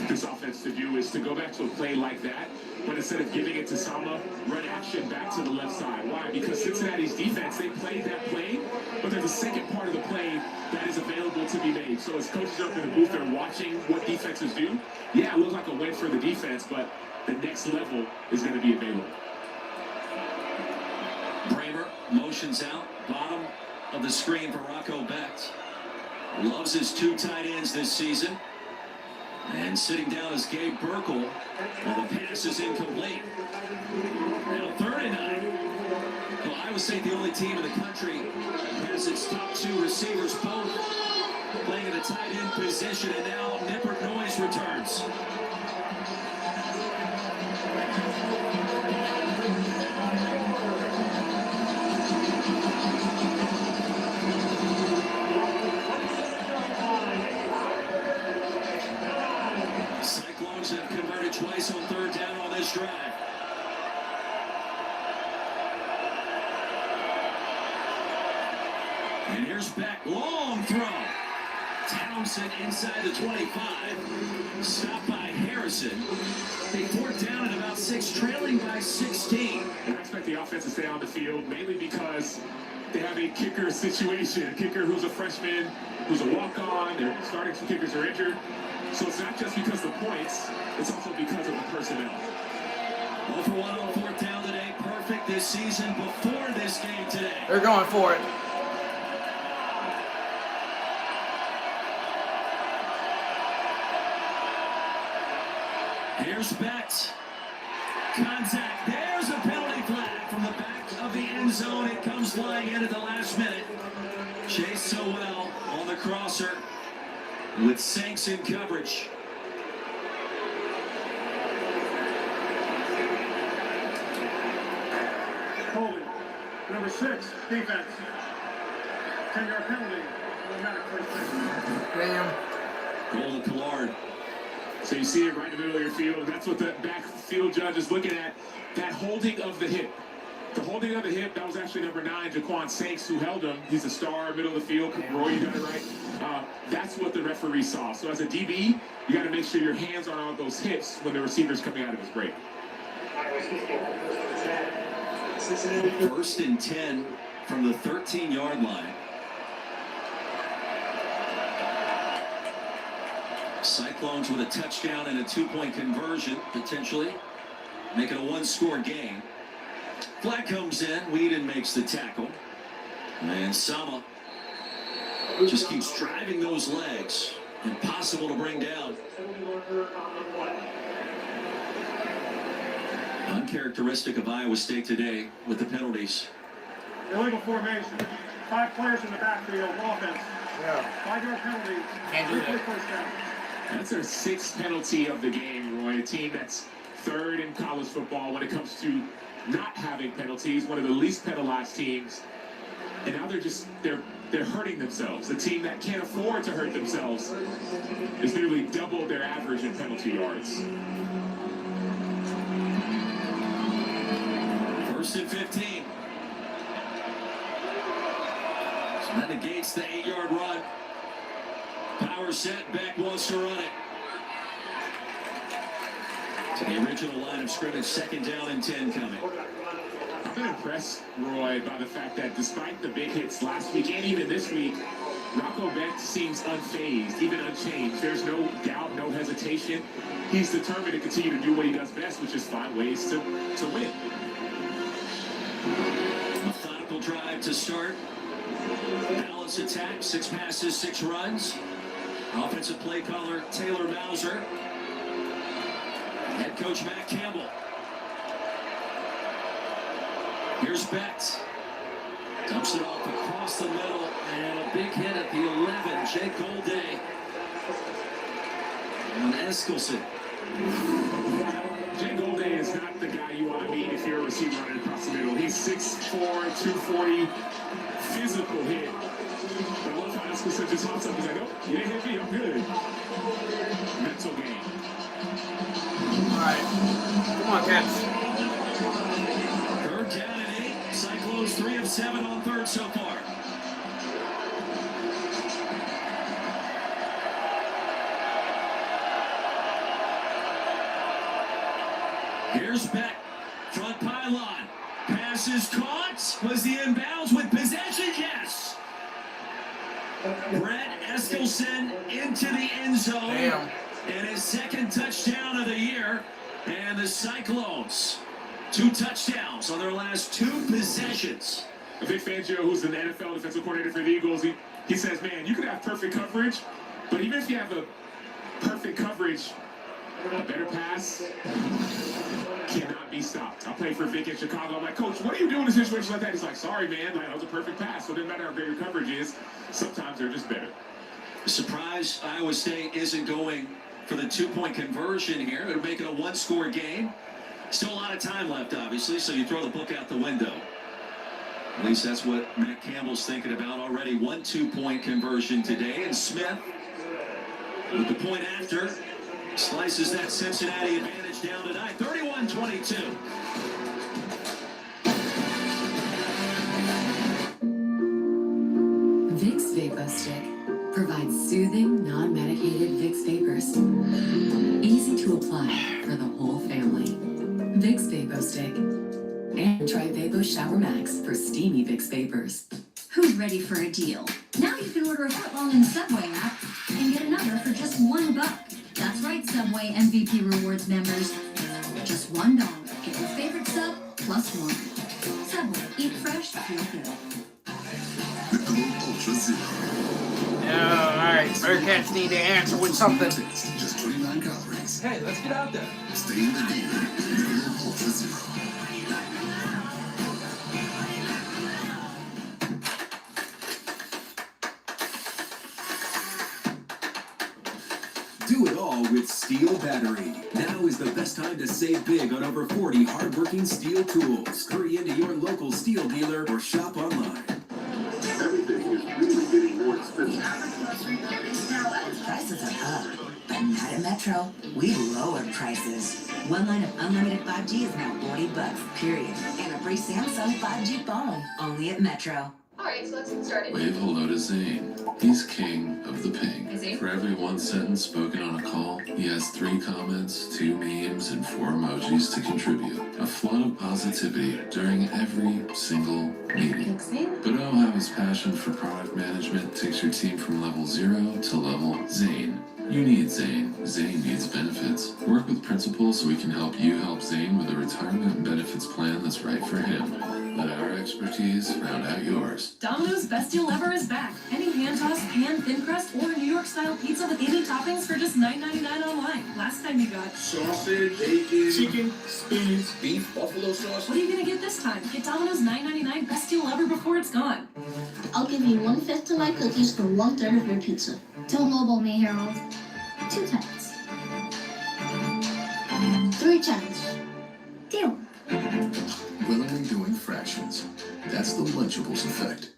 this offense to do is to go back to a play like that, but instead of giving it to Sama, run action back to the left side. Why? Because Cincinnati's defense, they played that play, but there's a second part of the play that is available to be made. So as coaches are up in the booth, they're watching what defenses do. Yeah, it looks like a win for the defense, but the next level is going to be available. Bramer motions out, bottom of the screen for Rocco Beck. Loves his 2 tight ends this season. And sitting down is Gabe Burkle. Well, the pass is incomplete. Now 3rd and 9. Well, Iowa State, the only team in the country, has its top 2 receivers both playing in a tight end position, and now Nippert Noise returns. Cyclones have converted twice on 3rd down on this drive. And here's Beck, long throw. Townsend inside the 25. Stopped by Harrison. They 4th down at about 6, trailing by 16. And I expect the offense to stay on the field, mainly because they have a kicker situation. A kicker who's a freshman, who's a walk-on. Their starting 2 kickers are injured. So it's not just because of the points, it's also because of the personnel. 0 for 1 on 4th down today. Perfect this season before this game today. They're going for it. Here's Beck. Contact. There's a penalty flag from the back of the end zone. It comes flying in at the last minute. Chase Sowell on the crosser with Sanks in coverage. Holding. Number 6, defense. 10-yard penalty. Automatic first down. Damn. Golden Collard. So you see it right in the middle of your field, and that's what the backfield judge is looking at, that holding of the hip. The holding of the hip, that was actually number 9, Jaquan Sanks, who held him. He's a star, middle of the field. Roy, you got it right. That's what the referee saw. So as a DB, you got to make sure your hands are on those hips when the receiver's coming out of his break. 1st and 10 from the 13-yard line. Cyclones with a touchdown and a 2-point conversion, potentially. Make it a 1-score game. Flag comes in. Whedon makes the tackle. And Sama just keeps driving those legs. Impossible to bring down. Uncharacteristic of Iowa State today with the penalties. Illegal formation. 5 players in the backfield. Offense. Yeah. 5-yard penalty. Can't do that. First down. That's their 6th penalty of the game, Roy. A team that's 3rd in college football when it comes to not having penalties. One of the least penalized teams And now they're hurting themselves. The team that can't afford to hurt themselves is nearly double their average in penalty yards. 1st and 15. So that negates the 8-yard run. Power set, back wants to run it. To the original line of scrimmage, 2nd down and 10 coming. I've been impressed, Roy, by the fact that despite the big hits last week and even this week, Rocco Beck seems unfazed, even unchanged. There's no doubt, no hesitation. He's determined to continue to do what he does best, which is find ways to win. Methodical drive to start. Balanced attack, 6 passes, 6 runs. Offensive play caller Taylor Mauser. Head coach Matt Campbell. Here's Betts. Dumps it off across the middle, and a big hit at the 11. Jake Golday on Eskelson. Jake Golday is not the guy you want to meet if you're a receiver running across the middle. He's 6'4", 240, physical hit. But I love how Eskelson just hops up. He's like, oh, you didn't hit me, I'm good. Mental game. All right. Come on, Cats. 3rd down and 8. Cyclones 3 of 7 on 3rd so far. Here's Beck. Front pylon. Pass is caught. Was the inbounds with possession? Yes. Brett Eskelson into the end zone. Damn. And his 2nd touchdown of the year. And the Cyclones, 2 touchdowns on their last 2 possessions. Vic Fangio, who's the NFL defensive coordinator for the Eagles, he says, man, you could have perfect coverage, but even if you have a perfect coverage, a better pass cannot be stopped. I played for Vic in Chicago. I'm like, Coach, what do you do in a situation like that? He's like, sorry, man, that was a perfect pass. So it doesn't matter how great your coverage is. Sometimes they're just better. Surprise, Iowa State isn't going for the 2-point conversion here. It'll make it a 1-score game. Still a lot of time left, obviously, so you throw the book out the window. At least that's what Matt Campbell's thinking about already. 1 2-point conversion today, and Smith, with the point after, slices that Cincinnati advantage down tonight, 31-22. Vicks Vapor Stick provides soothing, non-medicated Vicks Vapors. Easy to apply for the whole family. Vicks Vapor Stick. And try Vapo Shower Max for steamy Vicks Vapors. Who's ready for a deal? Now you can order a footlong in the Subway app and get another for just $1. That's right, Subway MVP Rewards members. Just $1. Get your favorite sub plus 1. Subway, eat fresh, feel good. The Glow Ultra Zero. Yeah, all right. Bearcats need to answer with something. Just 29 calories. Hey, let's get out there. Stay in the game. The Glow Ultra Zero. Do it all with Steel Battery. Now is the best time to save big on over 40 hardworking steel tools. Hurry into your local steel dealer or shop online. Everything is really getting more expensive. Prices are up, but not at Metro. We lowered prices. One line of unlimited 5G is now $40, period. And a free Samsung 5G phone, only at Metro. Alright, so let's get started. Wave hello to Zane. He's king of the ping. Is he? For every 1 sentence spoken on a call, he has 3 comments, 2 memes, and 4 emojis to contribute. A flood of positivity during every single meeting. But oh, how his passion for product management takes your team from level 0 to level Zane. You need Zane. Zane needs benefits. Work with principals so we can help you help Zane with a retirement and benefits plan that's right for him. Let our expertise round out yours. Domino's Best Deal Ever is back. Any hand-tossed, pan, thin crust, or New York-style pizza with any toppings for just $9.99 online. Last time you got Sausage, bacon, chicken, spinach, beef, buffalo sauce. What are you gonna get this time? Get Domino's $9.99 Best Deal Ever before it's gone. I'll give you 1/5 of my cookies for 1/3 of your pizza. Don't lowball me, Harold. 2 times. 3 times. Deal. Willingly doing fractions. That's the Lunchables effect.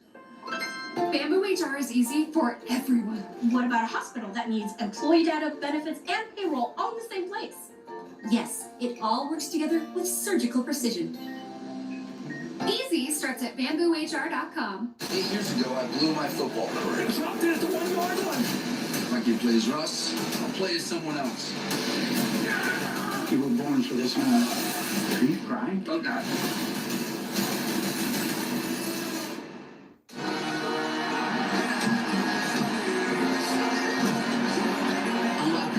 Bamboo HR is easy for everyone. What about a hospital that needs employee data, benefits, and payroll all in the same place? Yes, it all works together with surgical precision. Easy starts at bamboohr.com. 8 years ago, I blew my football career. Dropped it at the 1 yard line. My kid plays Russ. I'll play as someone else. You were born for this moment. Are you crying? Oh, God.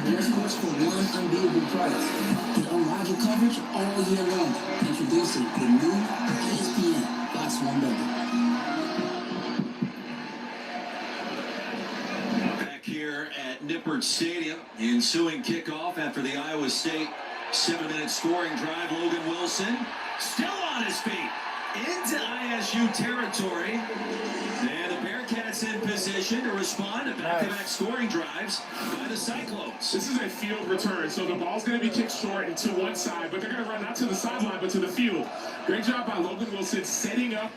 Their sports for one unbeatable price. Get unrivaled coverage all year long. Introducing the new ESPN Box One Bundle. Back here at Nippert Stadium, ensuing kickoff after the Iowa State 7-minute scoring drive. Logan Wilson still on his feet into ISU territory. And the Bearcats in position to respond to back-to-back scoring drives by the Cyclones. This is a field return, so the ball's going to be kicked short and to one side, but they're going to run not to the sideline, but to the field. Great job by Logan Wilson setting up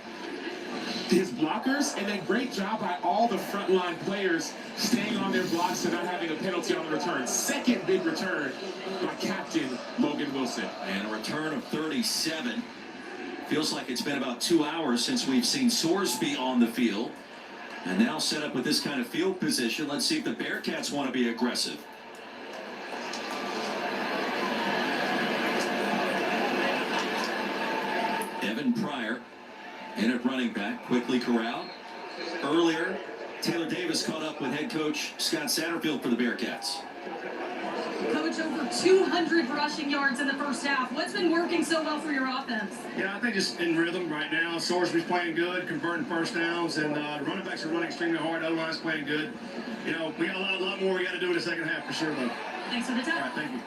his blockers, and then great job by all the frontline players staying on their blocks and not having a penalty on the return. Second big return by Captain Logan Wilson. And a return of 37. Feels like it's been about 2 hours since we've seen Sorsby on the field. And now set up with this kind of field position. Let's see if the Bearcats want to be aggressive. Evan Pryor in at running back, quickly corralled. Earlier, Taylor Davis caught up with head coach Scott Satterfield for the Bearcats. Coach, over 200 rushing yards in the first half. What's been working so well for your offense? Yeah, I think just in rhythm right now. Sorsby's playing good, converting first downs, and the running backs are running extremely hard. O-line's playing good. You know, we got a lot more we got to do in the second half for sure, though. Thanks for the time. All right, thank you.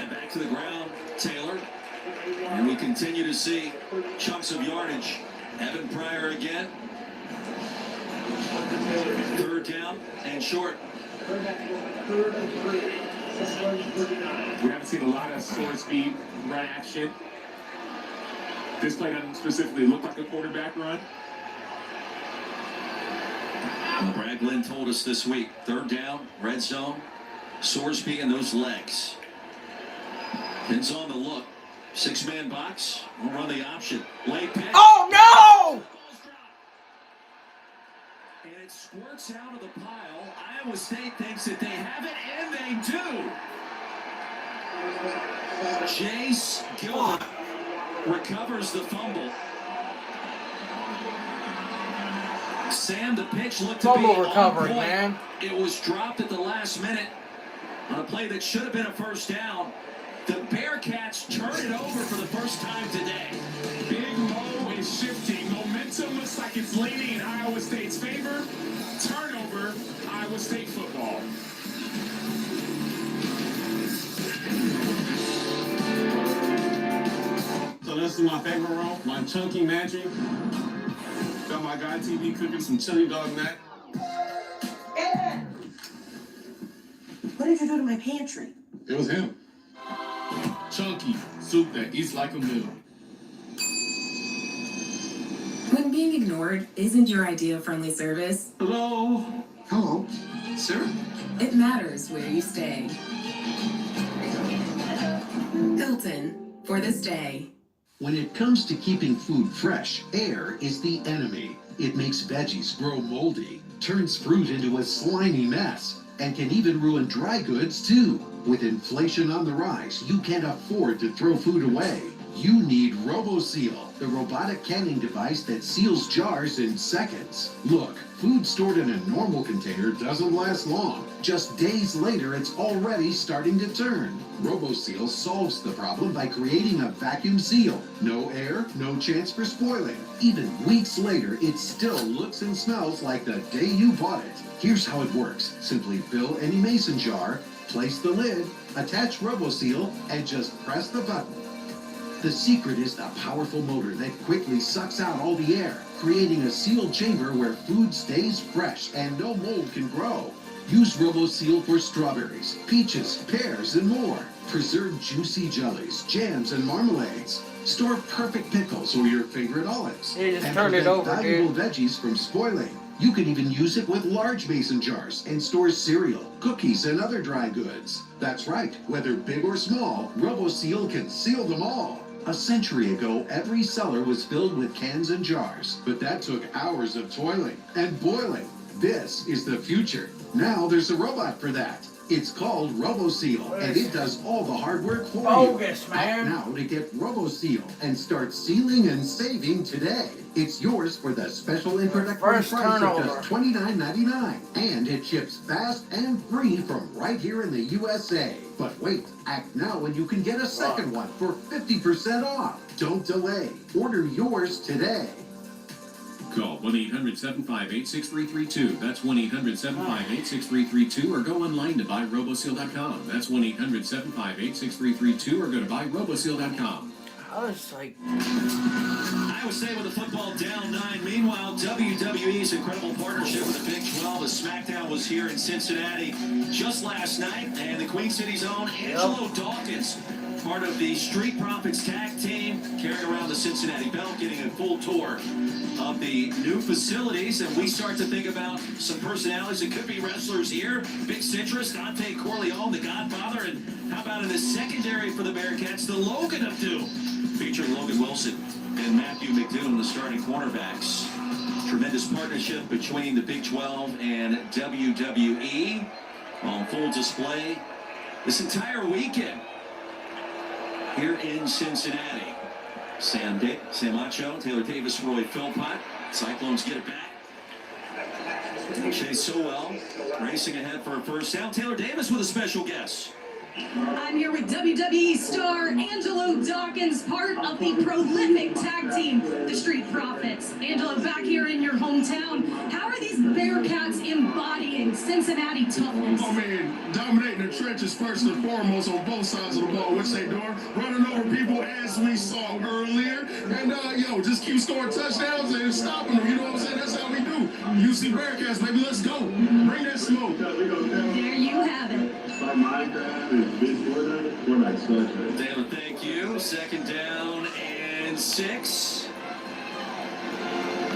And back to the ground, Taylor. And we continue to see chunks of yardage. Evan Pryor again. Third down and short. We haven't seen a lot of Sorsby run action. This play doesn't specifically look like a quarterback run. Brad Glenn told us this week, third down, red zone, Sorsby and those legs. Pins on the look. 6-man box. We'll run the option. Late pass. Oh, no! And it squirts out of the pile. Iowa State thinks that they have it, and they do. Jace Gilbert recovers the fumble. Sam, the pitch looked to be Fumble recovery, on point. man. It was dropped at the last minute on a play that should have been a first down. The Bearcats turn it over for the first time today. Big Mo is shifting. Momentum looks like it's leaning in Iowa State's favor. Turnover, Iowa State football. So this is my favorite room, my chunky magic. Got my guy TV cooking some chili dog mac. What did you do to my pantry? It was him. Chunky, soup that eats like a meal. When being ignored isn't your idea of friendly service, Hello. Hello. Sir? it matters where you stay. Hilton, for this day. When it comes to keeping food fresh, air is the enemy. It makes veggies grow moldy, turns fruit into a slimy mess, and can even ruin dry goods too. With inflation on the rise, you can't afford to throw food away. You need RoboSeal, the robotic canning device that seals jars in seconds. Look, food stored in a normal container doesn't last long. Just days later, it's already starting to turn. RoboSeal solves the problem by creating a vacuum seal. No air, no chance for spoiling. Even weeks later, it still looks and smells like the day you bought it. Here's how it works. Simply fill any mason jar, place the lid, attach RoboSeal, and just press the button. The secret is the powerful motor that quickly sucks out all the air, creating a sealed chamber where food stays fresh and no mold can grow. Use RoboSeal for strawberries, peaches, pears, and more. Preserve juicy jellies, jams, and marmalades. Store perfect pickles or your favorite olives. Yeah, just and turn it prevent over, valuable veggies from spoiling. You can even use it with large mason jars and store cereal, cookies, and other dry goods. That's right, whether big or small, RoboSeal can seal them all. A century ago, every cellar was filled with cans and jars, but that took hours of toiling and boiling. This is the future. Now there's a robot for that. It's called RoboSeal, and it does all the hard work for Bogus, you. man. Act now to get RoboSeal and start sealing and saving today. It's yours for the special introductory price of just $29.99, and it ships fast and free from right here in the USA. But wait, act now and you can get a second one for 50% off. Don't delay. Order yours today. Call 1-800-758-6332. That's 1-800-758-6332, or go online to buyroboseal.com. That's 1-800-758-6332, or go to buyroboseal.com. I was like... Iowa State with the football down 9. Meanwhile, WWE's incredible partnership with the Big 12 as SmackDown was here in Cincinnati just last night. And the Queen City's own Angelo Dawkins, part of the Street Profits tag team, carrying around the Cincinnati belt, getting a full tour of the new facilities. And we start to think about some personalities that could be wrestlers here. Big Citrus, Dante Corleone, the Godfather, and how about in the secondary for the Bearcats, the Logan of Doom, featuring Logan Wilson and Matthew McDoom, the starting cornerbacks. Tremendous partnership between the Big 12 and WWE on full display this entire weekend here in Cincinnati. Sam Acho, Taylor Davis, Roy Philpott. Cyclones get it back. Chase Sowell racing ahead for a first down. Taylor Davis with a special guest. I'm here with WWE star Angelo Dawkins, part of the prolific tag team, the Street Profits. Angelo, back here in your hometown, how are these Bearcats embodying Cincinnati toughness? I mean, dominating the trenches first and foremost on both sides of the ball, which they doing, running over people as we saw earlier, and just keep scoring touchdowns and stopping them. You know what I'm saying? That's how we do. UC Bearcats, baby, let's go. Bring that smoke. There you have it. Taylor, thank you. Second down and 6.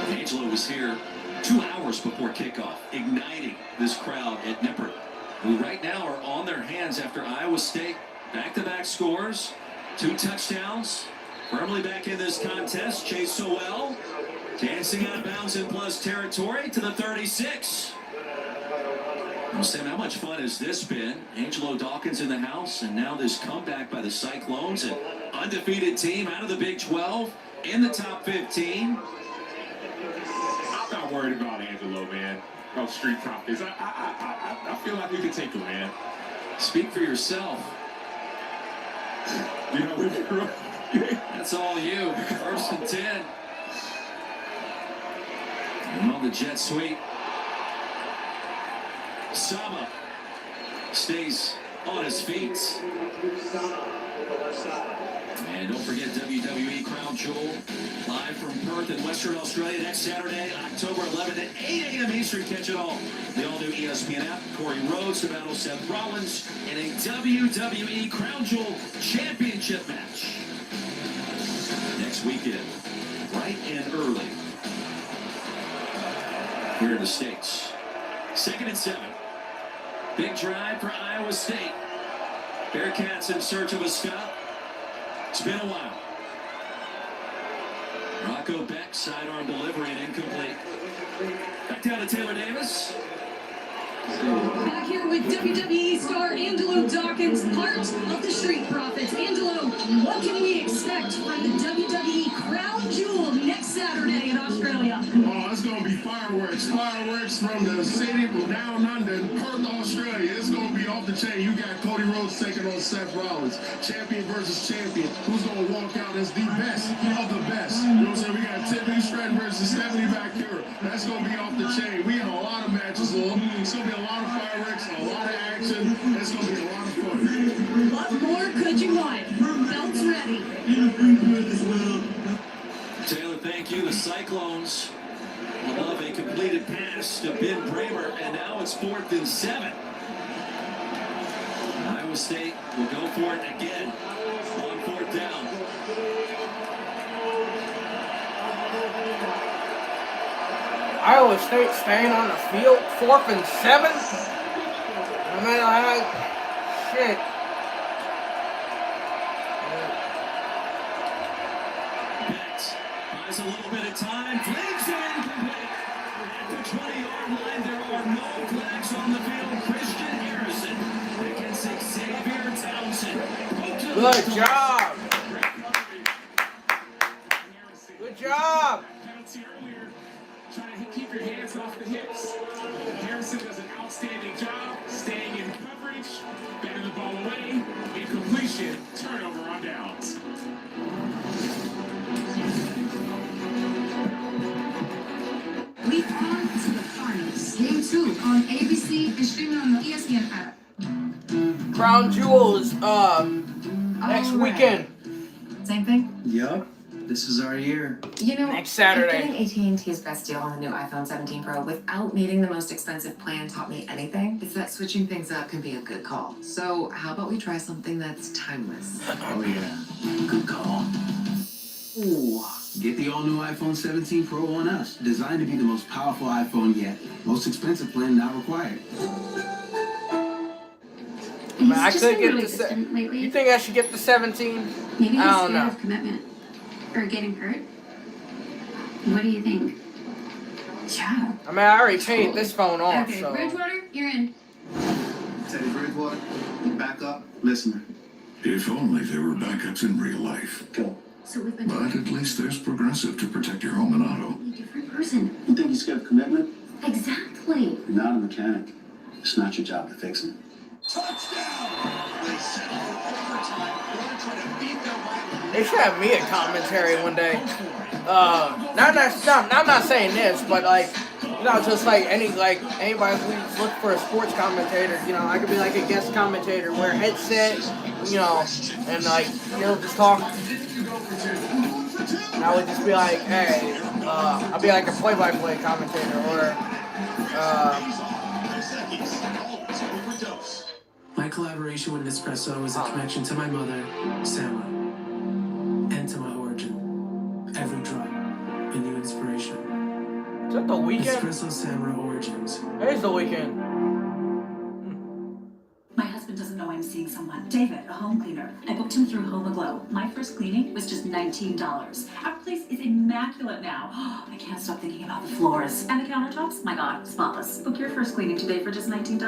Angelo was here 2 hours before kickoff, igniting this crowd at Nippert, who right now are on their hands after Iowa State back-to-back scores, 2 touchdowns, firmly back in this contest. Chase Sowell dancing out of bounds in plus territory to the 36. Well, Sam, how much fun has this been? Angelo Dawkins in the house, and now this comeback by the Cyclones, an undefeated team out of the Big 12 in the top 15. I'm not worried about Angelo, man. About Street Profits. I feel like we can take him, man. Speak for yourself. You know, that's all you. First and 10. And on the jet sweep, Sama stays on his feet. And don't forget WWE Crown Jewel, live from Perth in Western Australia next Saturday, October 11th at 8 a.m. Eastern. Catch it all. The all-new ESPN app. Corey Rhodes to battle Seth Rollins in a WWE Crown Jewel Championship match next weekend, bright and early here in the States. 2nd and 7. Big drive for Iowa State. Bearcats in search of a stop. It's been a while. Rocco Beck, sidearm delivery and incomplete. Back down to Taylor Davis. Back here with WWE star Angelo Dawkins, part of the Street Profits. Angelo, what can we expect from the WWE Crown Jewel next Saturday in Australia? Oh, it's going to be fireworks. Fireworks from the city from down under, Perth, Australia. It's going to be off the chain. You got Cody Rhodes taking on Seth Rollins. Champion versus champion. Who's going to walk out as the best of the best? You know what I'm saying? We got Tiffany Stratton versus Stephanie Bakura. That's going to be off the chain. We have a lot of matches on. It's going to be a lot of fireworks, a lot of action. It's going to be a lot of fun. What more could you want? Belts ready. Taylor, thank you. The Cyclones Love a completed pass to Ben Bramer, and now it's 4th and 7. Iowa State will go for it again on 4th down. Iowa State staying on the field, 4th and 7. No matter how, shit. Buys a little bit of time, flags it incomplete. At the 20-yard line, there are no flags on the field. Christian Harrison against Xavier Townsend. Good job. Good job. Trying to keep your hands off the hips. Harrison does an outstanding job staying in coverage, batting the ball away, incompletion, turnover on downs. We on to the finals. Game 2 on ABC and streaming on the ESPN app. Crown Jewels, next weekend. Same thing? Yup. This is our year. You know, Next Saturday. Getting AT&T's best deal on the new iPhone 17 Pro without needing the most expensive plan taught me anything. It's that switching things up can be a good call. So how about we try something that's timeless? Oh yeah, good call. Ooh, get the all-new iPhone 17 Pro on us. Designed to be the most powerful iPhone yet. Most expensive plan not required. I could get the lately. You think I should get the 17? Maybe I he's don't scared know. of commitment. Or getting hurt. What do you think? Yeah. I mean, I already paid this phone off, Okay, so. Bridgewater, you're in. Teddy Bridgewater, back up, listener. If only there were backups in real life. Go. So we've been But at least there's Progressive to protect your home and auto. a different person. You think he's scared of commitment? Exactly. You're not a mechanic. It's not your job to fix him. They should have me a commentary one day. I'm not saying this, but like, you know, just like anybody who's looking for a sports commentator, you know, I could be like a guest commentator, wear a headset, you know, and like, you know, just talk. And I would just be like, hey, I'll be like a play-by-play commentator, or My collaboration with Nespresso is a connection to my mother, Sarah, and to my origin. Every drop, a new inspiration. Is that the weekend? Espresso Samra Origins. Here's the weekend. My husband doesn't know I'm seeing someone. David, a home cleaner. I booked him through Home Aglow. My first cleaning was just $19. Our place is immaculate now. I can't stop thinking about the floors. And the countertops? My God, spotless. Book your first cleaning today for just $19.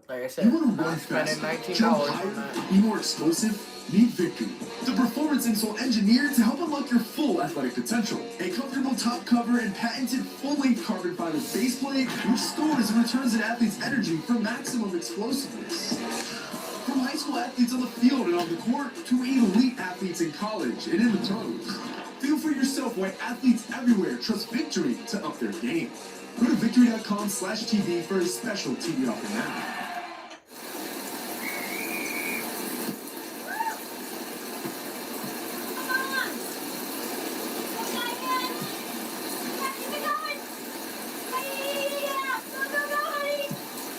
Like I said, You want to I'm run spending faster, $19 jump on higher, that. be more explosive? Need Victory, the performance insole engineered to help unlock your full athletic potential. A comfortable top cover and patented full-length carbon fiber faceplate, which stores and returns an athlete's energy for maximum explosiveness. From high school athletes on the field and on the court to elite athletes in college and in the pros. Feel for yourself why athletes everywhere trust Victory to up their game. Go to victory.com/TV for a special TV offer now.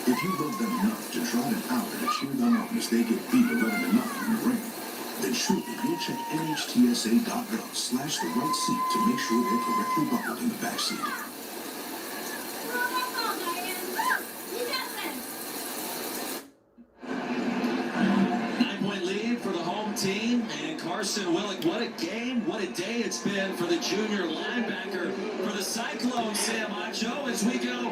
If you love them enough to trot it out and cheer them on as they get beat 11-9 in the ring, then surely you'll check NHTSA.gov/the right seat to make sure they're correctly buckled in the back seat. 9-point lead for the home team, and Carson Willick, what a game, what a day it's been for the junior linebacker for the Cyclones, Sam Acho, as we go.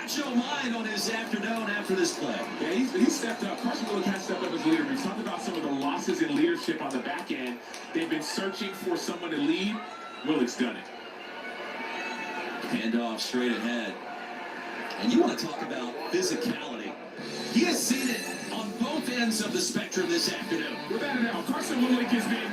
Acho line on his afternoon after this play. Yeah, he's stepped up. Carson Willick has stepped up as leader. We've talked about some of the losses in leadership on the back end. They've been searching for someone to lead. Willick's done it. Handoff straight ahead. And you want to talk about physicality. He has seen it on both ends of the spectrum this afternoon. Without a doubt, Carson Willick has been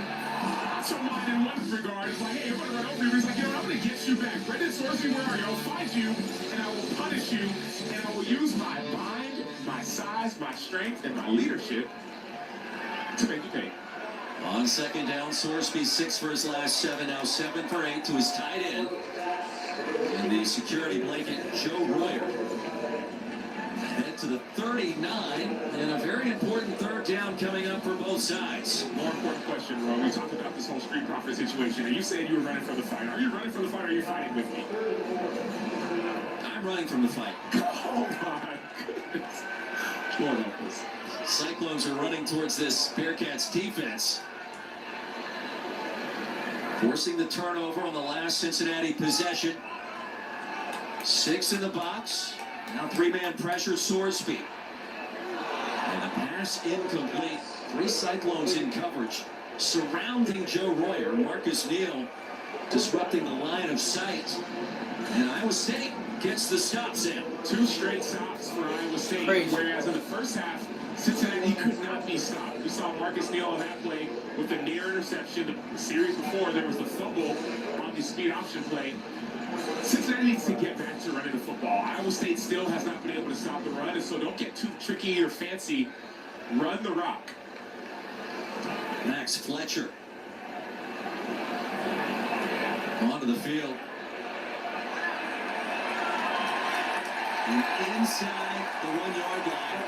so mine in one regard. It's like, hey, I'm going to run over you. He's like, yo, I'm going to get you back. Brendan Sorsby, where are you? I'll find you, and I will punish you, and I will use my mind, my size, my strength, and my leadership to make you pay. On second down, Sorsby 6 for his last 7, now 7 for 8 to his tight end. The security blanket, Joe Royer. Head to the 39, and a very important third down coming up for both sides. More important question, Ron. We talked about this whole Street Profit situation, and you said you were running for the fight. Are you running for the fight, or are you fighting with me? I'm running from the fight. Oh, my goodness. Lord help us. Cyclones are running towards this Bearcats defense. Forcing the turnover on the last Cincinnati possession. 6 in the box. Now 3-man pressure, Sorsby. And a pass incomplete. 3 Cyclones in coverage. Surrounding Joe Royer. Marcus Neal disrupting the line of sight. And Iowa State gets the stop, Sam. 2 straight stops for Iowa State. Crazy. Whereas in the first half, Cincinnati could not be stopped. We saw Marcus Neal on that play with the near interception. The series before, there was the fumble on the speed option play. Cincinnati needs to get back to running the football. Iowa State still has not been able to stop the run, and so don't get too tricky or fancy. Run the rock. Max Fletcher onto the field. And inside the 1-yard line.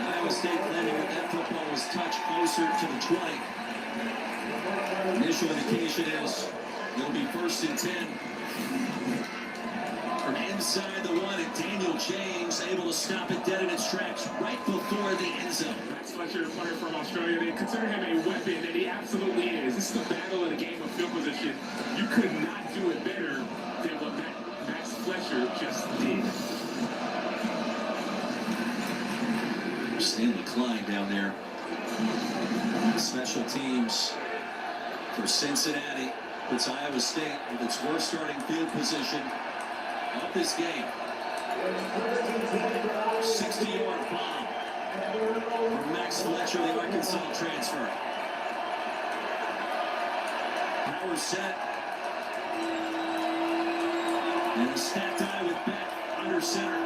Iowa State claiming that football was touched closer to the 20. Initial indication is it'll be 1st and 10. From inside the 1, and Daniel James able to stop it dead in its tracks right before the end zone. Max Fletcher, a player from Australia, they consider him a weapon, and he absolutely is. This is the battle of the game of field position. You could not do it better than what Max Fletcher just did. Stanley Klein down there. Special teams for Cincinnati puts Iowa State with its worst starting field position of this game. 60-yard bomb from Max Fletcher, the Arkansas transfer. Power set. And a stacked eye with Beck under center.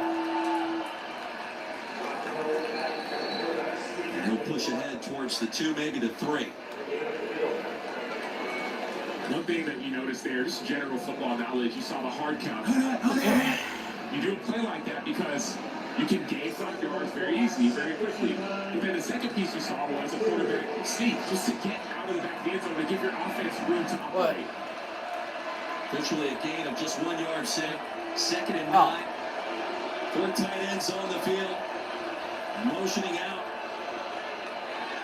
And he'll push ahead towards the 2, maybe the 3. One thing that you noticed there, just general football knowledge, you saw the hard count. You do a play like that because you can gain 5 yards very easily, very quickly. And then the second piece you saw was a quarterback sneak, just to get out of the back of the end zone to give your offense room to operate. Officially a gain of just 1 yard, Sam. 2nd and 9. 4 tight ends on the field. Motioning out.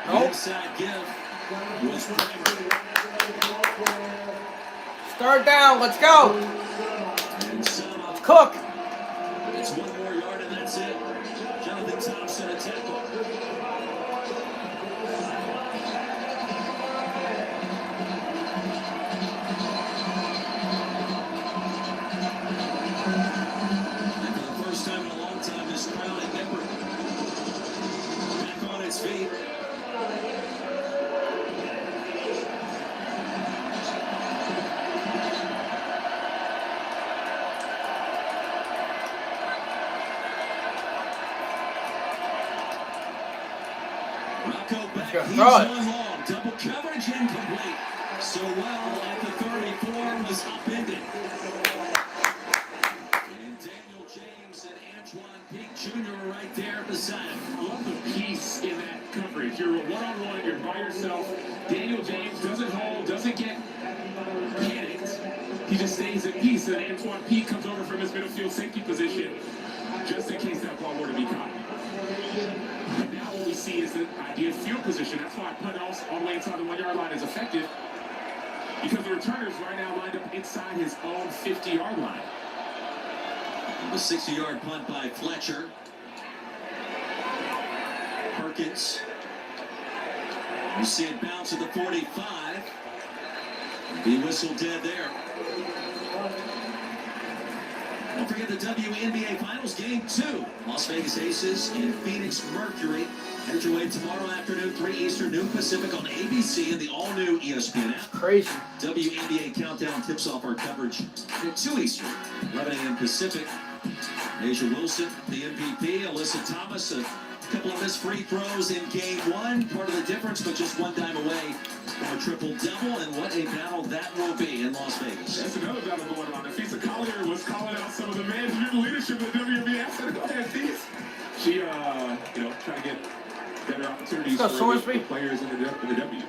The inside give was Primer. Start down, let's go. And Cook. It's 1 more yard and that's it. Jonathan Thompson, a tackle. And for the first time in a long time, this crowd at Nippert back on its feet. Rocco back, he's one long, double coverage incomplete. So well at the 34 was upended. And Daniel James and Antoine Peak Jr. are right there beside him. I love the piece in that coverage. You're one-on-one, you're by yourself. Daniel James doesn't hold, doesn't get panicked. He just stays in peace, and Antoine Peak comes over from his middle field safety position just in case that ball were to be caught. And now what we see is the idea of field position. That's why punt all the way inside the 1 yard line is effective. Because the returner's right now lined up inside his own 50-yard line. A 60-yard punt by Fletcher. Perkins. You see it bounce at the 45. Be whistled dead there. Don't forget the WNBA Finals Game 2. Las Vegas Aces and Phoenix Mercury. Head your way tomorrow afternoon, 3 Eastern, noon Pacific on ABC and the all-new ESPN app. Crazy. WNBA Countdown tips off our coverage at 2 Eastern, 11 a.m. Pacific. Asia Wilson, the MVP. Alyssa Thomas, a couple of missed free throws in Game 1. Part of the difference, but just 1 dime away for a triple-double, and what a battle that will be in Las Vegas. That's another battle going on. Nafisa Collier was calling out some of the management leadership of the WNBA. I said, go ahead, Thies. She, trying to get better opportunities for the players in the W.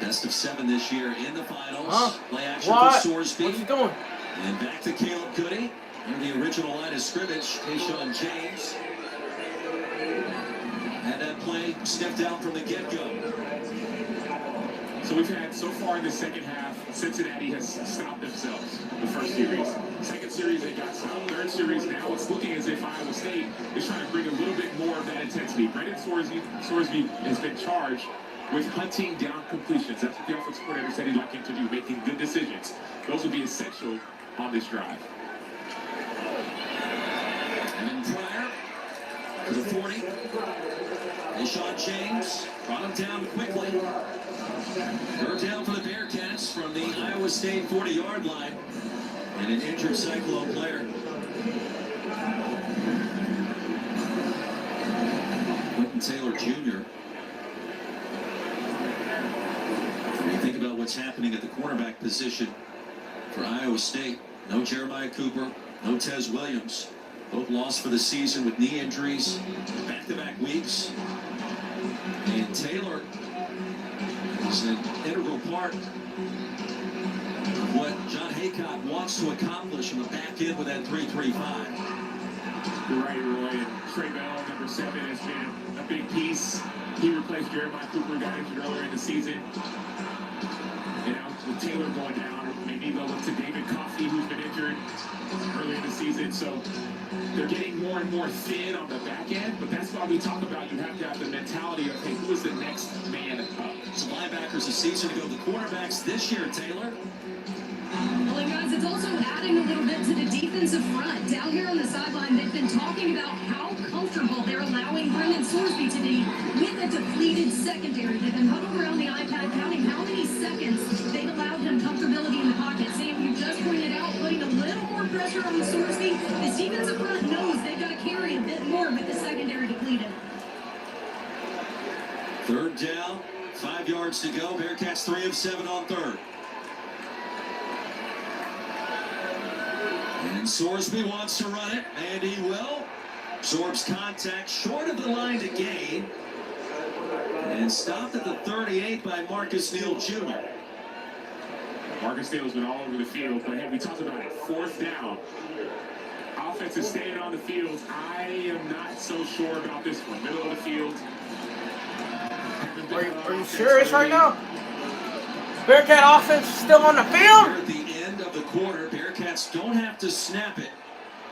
Best of 7 this year in the finals. Huh? Play action What? for Sorsby. What's he doing? And back to Caleb Goody. In the original line of scrimmage, Tayshaun James. Had that play sniffed out from the get-go. So we've had, so far in the second half, Cincinnati has stopped themselves. The first series. Second series, they got stopped. Third series, now it's looking as if Iowa State is trying to bring a little bit more of that intensity. Brendan Sorsby has been charged with hunting down completions. That's what the offensive coordinator said he'd like him to do, making good decisions. Those will be essential on this drive. And then Pryor to the 40. Tayshaun James brought him down quickly. Third down for the Bearcats from the Iowa State 40-yard line. And an injured Cyclone player. Quentin Taylor Jr. When you think about what's happening at the cornerback position for Iowa State, no Jeremiah Cooper, no Tez Williams. Both lost for the season with knee injuries, back-to-back weeks. And Taylor is an integral part of what John Haycock wants to accomplish in the back end with that 3-3-5. You're right, Roy. And Trey Bell, number 7, has been a big piece. He replaced Jeremiah Cooper, got injured earlier in the season. And now with Taylor going down, maybe they'll look to David Coffey, who's been injured earlier in the season. So they're getting more and more thin on the back end, but that's why we talk about you have to have the mentality of, hey, who is the next man up? Some linebackers a season ago, the quarterbacks this year, Taylor. Well, and guys, it's also adding a little bit to the defensive front. Down here on the sideline, they've been talking about how comfortable they're allowing Brendan Sorsby to be with a depleted secondary. They've been huddled around the iPad counting how many seconds they've allowed him comfortability in the pocket. Sam, you just pointed out, putting a little more pressure on the Sorsby. This defensive front knows they've got to carry a bit more with the secondary depleted. Third down, 5 yards to go. Bearcats 3 of 7 on third. And Sorsby wants to run it, and he will. Absorbs contact short of the line to gain. And stopped at the 38 by Marcus Neal Jr. Marcus Neal's been all over the field, but hey, we talked about it. 4th down. Offense is staying on the field. I am not so sure about this one. Middle of the field. Are you serious right now? Bearcat offense is still on the field? Here at the end of the quarter, Bearcats don't have to snap it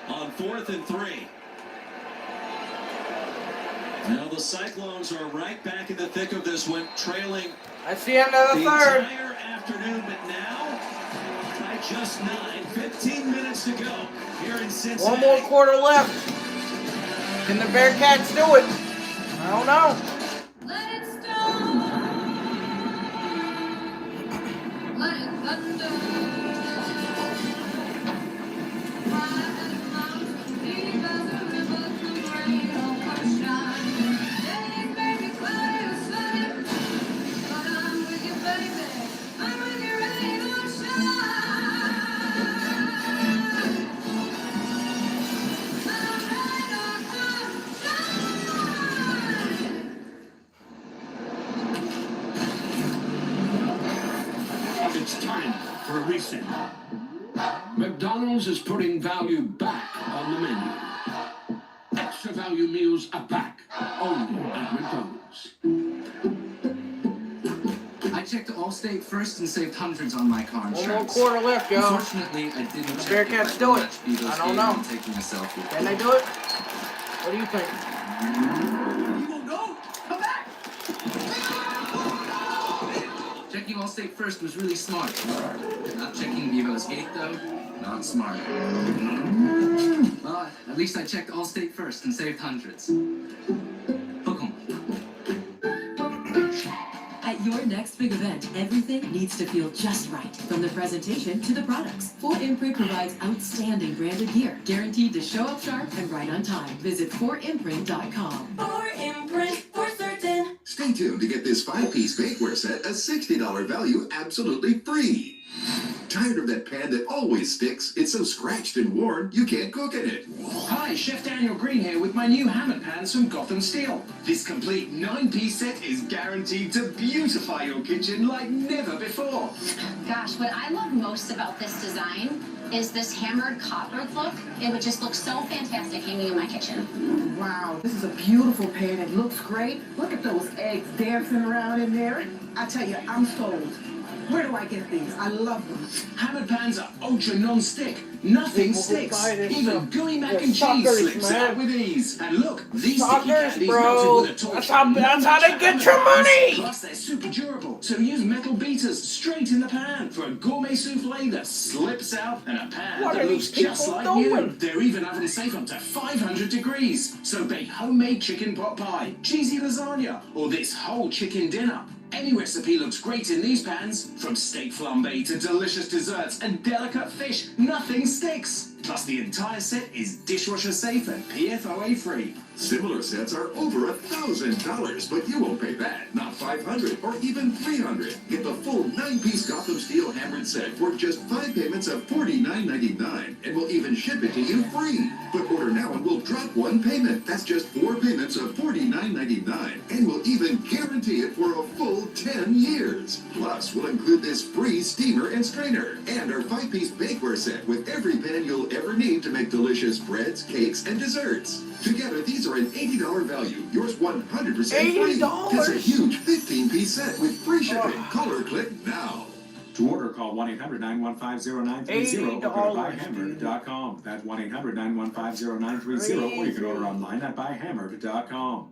on 4th and 3. Now the Cyclones are right back in the thick of this one, trailing. That's the end of the third. Entire afternoon, but now by just 15 minutes to go here in Cincinnati. 1 more quarter left. Can the Bearcats do it? I don't know. Let it storm. Let it thunder. It's time for a reset. McDonald's is putting value back on the menu. Extra value meals are back, only at McDonald's. I checked Allstate first and saved hundreds on my car insurance. 1 more quarter left, yo. Unfortunately, I didn't The check Bearcats if do it. Beagles I don't gave know. me taking a selfie. Can they do it? What do you think? You won't go? Come back! Checking Allstate first was really smart. Not checking Vivo's gate, though, not smart. Well, at least I checked Allstate first and saved hundreds. Hook 'em. At your next big event, everything needs to feel just right. From the presentation to the products, Fort Imprint provides outstanding branded gear, guaranteed to show up sharp and right on time. Visit fortimprint.com. Or imprint for certain. Stay tuned to get this 5-piece bakeware set, a $60 value, absolutely free. Tired of that pan that always sticks? It's so scratched and worn, you can't cook in it. Hi, Chef Daniel Green here with my new hammered pans from Gotham Steel. This complete 9-piece set is guaranteed to beautify your kitchen like never before. Gosh, what I love most about this design is this hammered copper look. It would just look so fantastic hanging in my kitchen. Wow, this is a beautiful pan. It looks great. Look at those eggs dancing around in there. I tell you, I'm sold. Where do I get these? I love them. Hammered pans are ultra non-stick. Nothing sticks. Even gooey mac and cheese slips out with ease. And look, these sticky candies melted with a torch. That's how they get your money. Plus, they're super durable. So use metal beaters straight in the pan for a gourmet souffle that slips out and a pan that looks just like new. They're even oven safe up to 500 degrees. So bake homemade chicken pot pie, cheesy lasagna, or this whole chicken dinner. Any recipe looks great in these pans. From steak flambe to delicious desserts and delicate fish, nothing sticks. Plus, the entire set is dishwasher safe and PFOA free. Similar sets are over $1,000, but you won't pay that. Not $500 or even $300. Get the full 9-piece Gotham Steel hammered set for just 5 payments of $49.99, and we'll even ship it to you free. But order now and we'll drop 1 payment. That's just 4 payments of $49.99, and we'll even guarantee it for a full 10 years. Plus, we'll include this free steamer and strainer, and our 5-piece bakeware set with every pan you'll ever need to make delicious breads, cakes, and desserts. Together, these are an $80 value. Yours 100% free. That's a huge 15-piece set with free shipping. Call or click now. To order, call 1-800-915-0930 or go to buyhammer.com. That's 1-800-915-0930, or you can order online at buyhammer.com.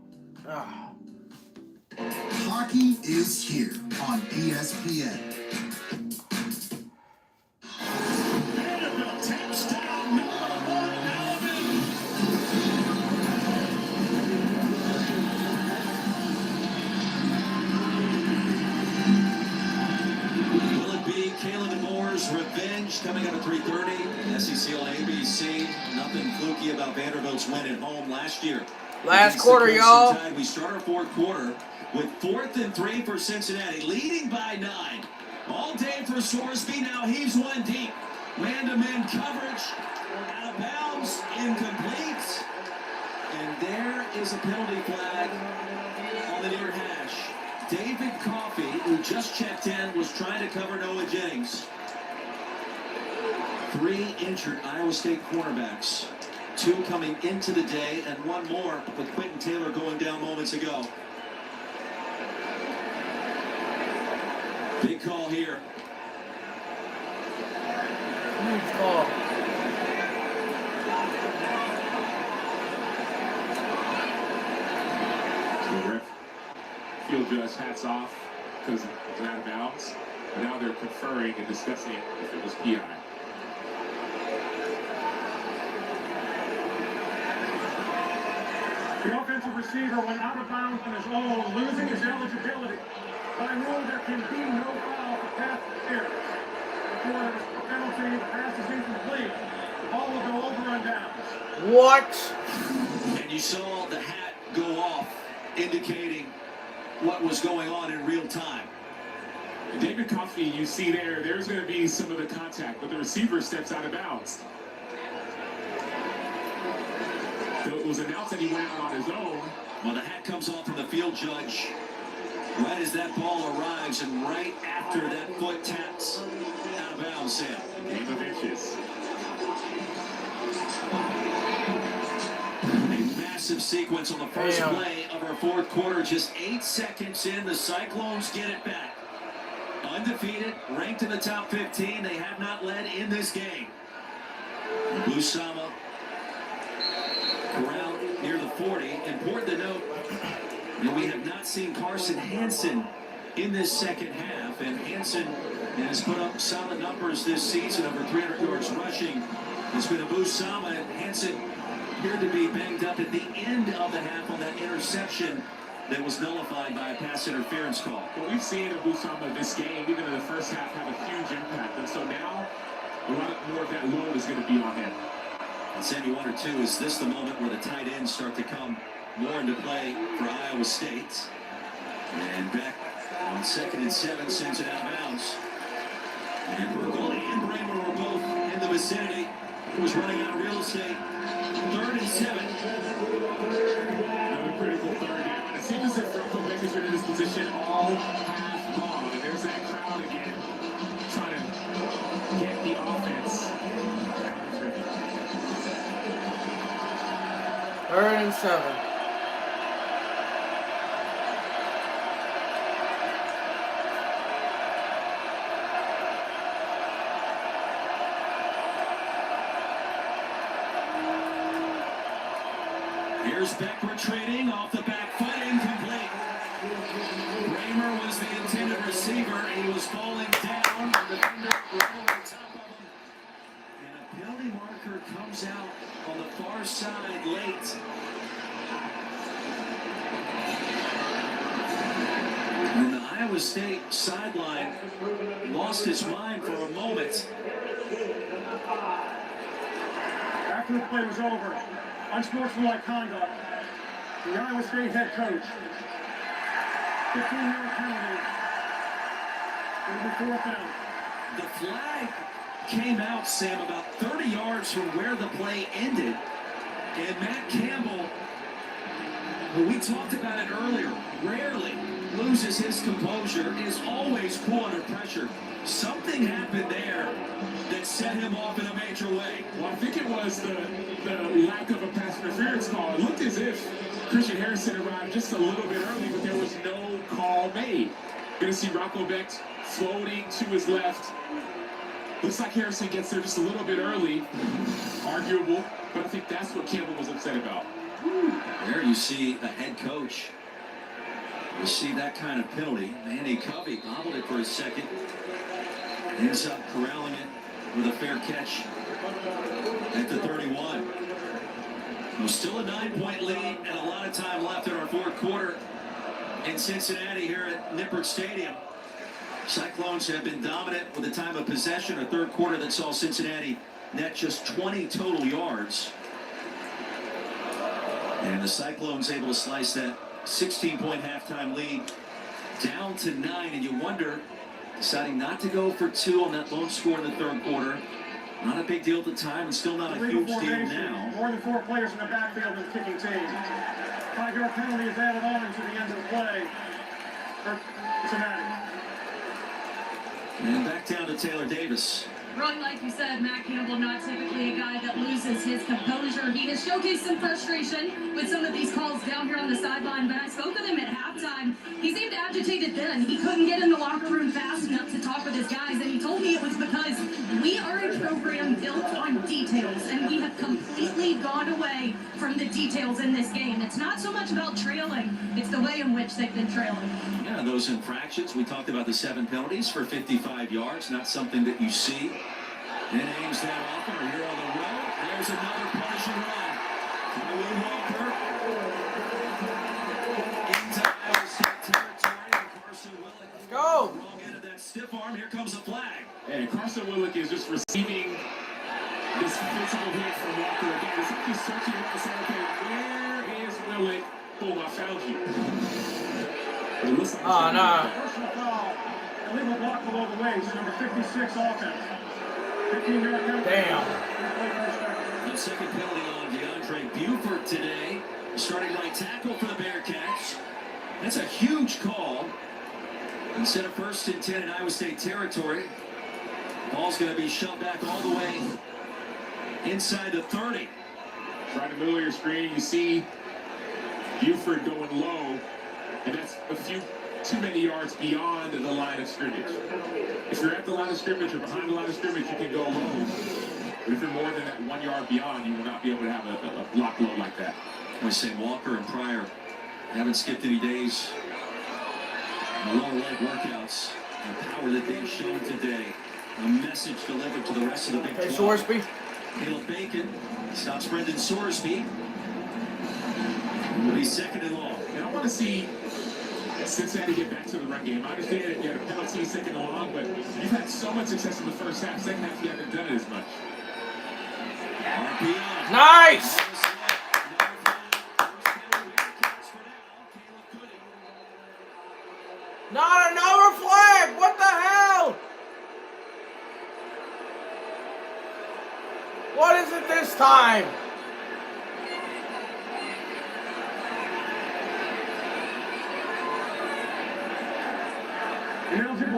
Hockey is here on ESPN. Revenge coming up at 3:30. SEC on ABC. Nothing fluky about Vanderbilt's win at home last year. Last quarter, y'all. We start our 4th quarter with 4th and 3 for Cincinnati, leading by 9. All day for Sorsby. Now heaves one deep. Man-to-man coverage. Out of bounds. Incomplete. And there is a penalty flag on the near hash. David Coffey, who just checked in, was trying to cover Noah Jennings. 3 injured Iowa State cornerbacks. 2 coming into the day, and 1 more with Quentin Taylor going down moments ago. Big call here. Huge call. Field judge hats off because it was out of bounds. But now they're conferring and discussing if it was PI. The offensive receiver went out of bounds on his own, losing his eligibility. By rule, there can be no foul for pass interference. Before there was a penalty, the pass is incomplete. The ball will go over on downs. What? And you saw the hat go off, indicating what was going on in real time. David Coffey, you see there's going to be some of the contact, but the receiver steps out of bounds. So it was announced that he went out on his own. Well, the hat comes off from the field judge right as that ball arrives, and right after that foot taps out of bounds, Sam. Game of inches. Massive sequence on the first play of our 4th quarter. Just 8 seconds in, the Cyclones get it back. Undefeated, ranked in the top 15. They have not led in this game. Busama around near the 40. Important to note that we have not seen Carson Hansen in this second half, and Hansen has put up solid numbers this season, over 300 yards rushing. It's been a Busama, and Hansen appeared to be banged up at the end of the half on that interception that was nullified by a pass interference call. Well, we've seen Busama this game, even in the first half, have a huge impact. And so now, a lot more of that load is going to be on him. And Sandy, 1 or 2, is this the moment where the tight ends start to come more into play for Iowa State? And back on 2nd and 7, sends it out of bounds. And Burkle and Bramer were both in the vicinity. He was running out of real estate. 3rd and 7. Another critical 3rd down. It seems as if Bronco Becker's been in this position all half long. And there's that crowd again, trying to get the offense. 3rd and 7. Here's Beck retreating off the back foot, incomplete. Bramer was the intended receiver. He was falling down. The defender right over the top of him. And a penalty marker comes out on the far side late. And the Iowa State sideline lost its mind for a moment. After the play was over, unsportsmanlike conduct. The Iowa State head coach. 15-yard penalty. It'll be 4th down. The flag came out, Sam, about 30 yards from where the play ended. And Matt Campbell, well, we talked about it earlier, rarely loses his composure, is always cool under pressure. Something happened there that set him off in a major way. Well, I think it was the lack of a pass interference call. It looked as if Christian Harrison arrived just a little bit early, but there was no call made. Going to see Rocco Beck floating to his left. Looks like Harrison gets there just a little bit early. Arguable, but I think that's what Campbell was upset about. There you see the head coach receive that kind of penalty. Manny Covey bobbled it for a second. Ends up corralling it with a fair catch at the 31. Well, still a 9-point lead and a lot of time left in our 4th quarter in Cincinnati here at Nippert Stadium. Cyclones have been dominant with the time of possession. A 3rd quarter that saw Cincinnati net just 20 total yards. And the Cyclones able to slice that 16-point halftime lead down to 9. And you wonder, deciding not to go for 2 on that lone score in the 3rd quarter. Not a big deal at the time and still not a huge deal now. More than 4 players in the backfield in the kicking team. 5-yard penalty is added on into the end of the play for Cincinnati. And back down to Taylor Davis. Really, like you said, Matt Campbell, not typically a guy that loses his composure. He has showcased some frustration with some of these calls down here on the sideline, but I spoke with him at halftime. He seemed agitated then. He couldn't get in the locker room fast enough to talk with his guys, and he told me it was because we are a program built on details, and we have completely gone away from the details in this game. It's not so much about trailing, it's the way in which they've been trailing. Yeah, those infractions. We talked about the 7 penalties for 55 yards. Not something that you see in Ames that often. Or here on the road, there's another punishing run. Kyle Walker into Iowa State territory. And Carson Willick. Let's go. Wrong end of that stiff arm. Here comes a flag. And Carson Willick is just receiving this physical hit from Walker again. It's like he's searching around and saying, okay, where is Willick? Boom, I found you. Oh, no. Personal foul. Illegal block below the waist. Number 56 offense. 15-yard penalty. Damn. The second penalty on DeAndre Buford today. Starting right tackle for the Bearcats. That's a huge call. Instead of 1st and 10 in Iowa State territory, ball's going to be shoved back all the way inside the 30. Right in the middle of your screen, you see Buford going low. And that's a few too many yards beyond the line of scrimmage. If you're at the line of scrimmage or behind the line of scrimmage, you can go low. But if you're more than that 1 yard beyond, you will not be able to have a block low like that. I say Walker and Pryor haven't skipped any days. The lower leg workouts, the power that they've shown today. A message delivered to the rest of the Big 12. Sorsby. Caleb Bacon stops Brendan Sorsby. It will be 2nd and long. And I want to see Cincinnati get back to the run game. I understand that you had a penalty 2nd and long, but you've had so much success in the first half. 2nd half, you haven't done it as much. Nice!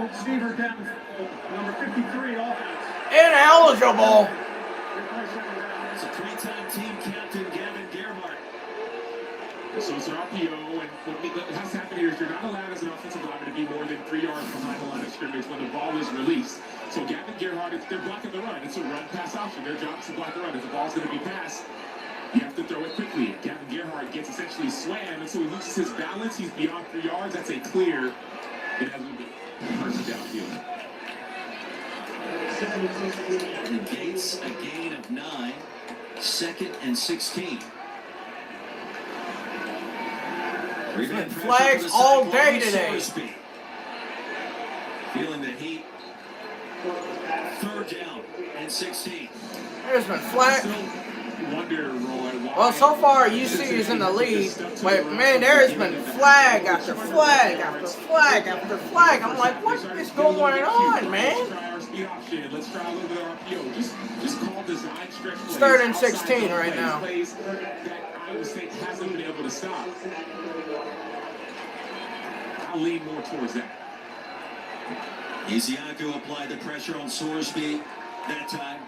Receiver down, number 53 offense. Ineligible. It's a three-time team captain, Gavin Gerhardt. So it's an RPO, and what has to happen here is you're not allowed as an offensive lineman to be more than 3 yards behind the line of scrimmage when the ball is released. So Gavin Gerhardt, they're blocking the run. It's a run-pass option. Their job is to block the run. If the ball's going to be passed, you have to throw it quickly. Gavin Gerhardt gets essentially slammed, and so he loses his balance. He's beyond 3 yards. That's a clear. It hasn't been first downfield. Gates a gain of 9, 2nd and 16. Flags all day today. Feeling the heat. 3rd down and 16. There's been flags. Wonder, Roy, Well, so far UC is in the lead, but man, there's been flag after flag after flag after flag. I'm like, what is going on, man? Let's try a little bit of RPO. Just call design stretch plays. 3rd and 16 right now. Plays that Iowa State hasn't been able to stop. I'll lean more towards that. Isiaku applied the pressure on Sorsby that time.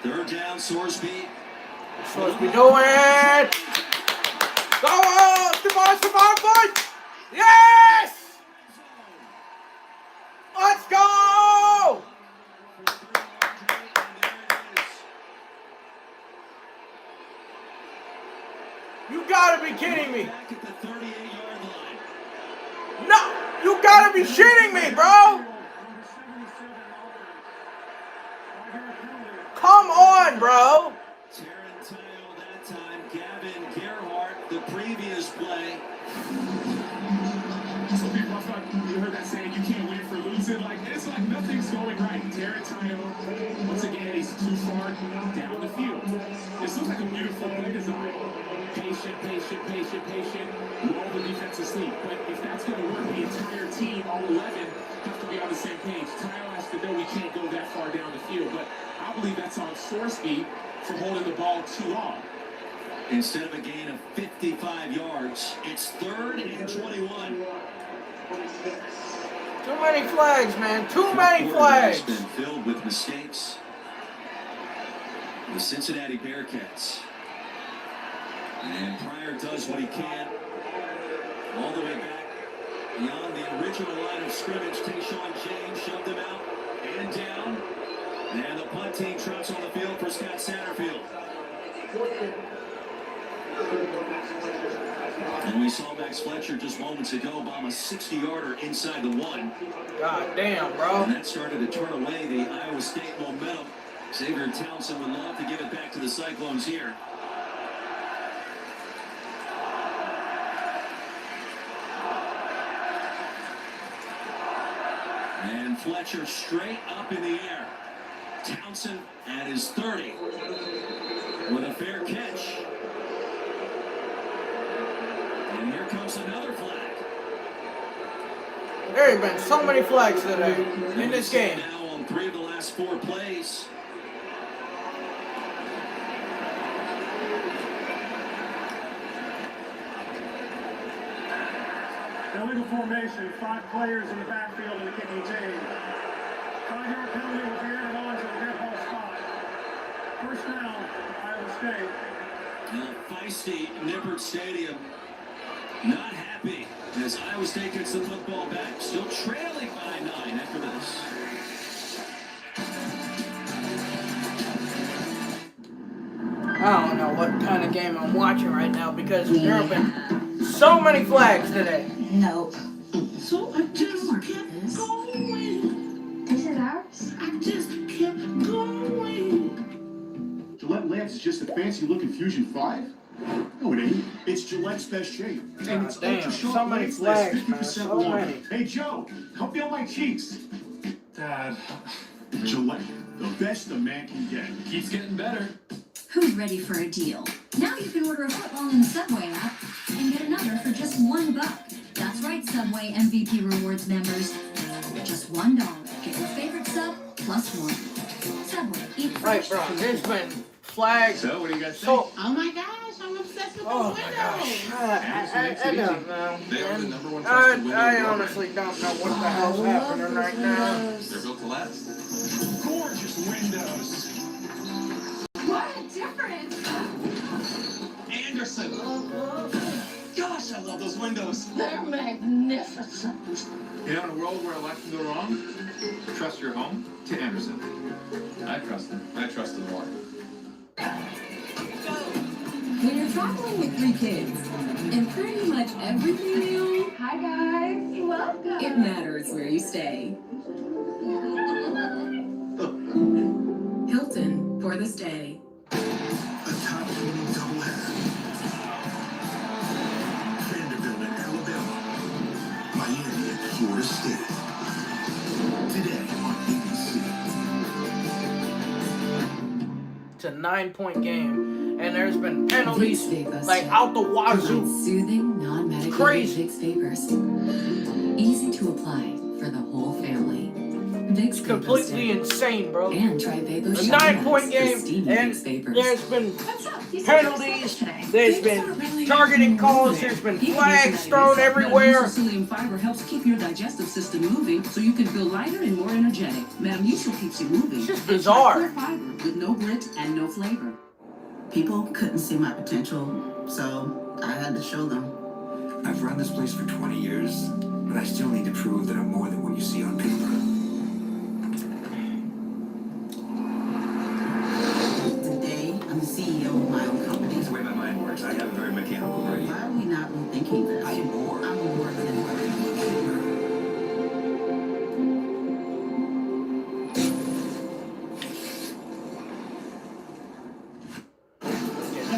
3rd down, Sorsby. Sorsby doing it! Go on! Devon, boys! Yes! Let's go! You gotta be kidding me! No! You gotta be shitting me, bro! Come on, bro! Tarantino that time, Gavin Gerhardt, the previous play. Some people, I thought you heard that saying, you can't win for losing. It's like nothing's going right. Tarantino, once again, he's too far down the field. This looks like a beautiful play design. Patient. Roll the defense asleep. But if that's going to work, the entire team, all 11, have to be on the same page. Tile has to know we can't go that far down the field. But I believe that's on Sorsby for holding the ball too long. Instead of a gain of 55 yards, it's 3rd and 21. Too many flags, man. Too many flags. Been filled with mistakes. The Cincinnati Bearcats. And Pryor does what he can. All the way back beyond the original line of scrimmage. Tayshawn James shoved him out and down. And the punt team trots on the field for Scott Satterfield. And we saw Max Fletcher just moments ago bomb a 60-yarder inside the 1. God damn, bro. And that started to turn away the Iowa State momentum. Xavier Townsend would love to give it back to the Cyclones here. And Fletcher straight up in the air. Townsend at his 30 with a fair catch. And here comes another flag. There have been so many flags today in this game. Now on 3 of the last 4 plays. Illegal formation, 5 players in the backfield in the kicking team. 5-yard penalty will be added on to the dead ball spot. 1st down, Iowa State. Now, feisty Nippert Stadium, not happy as Iowa State gets the football back. Still trailing by 9 after this. I don't know what kind of game I'm watching right now because there have been so many flags today. Nope. So I just kept going. This is ours? I just kept going. Gillette Labs is just a fancy-looking Fusion 5? No, it ain't. It's Gillette's best shape. And it's damn, ultra-sharp so many blades last flags, man, 50% so longer. many. Hey, Joe, come feel my cheeks. Dad. Gillette, the best a man can get. Keeps getting better. Who's ready for a deal? Now you can order a footlong in the Subway app and get another for just $1. That's right, Subway MVP Rewards members. Just $1. Get your favorite sub plus 1. Subway, eat fresh. Right, bro. There's been flags. So, what do you guys think? So, Oh my gosh, I'm obsessed with Oh those my windows. gosh. I don't know. They are the number one trusted window I in your honestly don't know what the hell's happening right now. They're built to last. Gorgeous windows. What a difference! Anderson. Gosh, I love those windows. They're magnificent. You know, in a world where elections go wrong, trust your home to Anderson. I trust him. I trust him more. When you're traveling with 3 kids and pretty much everything you own, Hi guys, welcome. it matters where you stay. Hilton for the stay. A top 20 doubleheader. Vanderbilt at Alabama. Miami at Florida State. Today on ABC. It's a 9-point game, and there's been penalties Vicks like out the wazoo. Soothing, non-medicated Crazy. Vicks Vapors. Easy to apply for the whole family. Vicks It's completely insane, bro. And try Vapor A 9-point game, and there's been penalties, there's been targeting calls, there's been flags thrown everywhere. Psyllium fiber helps keep your digestive system moving so you can feel lighter and more energetic. Metamucil keeps you moving. It's just bizarre. Clear fiber with no grit and no flavor. People couldn't see my potential, so I had to show them. I've run this place for 20 years, but I still need to prove that I'm more than what you see on paper. Today, I'm the CEO of my own company. That's the way my mind works. I have a very mechanical brain. Why are we not rethinking this? I'm bored. I'm more than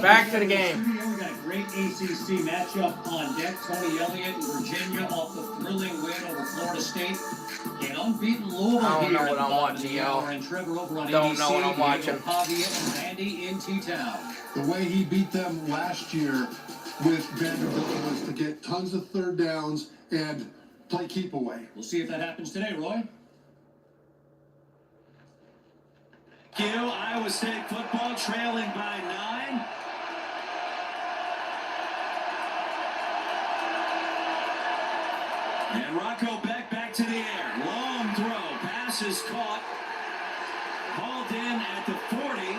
Back to the game. We got a great ACC matchup on deck. Tony Elliott and Virginia off the thrilling win over Florida State. An unbeaten Louisville I don't know here what at the I'm bottom watching, of the yo. hour, and Trevor over on Don't ABC, know what I'm Diego watching. Pavia and Randy in T-Town. The way he beat them last year with Vanderbilt was to get tons of third downs and play keep away. We'll see if that happens today, Roy. Iowa State football trailing by 9. And Rocco Beck back to the air. Long throw. Pass is caught. Hauled in at the 40.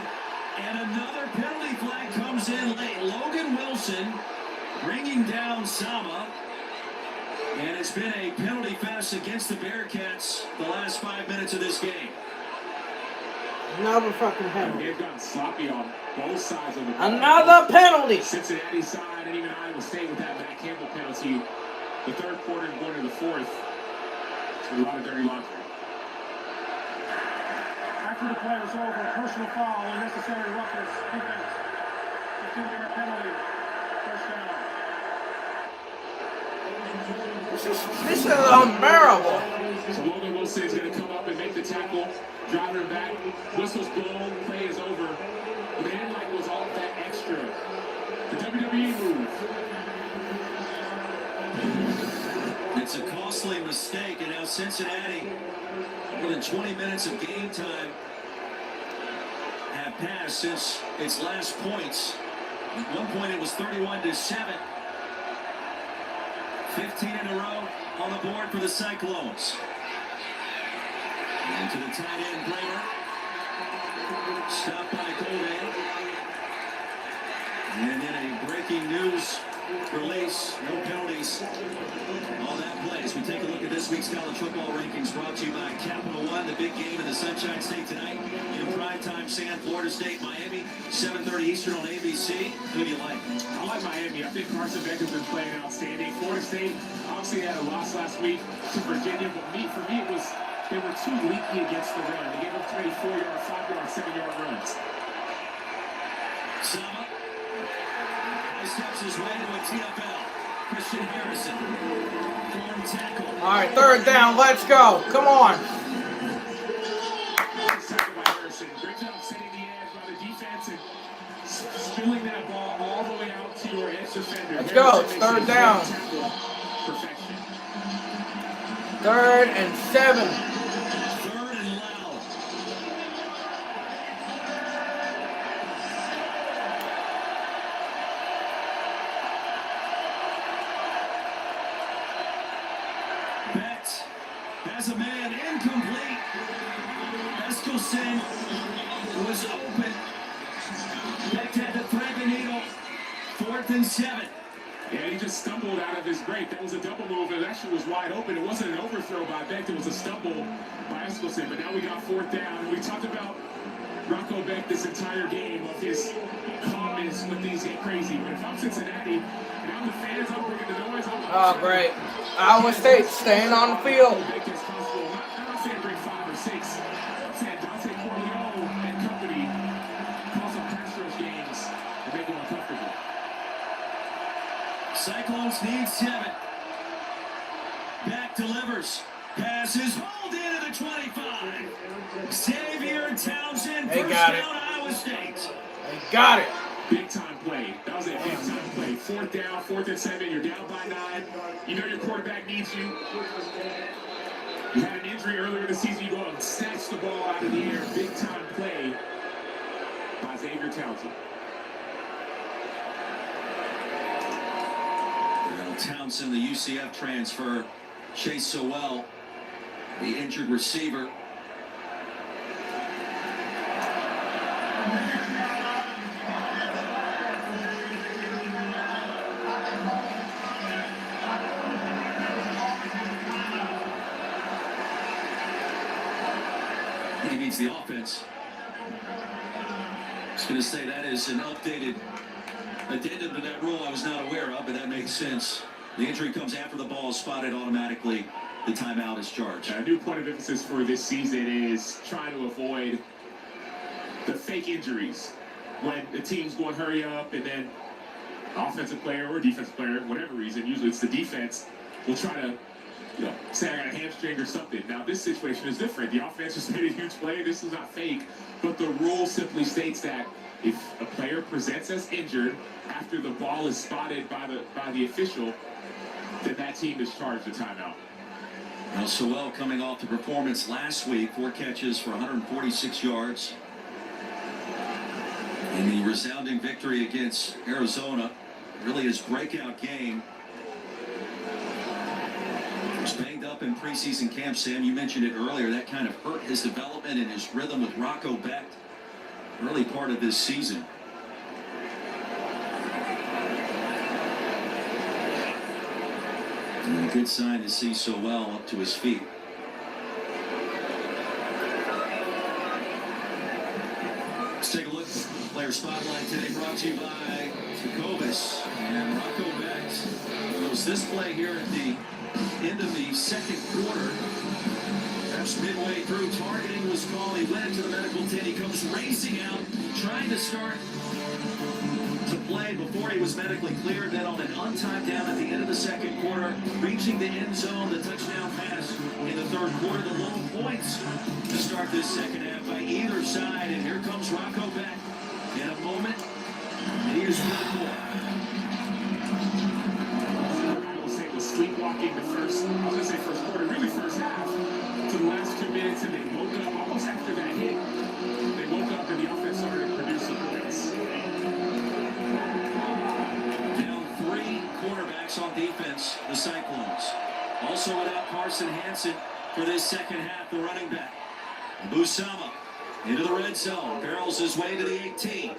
And another penalty flag comes in late. Logan Wilson bringing down Sama. And it's been a penalty fest against the Bearcats the last 5 minutes of this game. Another fucking penalty. They've gotten sloppy on both sides of the ball. Another penalty. Cincinnati side and even Iowa State with that Matt Campbell penalty. The third quarter and going to the fourth. It's a lot of dirty laundry. After the play was over, personal foul, unnecessary roughness, defense. 15-yard penalty, first down. This is unbearable. So Logan Wilson is going to come up and make the tackle, drive him back. Whistle's blown, play is over. But they didn't like was all that extra. The WWE move. It's a costly mistake, and now Cincinnati, more than 20 minutes of game time have passed since its last points. At one point it was 31-7. 15 in a row on the board for the Cyclones. And to the tight end, Bramer. Stopped by Golden. And then a breaking news release, no penalties on that play. As we take a look at this week's college football rankings, brought to you by Capital One, the big game in the Sunshine State tonight. In primetime, Florida State, Miami, 7:30 Eastern on ABC. Who do you like? I like Miami. I think Carson Beck has been playing outstanding. Florida State obviously had a loss last week to Virginia, but for me it was they were too leaky against the run. They gave up too many 4-yard, 5-yard, 7-yard runs. Sama steps his way to a TFL. Christian Harrison. Form tackle. All right, third down. Let's go. Come on. Great job setting the edge by the defense and spilling that ball all the way out to your edge defender. Let's go. It's third down. Perfection. 3rd and 7. Third and loud. 3 Has a man incomplete. Eskelsen was open. Beck had to thread the needle. 4th and 7. Yeah, he just stumbled out of his break. That was a double move. It actually was wide open. It wasn't an overthrow by Beck. It was a stumble by Eskelsen. But now we got 4th down. We talked about Rocco Beck this entire game of his calmness when things get crazy. But if I'm Cincinnati and I'm the fans, I'm bringing the noise. Oh, great. Iowa State staying on the field. I'm not saying bring 5 or 6. I'm saying Dante Corleone and company cause some pass rush games and make them uncomfortable. Cyclones need 7. Beck delivers. Passes hauled into the 25. Xavier Townsend, They first got it. down, Iowa State. They got it. Big time play. That was a big time play. 4th down, 4th and 7. You're down by 9. You know your quarterback needs you. You had an injury earlier in the season. You go and snatch the ball out of the air. Big time play by Xavier Townsend. Well, Townsend, the UCF transfer. Chase Sowell, the injured receiver. He needs the offense. I was going to say that is an updated addendum to that rule I was not aware of, but that makes sense. The injury comes after the ball is spotted automatically. The timeout is charged. A new point of emphasis for this season is trying to avoid the fake injuries. When the team's going hurry up and then offensive player or defensive player, whatever reason, usually it's the defense, will try to say I got a hamstring or something. Now this situation is different. The offense just made a huge play. This is not fake. But the rule simply states that if a player presents as injured after the ball is spotted by the official, then that team is charged a timeout. Now Sowell coming off the performance last week, 4 catches for 146 yards. In the resounding victory against Arizona, really his breakout game. He was banged up in preseason camp, Sam. You mentioned it earlier. That kind of hurt his development and his rhythm with Rocco Beck early part of this season. And a good sign to see Sowell up to his feet. Let's take a look. Player Spotlight today brought to you by Jacobus and Rocco Beck. It was this play here at the end of the second quarter. That's midway through. Targeting was called. He went into the medical tent. He comes racing out, trying to start to play before he was medically cleared. Then on an untimed down at the end of the second quarter, reaching the end zone, the touchdown pass in the third quarter. The low points to start this second half by either side. And here comes Rocco Beck in a moment. And he is one more. Iowa State was sleepwalking the first, I was going to say first quarter, really first half, to the last 2 minutes, and they woke up almost after that hit. They woke up and the offense started to produce some points. Down 3 quarterbacks on defense, the Cyclones. Also without Carson Hansen for this second half, the running back. Busama into the red zone, barrels his way to the 18.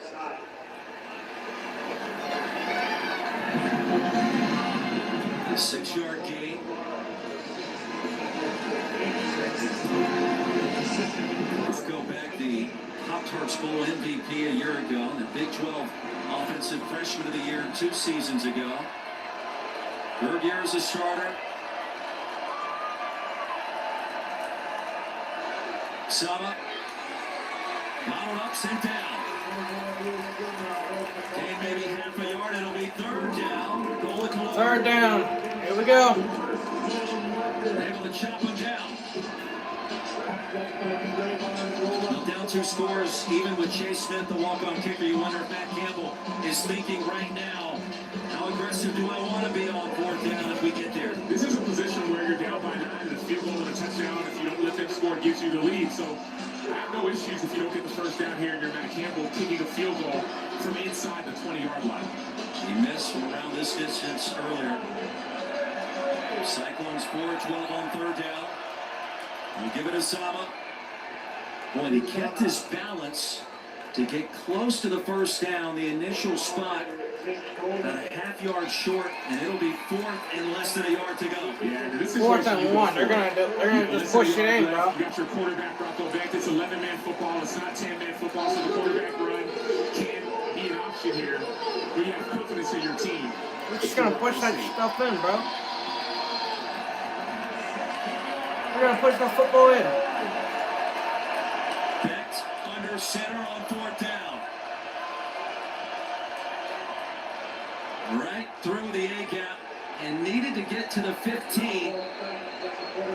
A 6-yard gain. Let's go back, the Pop-Tarts Bowl MVP a year ago, the Big 12 Offensive Freshman of the Year 2 seasons ago. 3rd year as a starter. Sama. Bottled up, sent down. Gain maybe half a yard, it'll be 3rd down. Goal to 3rd down. Here we go. Able to chop him down. Well, down 2 scores, even with Chase Smith, the walk-on kicker. You wonder if Matt Campbell is thinking right now, how aggressive do I want to be on 4th down if we get there? This is a position where you're down by 9 and a field goal and a touchdown. If you don't let them score, it gives you the lead. So I have no issues if you don't get the first down here and you're Matt Campbell kicking a field goal from inside the 20-yard line. He missed from around this distance earlier. Cyclones 4-12 on 3rd down. We'll give it to Sama. Boy, he kept his balance to get close to the first down. The initial spot, about a half-yard short, and it'll be 4th and less than a yard to go. Yeah, this is 4th and 1. They're gonna just push it in, bro. You got your quarterback, Rocco Beck. It's 11-man football. It's not 10-man football, so the quarterback run can be an option here. But you have confidence in your team. We're just gonna push that stuff in, bro. We're gonna push the football in. Beck under center on 4th down. Right through the A-gap and needed to get to the 15.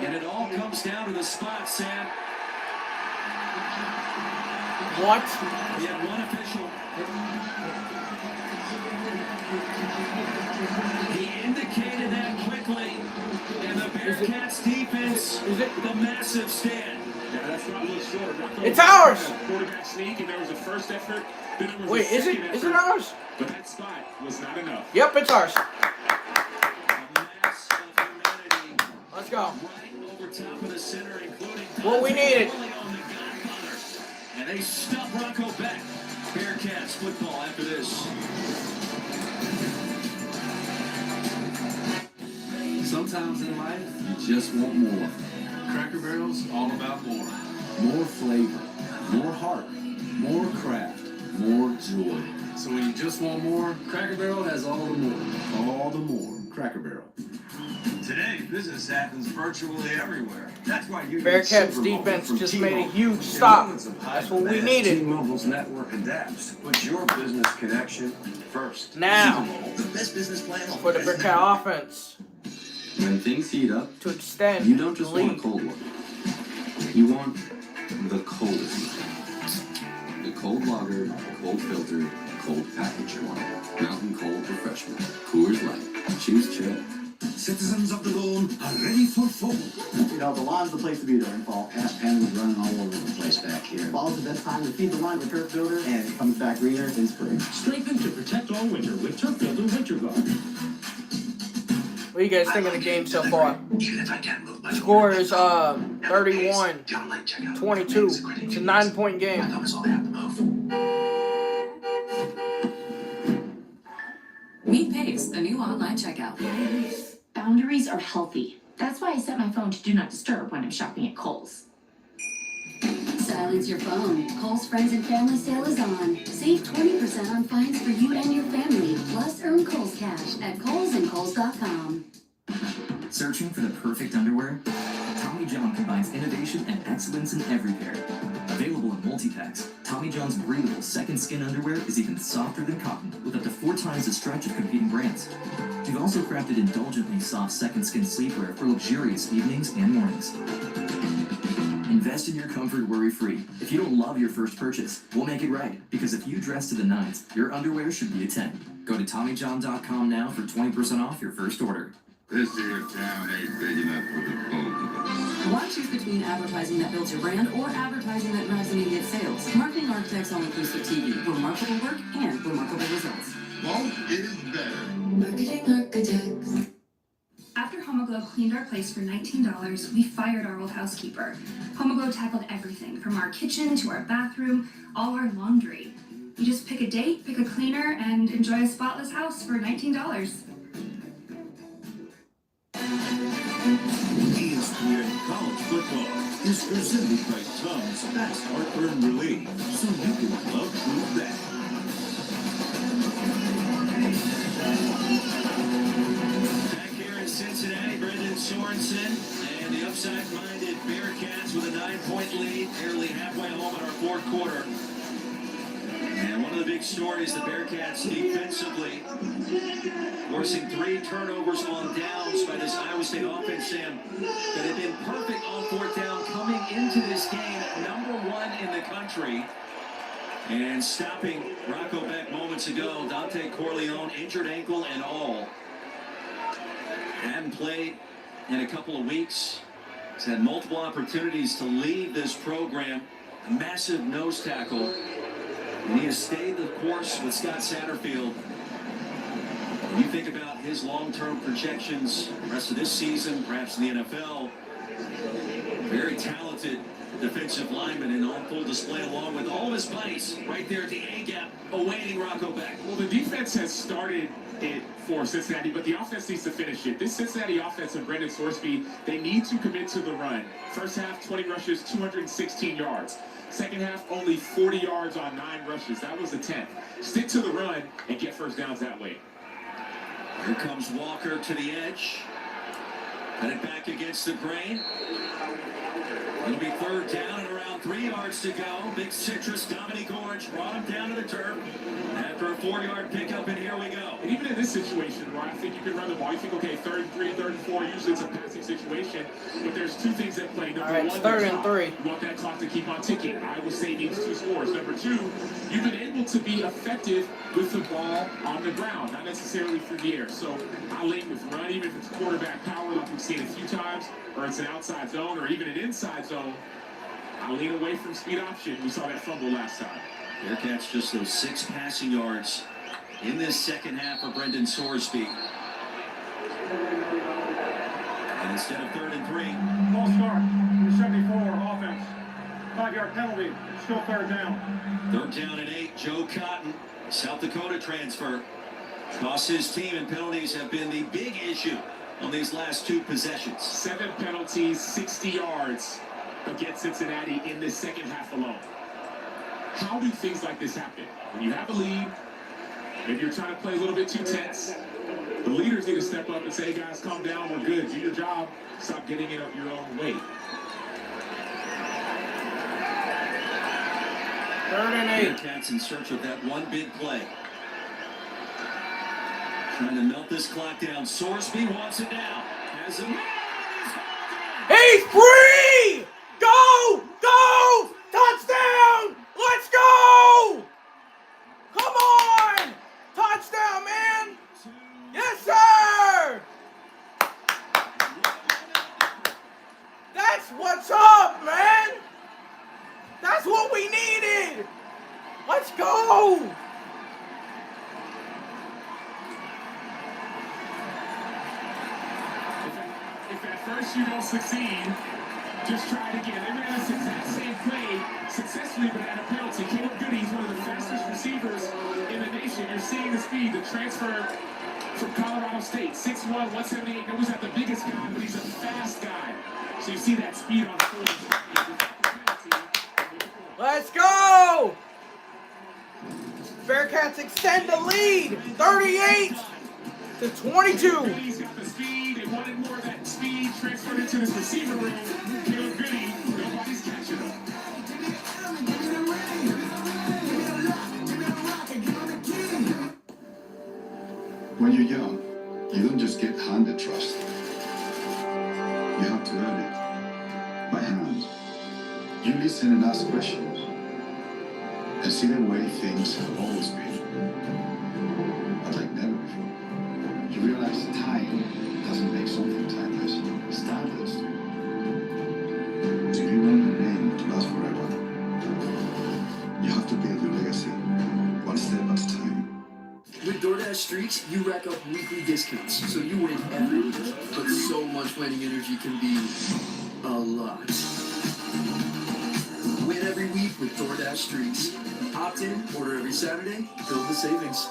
And it all comes down to the spot, Sam. What? We had one official. He indicated that quickly. And the Bearcats defense, the massive stand. Yeah, that's not a little short. It's ours! Quarterback sneak, and there was a first effort. Then there was Wait, is it? Is it ours? But that spot was not enough. Yep, it's ours. Let's go. What we needed. And they stop Rocco Beck. Bearcats football after this. Sometimes in life, you just want more. Cracker Barrel's all about more. More flavor, more heart, more craft, more joy. So when you just want more, Cracker Barrel has all the more. All the more. Cracker Barrel. Today, business happens virtually everywhere. That's why you Bearcats defense just made a huge stop. That's what we needed. T-Mobile's network adapts. Put your business connection first. Now, the best business plan for the Bearcat offense When things heat up, to extend you don't just the want a lead. cold one. You want the coldest one. The cold lager, cold filter, cold package one. Mountain Cold Professional. Coors Light. Choose chill. Citizens of the lawn are ready for fall. You know, the lawn's the place to be during fall. Past panels running all over the place back here. Fall's the best time to feed the lawn with Turf Builder, and it comes back greener in spring. Strengthen to protect all winter with Turf Builder Winter Guard. What do you guys think of the game so far? Score is 31-22. It's a 9-point game. Meet Pace, a new online checkout. Boundaries are healthy. That's why I set my phone to Do Not Disturb when I'm shopping at Kohl's. Silence your phone. Kohl's Friends and Family Sale is on. Save 20% on finds for you and your family. Plus earn Kohl's Cash at Kohl'sandKohl's.com. Searching for the perfect underwear? Tommy John combines innovation and excellence in every pair. Available in multi-packs, Tommy John's breathable second skin underwear is even softer than cotton, with up to 4 times the stretch of competing brands. We've also crafted indulgently soft second skin sleepwear for luxurious evenings and mornings. Invest in your comfort worry-free. If you don't love your first purchase, we'll make it right. Because if you dress to the nines, your underwear should be a 10. Go to TommyJohn.com now for 20% off your first order. This here town ain't big enough for the both of us. Why choose between advertising that builds your brand or advertising that drives immediate sales? Marketing Architects All-Inclusive TV. Remarkable work and remarkable results. Both is better. Marketing Architects. After Homoglow cleaned our place for $19, we fired our old housekeeper. Homoglow tackled everything, from our kitchen to our bathroom, all our laundry. You just pick a date, pick a cleaner, and enjoy a spotless house for $19. ESPN College Football is presented by Tom's Fast Heartburn Relief, so you can love food back. Back here in Cincinnati, Brendan Sorensen and the upside-minded Bearcats with a 9-point lead, nearly halfway home in our fourth quarter. And one of the big stories, the Bearcats defensively forcing 3 turnovers on downs by this Iowa State offense, Sam, that had been perfect on 4th down coming into this game, #1 in the country. And stopping Rocco Beck moments ago, Dante Corleone, injured ankle and all. Hadn't played in a couple of weeks. He's had multiple opportunities to leave this program. A massive nose tackle. And he has stayed the course with Scott Satterfield. When you think about his long-term projections, the rest of this season, perhaps in the NFL, Very talented defensive lineman and on full display along with all of his buddies right there at the A-gap awaiting Rocco Beck. Well, the defense has started it for Cincinnati, but the offense needs to finish it. This Cincinnati offense and Brendan Sorsby, they need to commit to the run. First half, 20 rushes, 216 yards. Second half, only 40 yards on 9 rushes. That was the 10th. Stick to the run and get first downs that way. Here comes Walker to the edge. Headed back against the grain. It'll be third down and around 3 yards to go. Big Citrus, Dominique Orange brought him down to the turf. After a 4-yard pickup, and here we go. And even in this situation, where I think you can run the ball, you think, okay, 3rd and 3, 3rd and 4, usually it's a passing situation, but there's 2 things at play. Number 1, 3rd and 3. You want that clock to keep on ticking. Iowa State needs 2 scores. Number 2, you've been able to be effective with the ball on the ground, not necessarily through the air. So I lean with run, even if it's quarterback power, like we've seen a few times, or it's an outside zone, or even an inside zone. I lean away from speed option. We saw that fumble last time. Bearcats just those 6 passing yards in this second half for Brendan Sorsby. And instead of 3rd and 3. False start. Number 74, offense. 5-yard penalty. Still 3rd down. 3rd down and 8. Joe Cotton, South Dakota transfer. Cost his team, and penalties have been the big issue on these last 2 possessions. 7 penalties, 60 yards against Cincinnati in this second half alone. How do things like this happen? When you have a lead, maybe you're trying to play a little bit too tense, the leaders need to step up and say, hey guys, calm down, we're good, do your job, stop getting it up your own way. 3rd and 8. Bearcats in search of that one big play. Trying to melt this clock down. Sorsby wants it now. Has a man. He's free! Go! Go! Touchdown! Let's go! Come on! Touchdown, man! Yes, sir! That's what's up, man! That's what we needed! Let's go! If at first you don't succeed, just try it again. They ran this exact same play successfully, but had a penalty. Caleb Goody is one of the fastest receivers in the nation. You're seeing the speed, the transfer from Colorado State. 6'1", 178. He was not the biggest guy, but he's a fast guy. So you see that speed on the field. Let's go! Bearcats extend the lead, 38 to 22. He's got the speed. They wanted more of that speed transferred into this receiver room. Caleb Goody, nobody's catching him. When you're young, you don't just get handed trust. You have to earn it by hand. You listen and ask questions and see the way things have always been, but like never before. You realize time doesn't make something timeless. Standards do. Do you want your name to last forever? You have to build your legacy, one step at a time. With DoorDash Streaks, you rack up weekly discounts, so you win every week. But so much winning energy can be a lot. Win every week with DoorDash Streaks. Opt in, order every Saturday, build the savings.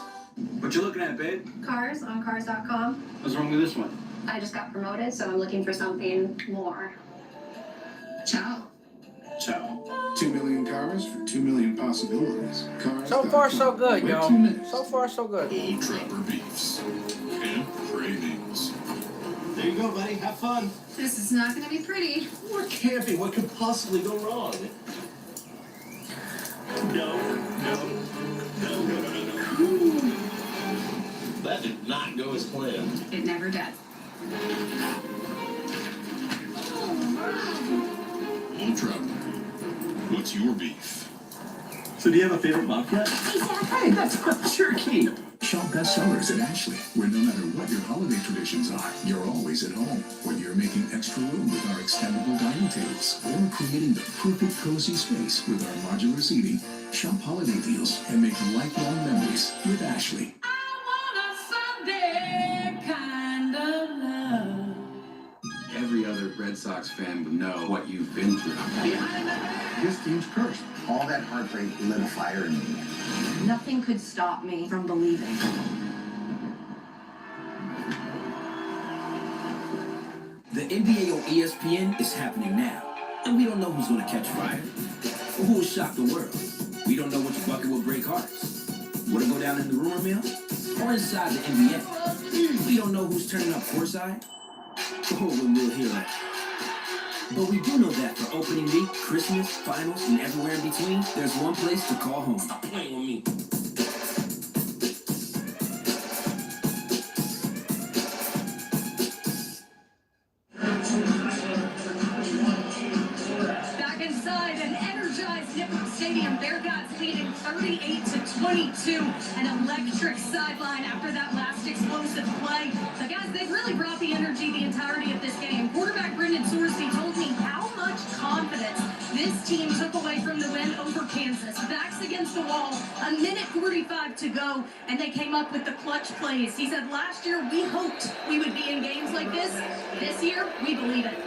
What you looking at, babe? Cars on cars.com. What's wrong with this one? I just got promoted, so I'm looking for something more. Ciao. Ciao. 2 million cars for 2 million possibilities. Cars. So far, so good, yo. So far, so good. Old Trapper Beefs. Camp Cravings. There you go, buddy. Have fun. This is not going to be pretty. We're camping. What could possibly go wrong? No. That did not go as planned. It never does. Old Trapper. What's your beef? So do you have a favorite bobcat? Hey, that's not jerky. Shop bestsellers at Ashley, where no matter what your holiday traditions are, you're always at home. Whether you're making extra room with our extendable dining tables or creating the perfect cozy space with our modular seating, shop holiday deals and make lifelong memories with Ashley. Every other red Red Sox fan would know what you've been through. This team's cursed. All that heartbreak lit a fire in me. Nothing could stop me from believing. The NBA on ESPN is happening now, and we don't know who's going to catch fire or who will shock the world. We don't know which bucket will break hearts. Will it go down in the rumor mill or inside the NBA? We don't know who's turning up courtside or when we'll hear it. But we do know that for opening week, Christmas, finals, and everywhere in between, there's one place to call home. Stop playing with me. Back inside an energized Nippon Stadium, Bearcats leading 38-22. An electric sideline after that last explosive play. The guys, they've really brought the energy the entirety of this game. Quarterback Brendan Sorsby told me how much confidence this team took away from the win over Kansas. Backs against the wall, 1:45 to go, and they came up with the clutch plays. He said last year we hoped we would be in games like this. This year, we believe it.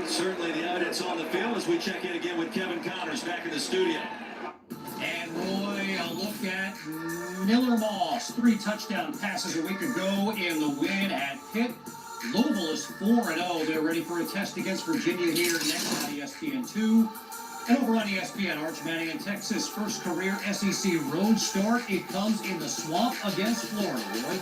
Certainly the evidence on the field as we check in again with Kevin Connors back in the studio. And Roy, a look at Miller Moss. 3 touchdown passes a week ago in the win at Pitt. Louisville is 4-0. They're ready for a test against Virginia here next on ESPN2. And over on ESPN, Arch Manning and Texas' first career SEC road start. It comes in the swamp against Florida. Roy.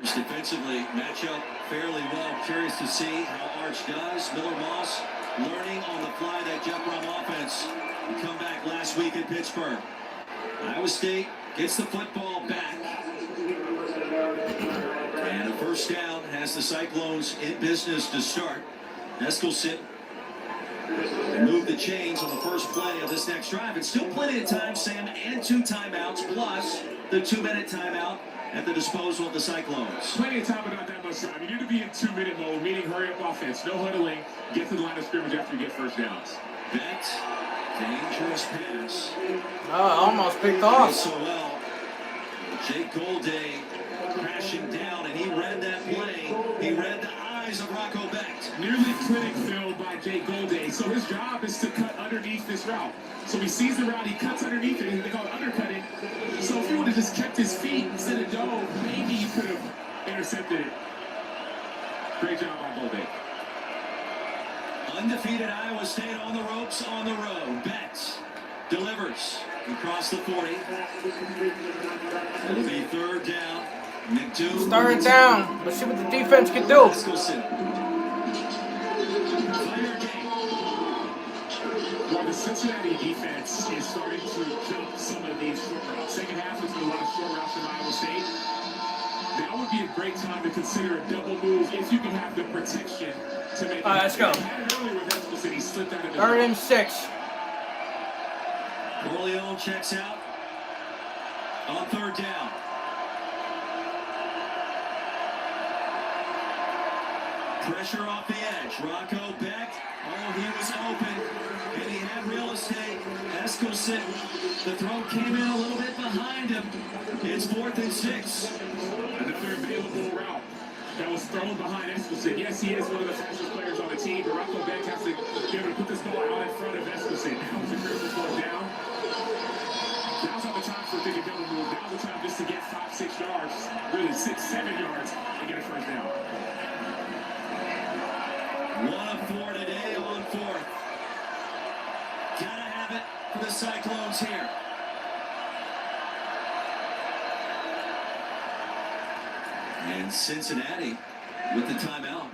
Defensively, match up fairly well. Curious to see how Arch does. Miller Moss learning on the fly that Jeff Brom offense. Come back last week in Pittsburgh. Iowa State gets the football back. And a first down has the Cyclones in business to start. Eskelsen moved the chains on the first play of this next drive. And still plenty of time, Sam, and 2 timeouts, plus the 2-minute timeout at the disposal of the Cyclones. Plenty of time, but not that much time. You need to be in 2-minute mode, meaning hurry up offense. No huddling. Get to the line of scrimmage after you get first downs. That dangerous pass. Almost picked off. So well. Jake Golday crashing down, and he read that play. He read the eyes of Rocco Becht. Nearly clinic filled by Jake Golday. So his job is to cut underneath this route. So he sees the route, he cuts underneath it, and they call it undercutting. So if he would have just kept his feet instead of dove, maybe he could have intercepted it. Great job by Golday. Undefeated Iowa State on the ropes on the road. Becht delivers across the 40. It'll be 3rd down. McDougal. Start it down. Let's see what the defense can do. Well, the Cincinnati defense is starting to jump some of these short routes. Second half has been a lot of short routes from Iowa State. Now would be a great time to consider a double move if you can have the protection to make it. All right, let's go. 3rd and 6. Corleone checks out on 3rd down. Pressure off the edge. Rocco Becht. Oh, he was open. And he had real estate. Eskelsen. The throw came in a little bit behind him. It's 4th and 6. Another available route that was thrown behind Eskelsen. Yes, he is one of the fastest players on the team, but Rocco Becht has to be able to put this ball out in front of Eskelsen. Now it's a critical 4th down. Now's not the time for a big double move. Now's the time just to get 5-6 yards, really 6-7 yards, and get a first down. 1 of 4 today on 4th. Gotta have it for the Cyclones here. And Cincinnati with the timeout.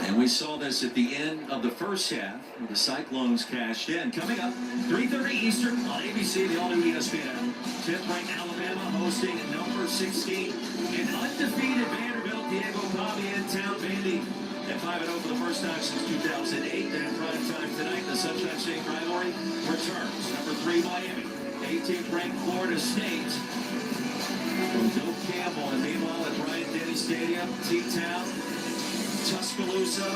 And we saw this at the end of the first half, where the Cyclones cashed in. Coming up, 3:30 Eastern on ABC, the all-new ESPN. 10th-ranked Alabama hosting number 16. An undefeated Vanderbilt, Diego Bobby in town. Vandy at 5-0 for the first time since 2008. Then in prime time tonight, the Sunshine State rivalry returns. Number 3, Miami. 18th-ranked Florida State. From Bill Campbell, and meanwhile at Bryant-Denny Stadium, T-Town, Tuscaloosa.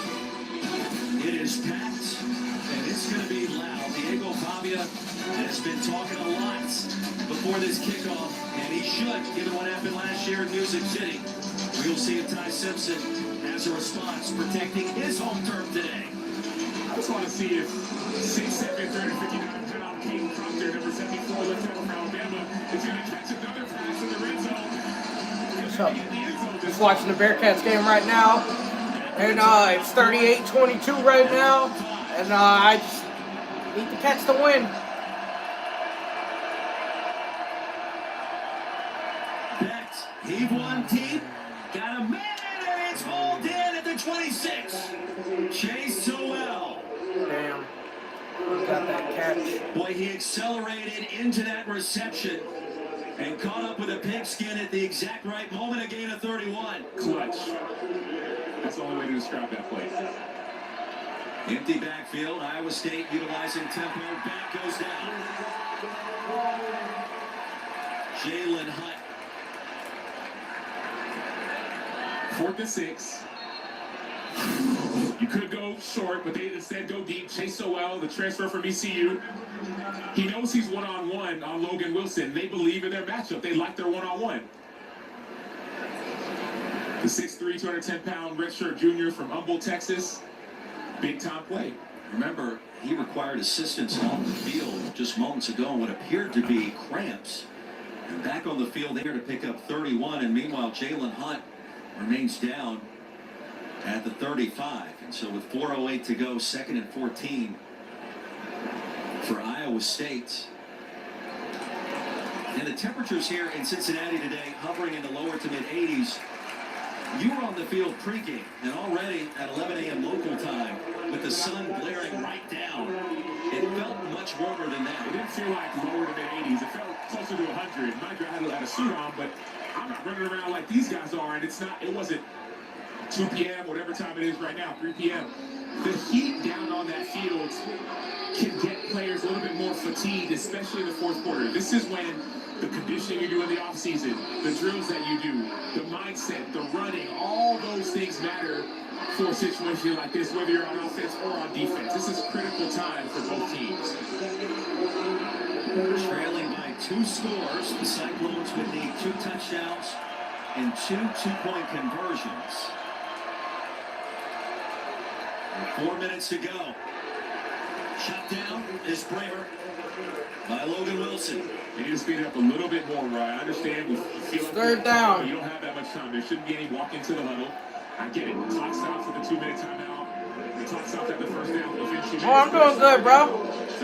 It is packed, and it's going to be loud Diego Pavia has been talking a lot before this kickoff, and he should, given what happened last year in Music City. We'll see if Ty Simpson has a response protecting his home turf today. I just want to see if 6'7", 359-pound Caden Proctor, number 74, left tackle for Alabama, is going to catch another pass in the red zone. Just watching the Bearcats game right now, and it's 38-22 right now, and I just need to catch the win. Bex, heave one deep, got a man, and it's hauled in at the 26. Chase Sowell. Damn, got that catch. Boy, he accelerated into that reception and caught up with a pigskin at the exact right moment, a gain of 31. Clutch. That's the only way to describe that play. Empty backfield, Iowa State utilizing tempo, back goes down. Jalen Hutt. 4th and 6. You could go short, but they instead go deep. Chase Sowell, the transfer from ECU. He knows he's one-on-one on Logan Wilson. They believe in their matchup. They like their one-on-one. The 6'3", 210-pound redshirt junior from Humboldt, Texas. Big-time play. Remember, he required assistance on the field just moments ago in what appeared to be cramps. And back on the field there to pick up 31. And meanwhile, Jalen Hutt remains down at the 35. And so with 4:08 to go, 2nd and 14 for Iowa State. And the temperatures here in Cincinnati today hovering in the lower to mid-80s. You were on the field pregame, and already at 11 a.m. local time, with the sun blaring right down, it felt much warmer than that. It didn't feel like lower to mid-80s. It felt closer to 100. Mind you, I had a suit on, but I'm not running around like these guys are, and it wasn't 2 p.m., whatever time it is right now, 3 p.m. The heat down on that field can get players a little bit more fatigued, especially in the fourth quarter. This is when the conditioning you do in the offseason, the drills that you do, the mindset, the running, all those things matter for a situation like this, whether you're on offense or on defense. This is critical time for both teams. Trailing by 2 scores, the Cyclones would need 2 touchdowns and 2 two-point conversions. 4 minutes to go. Shut down is Braver by Logan Wilson. They need to speed it up a little bit more, right? I understand. We feel like 3rd down. You don't have that much time. There shouldn't be any walk into the huddle. I get it. The clock stops at the 2-minute timeout. The clock stops at the first down. Oh, I'm doing good, bro.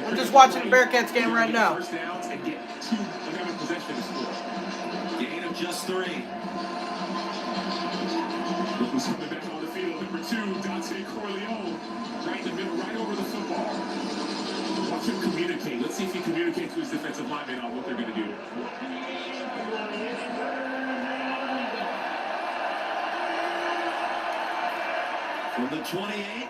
I'm just watching the Bearcats game right now. First downs and get 2 another possession to score. Gain of just 3. Look who's coming back on the field. Number 2, Dante Corleone. Right in the middle, right over the football. Watch him communicate. Let's see if he communicates to his defensive lineman on what they're going to do. From the 28.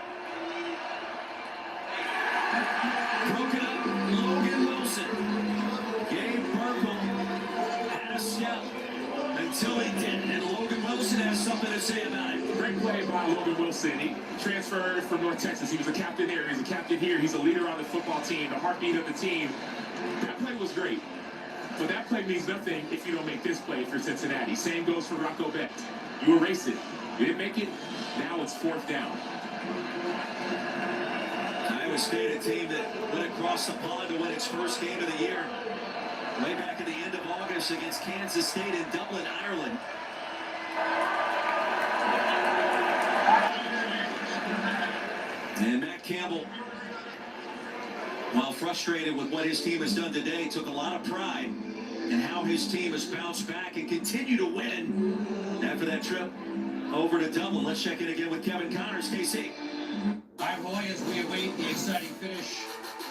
Broken up, Logan Wilson. Gabe Burkle had a step until he didn't, and Logan Wilson has something to say about it. Great play by Logan Wilson. He transferred from North Texas. He was a captain there. He's a captain here. He's a leader on the football team, the heartbeat of the team. That play was great. But that play means nothing if you don't make this play for Cincinnati. Same goes for Rocco Beck. You erase it. You didn't make it. Now it's 4th down. Iowa State, a team that went across the pond to win its first game of the year. Way back at the end of August against Kansas State in Dublin, Ireland. And Matt Campbell, while frustrated with what his team has done today, took a lot of pride in how his team has bounced back and continued to win after that trip over to Dublin. Let's check in again with Kevin Connors, KC. All right, Roy, as we await the exciting finish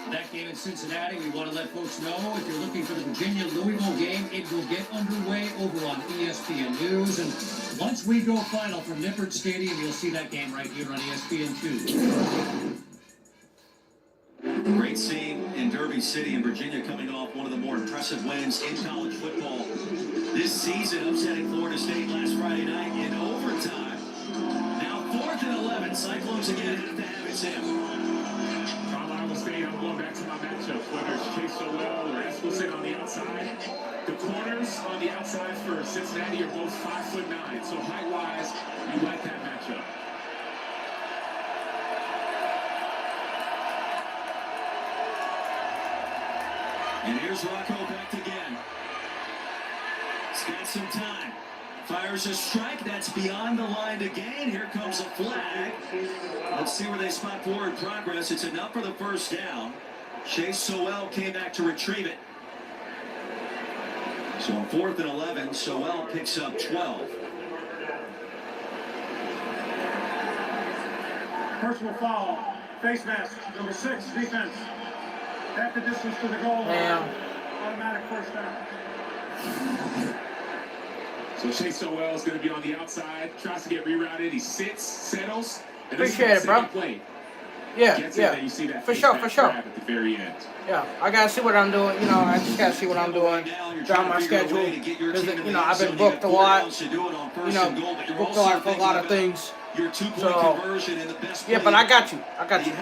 of that game in Cincinnati, we want to let folks know if you're looking for the Virginia-Louisville game, it will get underway over on ESPN News. And once we go final from Nippert Stadium, you'll see that game right here on ESPN2. Great scene in Derby City in Virginia, coming off one of the more impressive wins in college football this season, upsetting Florida State last Friday night in overtime. Now 4th and 11. Cyclones again have to have it, Sam. Iowa State, I'm going back to my matchups, whether it's Chase Sowell or Eskelsen on the outside. The corners on the outside for Cincinnati are both 5'9", so height-wise, you like that matchup. And here's Rocco back again. He's got some time. Fires a strike. That's beyond the line to gain. Here comes a flag. Let's see where they spot forward progress. It's enough for the first down. Chase Sowell came back to retrieve it. So on 4th and 11, Sowell picks up 12. Personal foul. Face mask. Number 6, defense. Half the distance to the goal line. Automatic first down. So Chase Sowell is going to be on the outside, tries to get rerouted. He sits, settles, and appreciate it, bro. play. Yeah, You see that for sure. at the very end. Yeah, I gotta see what I'm doing. You know, I just gotta see what I'm doing. Drop my schedule because you know I've been booked a lot. You know, booked a lot for a lot of things. So yeah, but I got you. I got you.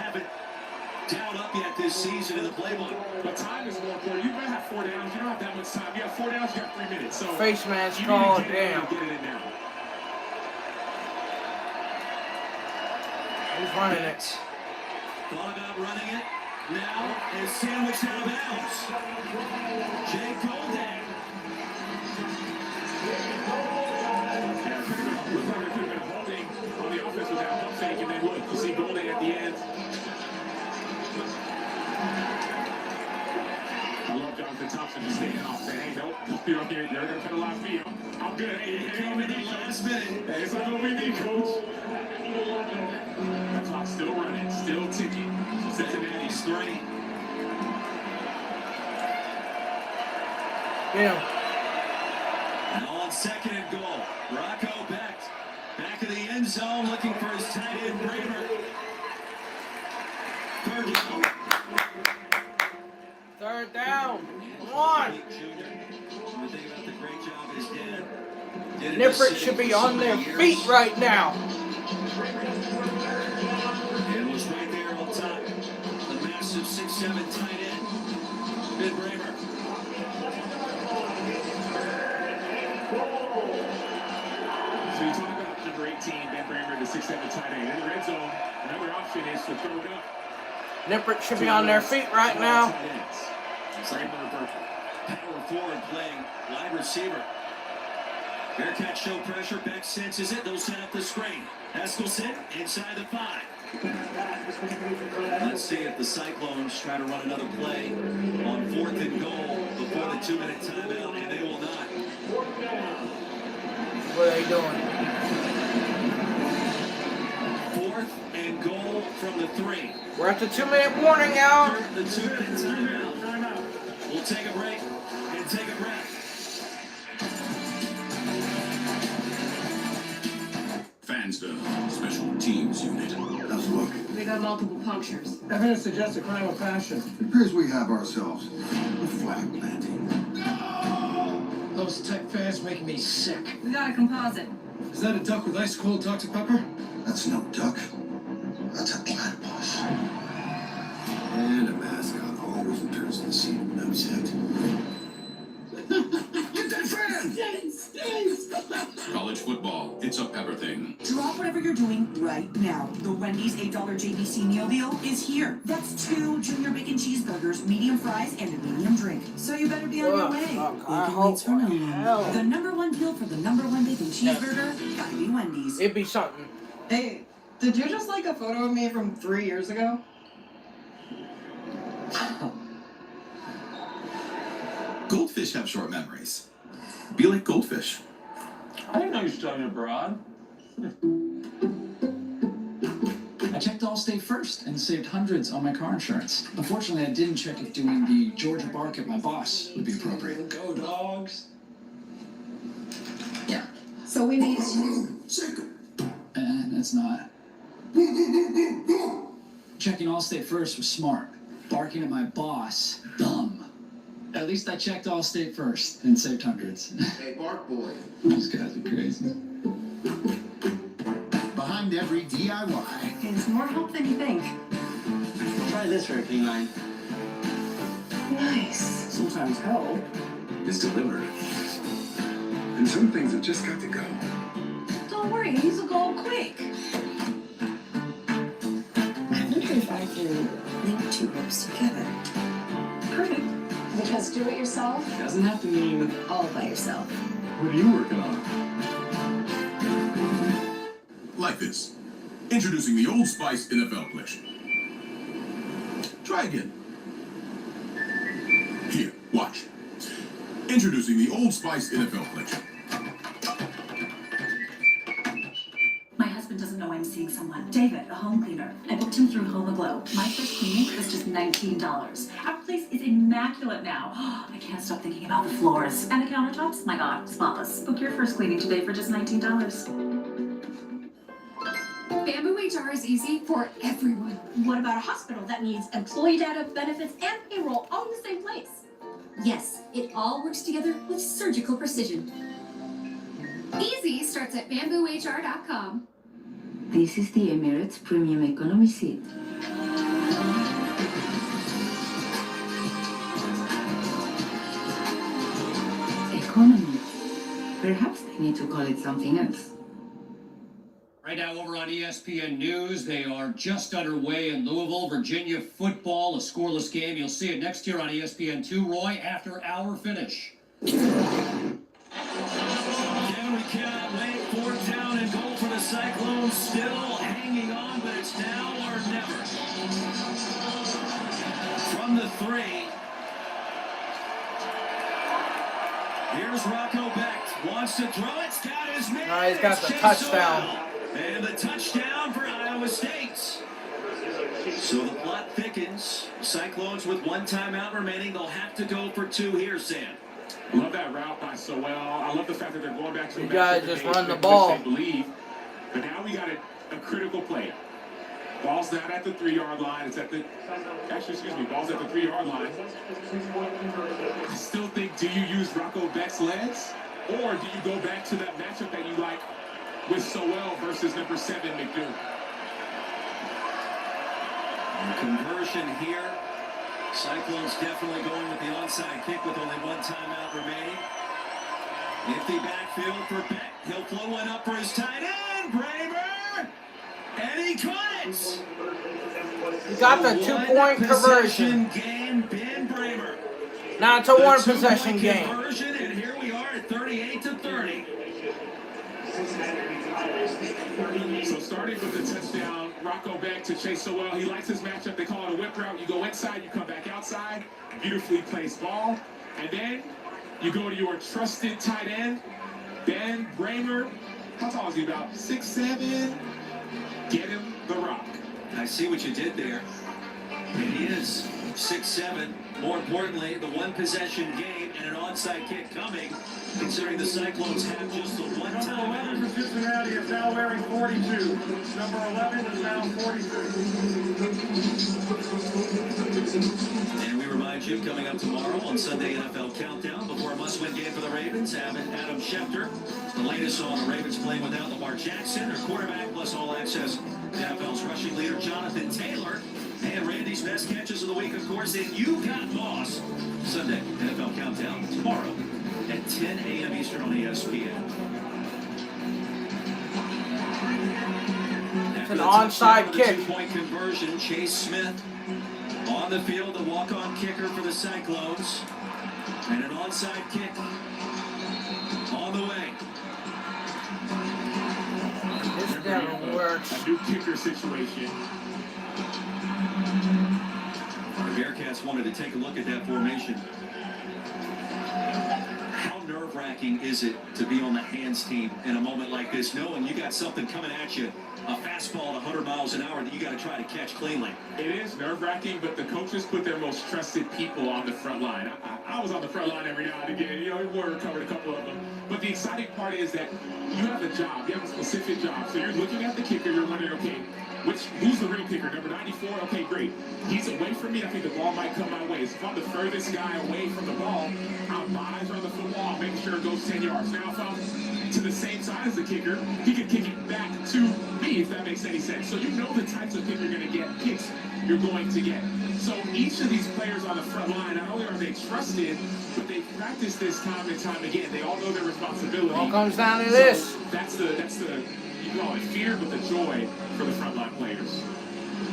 Down up yet this season in the playbook. But time is more important. You might have 4 downs. You don't have that much time. You have 4 downs, you have 3 minutes. So face mask called. Damn. Get it in now. He's running it. Thought about running it. Now is sandwiched out of bounds. Jay Golden. Looks like there could have been a holding on the offense with that pump fake, and then look, you see Golden at the end. I love Jonathan Thompson just staying off, saying, hey, nope, you're going to penalize me. I'm good. Hey, Came in the last minute. Hey, it's not going to be me, coach. The clock's still running, still ticking. Cincinnati's 3. Yeah. Now on 2nd and goal, Rocco back of the end zone, looking for his tight end, Bramer. 3rd down. 3rd down. Come on. Nippert should be on their feet right now. It was right there on top. The massive 6'7" tight end, Ben Bramer. So you talk about number 18, Ben Bramer, the 6'7" tight end. In the red zone, another option is to throw it up. Nippert should be on their feet right now. Power forward playing wide receiver. Bearcats show pressure. Beck senses it. They'll set up the screen. Eskelsen inside the 5. Let's see if the Cyclones try to run another play on 4th and goal before the 2-minute timeout, and they will not. What are they doing? 4th and goal from the 3. We're at the 2-minute warning out. The 2-minute timeout. We'll take a break and take a breath. Fansville, Special Teams Unit. How's it look? We got multiple punctures. Evidence suggests a crime of passion. It appears we have ourselves a flag planting. Those tech fans make me sick. We got a composite. Is that a duck with ice cold Dr. Pepper? That's no duck. That's a platypus. And a mascot always returns to the scene of an upset. Get that fan! College football, it's a Pepper thing. Drop whatever you're doing right now. The Wendy's $8 JBC meal deal is here. That's 2 junior bacon cheeseburgers, medium fries, and a medium drink. So you better be on your way. Bacon waits for no one. The #1 deal for the #1 bacon cheeseburger, gotta be Wendy's. It'd be something. Hey, did you just like a photo of me from 3 years ago? Goldfish have short memories. Be like goldfish. I didn't know you were studying abroad. I checked Allstate first and saved hundreds on my car insurance. Unfortunately, I didn't check if doing the Georgia bark at my boss would be appropriate. Go dogs. Yeah. So we need... And it's not. Checking Allstate first was smart. Barking at my boss, dumb. At least I checked Allstate first and saved hundreds. Hey, Bark Boy. These guys are crazy. Behind every DIY. It's more help than you think. Try this for a canine. nice. Sometimes hell is delivered. And some things have just got to go. Don't worry, these will go quick. I wonder if I can link two ropes together. Perfect. Because do it yourself Doesn't have to mean All by yourself. What are you working on? Like this. Introducing the Old Spice NFL collection. Try again. Here, watch. Introducing the Old Spice NFL collection. My husband doesn't know I'm seeing someone. David, a home cleaner. I booked him through Home Aglow. My first cleaning was just $19. Our place is immaculate now. I can't stop thinking about the floors. And the countertops? My God, spotless. Book your first cleaning today for just $19. Bamboo HR is easy for everyone. What about a hospital that needs employee data, benefits, and payroll all in the same place? Yes, it all works together with surgical precision. Easy starts at bamboohr.com. This is the Emirates Premium Economy seat. Economy. Perhaps they need to call it something else. Right now over on ESPN News, they are just underway in Louisville, Virginia football, a scoreless game. You'll see it next year on ESPN2, Roy, after our finish. And we cannot wait. 4th down and goal for the Cyclones. Still hanging on, but it's now or never. From the 3. Here's Rocco Becht. Wants to throw it. Got his man. He's got the touchdown. And the touchdown for Iowa State. So the plot thickens. Cyclones with 1 timeout remaining. They'll have to go for 2 here, Sam. I love that route by Sowell. I love the fact that they're going back to you gotta just run the ball. They believe. But now we got a critical play. Ball's not at the 3-yard line. It's at the ball's at the 3-yard line. I still think, do you use Rocco Becht's legs? Or do you go back to that matchup that you like with Sowell versus number 7, McDoom? Conversion here. Cyclones definitely going with the onside kick with only 1 timeout remaining. Empty backfield for Becht. He'll flow one up for his tight end, Bramer! And he caught it! You got the 2-point conversion. Game, Ben Bramer. Now it's a 1-possession game. Conversion, and here we are at 38-30. So starting with the touchdown, Rocco Becht to Chase Sowell. He likes his matchup. They call it a whip route. You go inside, you come back outside. Beautifully placed ball. And then you go to your trusted tight end, Ben Bramer. How tall is he? About 6'7". Get him the rock. I see what you did there. And he is 6'7". More importantly, the 1-possession game and an onside kick coming, considering the Cyclones have just the 1 Number 11 timeout. for Cincinnati is now wearing 42. Number 11 is now 42. And we remind you, coming up tomorrow on Sunday NFL Countdown, before a must-win game for the Ravens, Adam Schefter, the latest on the Ravens playing without Lamar Jackson, their quarterback, plus all access to NFL's rushing leader, Jonathan Taylor, and Randy's best catches of the week, of course, and You Got Moss. Sunday NFL Countdown tomorrow at 10 a.m. Eastern on ESPN. It's an onside kick. 2-point conversion. Chase Smith on the field, the walk-on kicker for the Cyclones. And an onside kick on the way. This never works. A new kicker situation. The Bearcats wanted to take a look at that formation. How nerve-wracking is it to be on the hands team in a moment like this, knowing you got something coming at you, a fastball at 100 miles an hour that you got to try to catch cleanly? It is nerve-wracking, but the coaches put their most trusted people on the front line. I was on the front line every now and again. You know, we covered a couple of them. But the exciting part is that you have a job. You have a specific job. So you're looking at the kicker. You're wondering, okay, who's the real kicker? Number 94? Okay, great. He's away from me. I think the ball might come my way. So if I'm the furthest guy away from the ball, my eyes are on the football. I'm making sure it goes 10 yards. Now, if I'm to the same side as the kicker, he can kick it back to me, if that makes any sense. So you know the types of kick you're going to get, kicks you're going to get. So each of these players on the front line, not only are they trusted, but they practice this time and time again. They all know their responsibility. All comes down to this. That's the you call it fear, but the joy for the frontline players.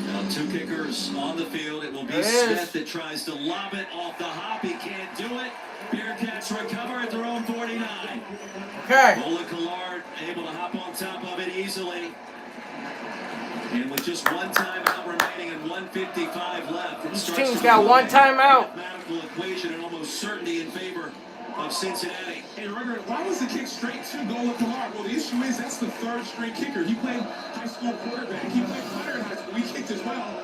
Now 2 kickers on the field. It will be Smith that tries to lob it off the hop. He can't do it. Bearcats recover at their own 49. Okay. Lola Collard able to hop on top of it easily. And with just 1 timeout remaining and 1:55 left, Each team's got 1 timeout. Mathematical equation and almost certainty in favor of Cincinnati. Hey, Ruggert, why was the kick straight to Lola Collard? Well, the issue is that's the 3rd string kicker. He played high school quarterback. He played punter in high school. He kicked as well.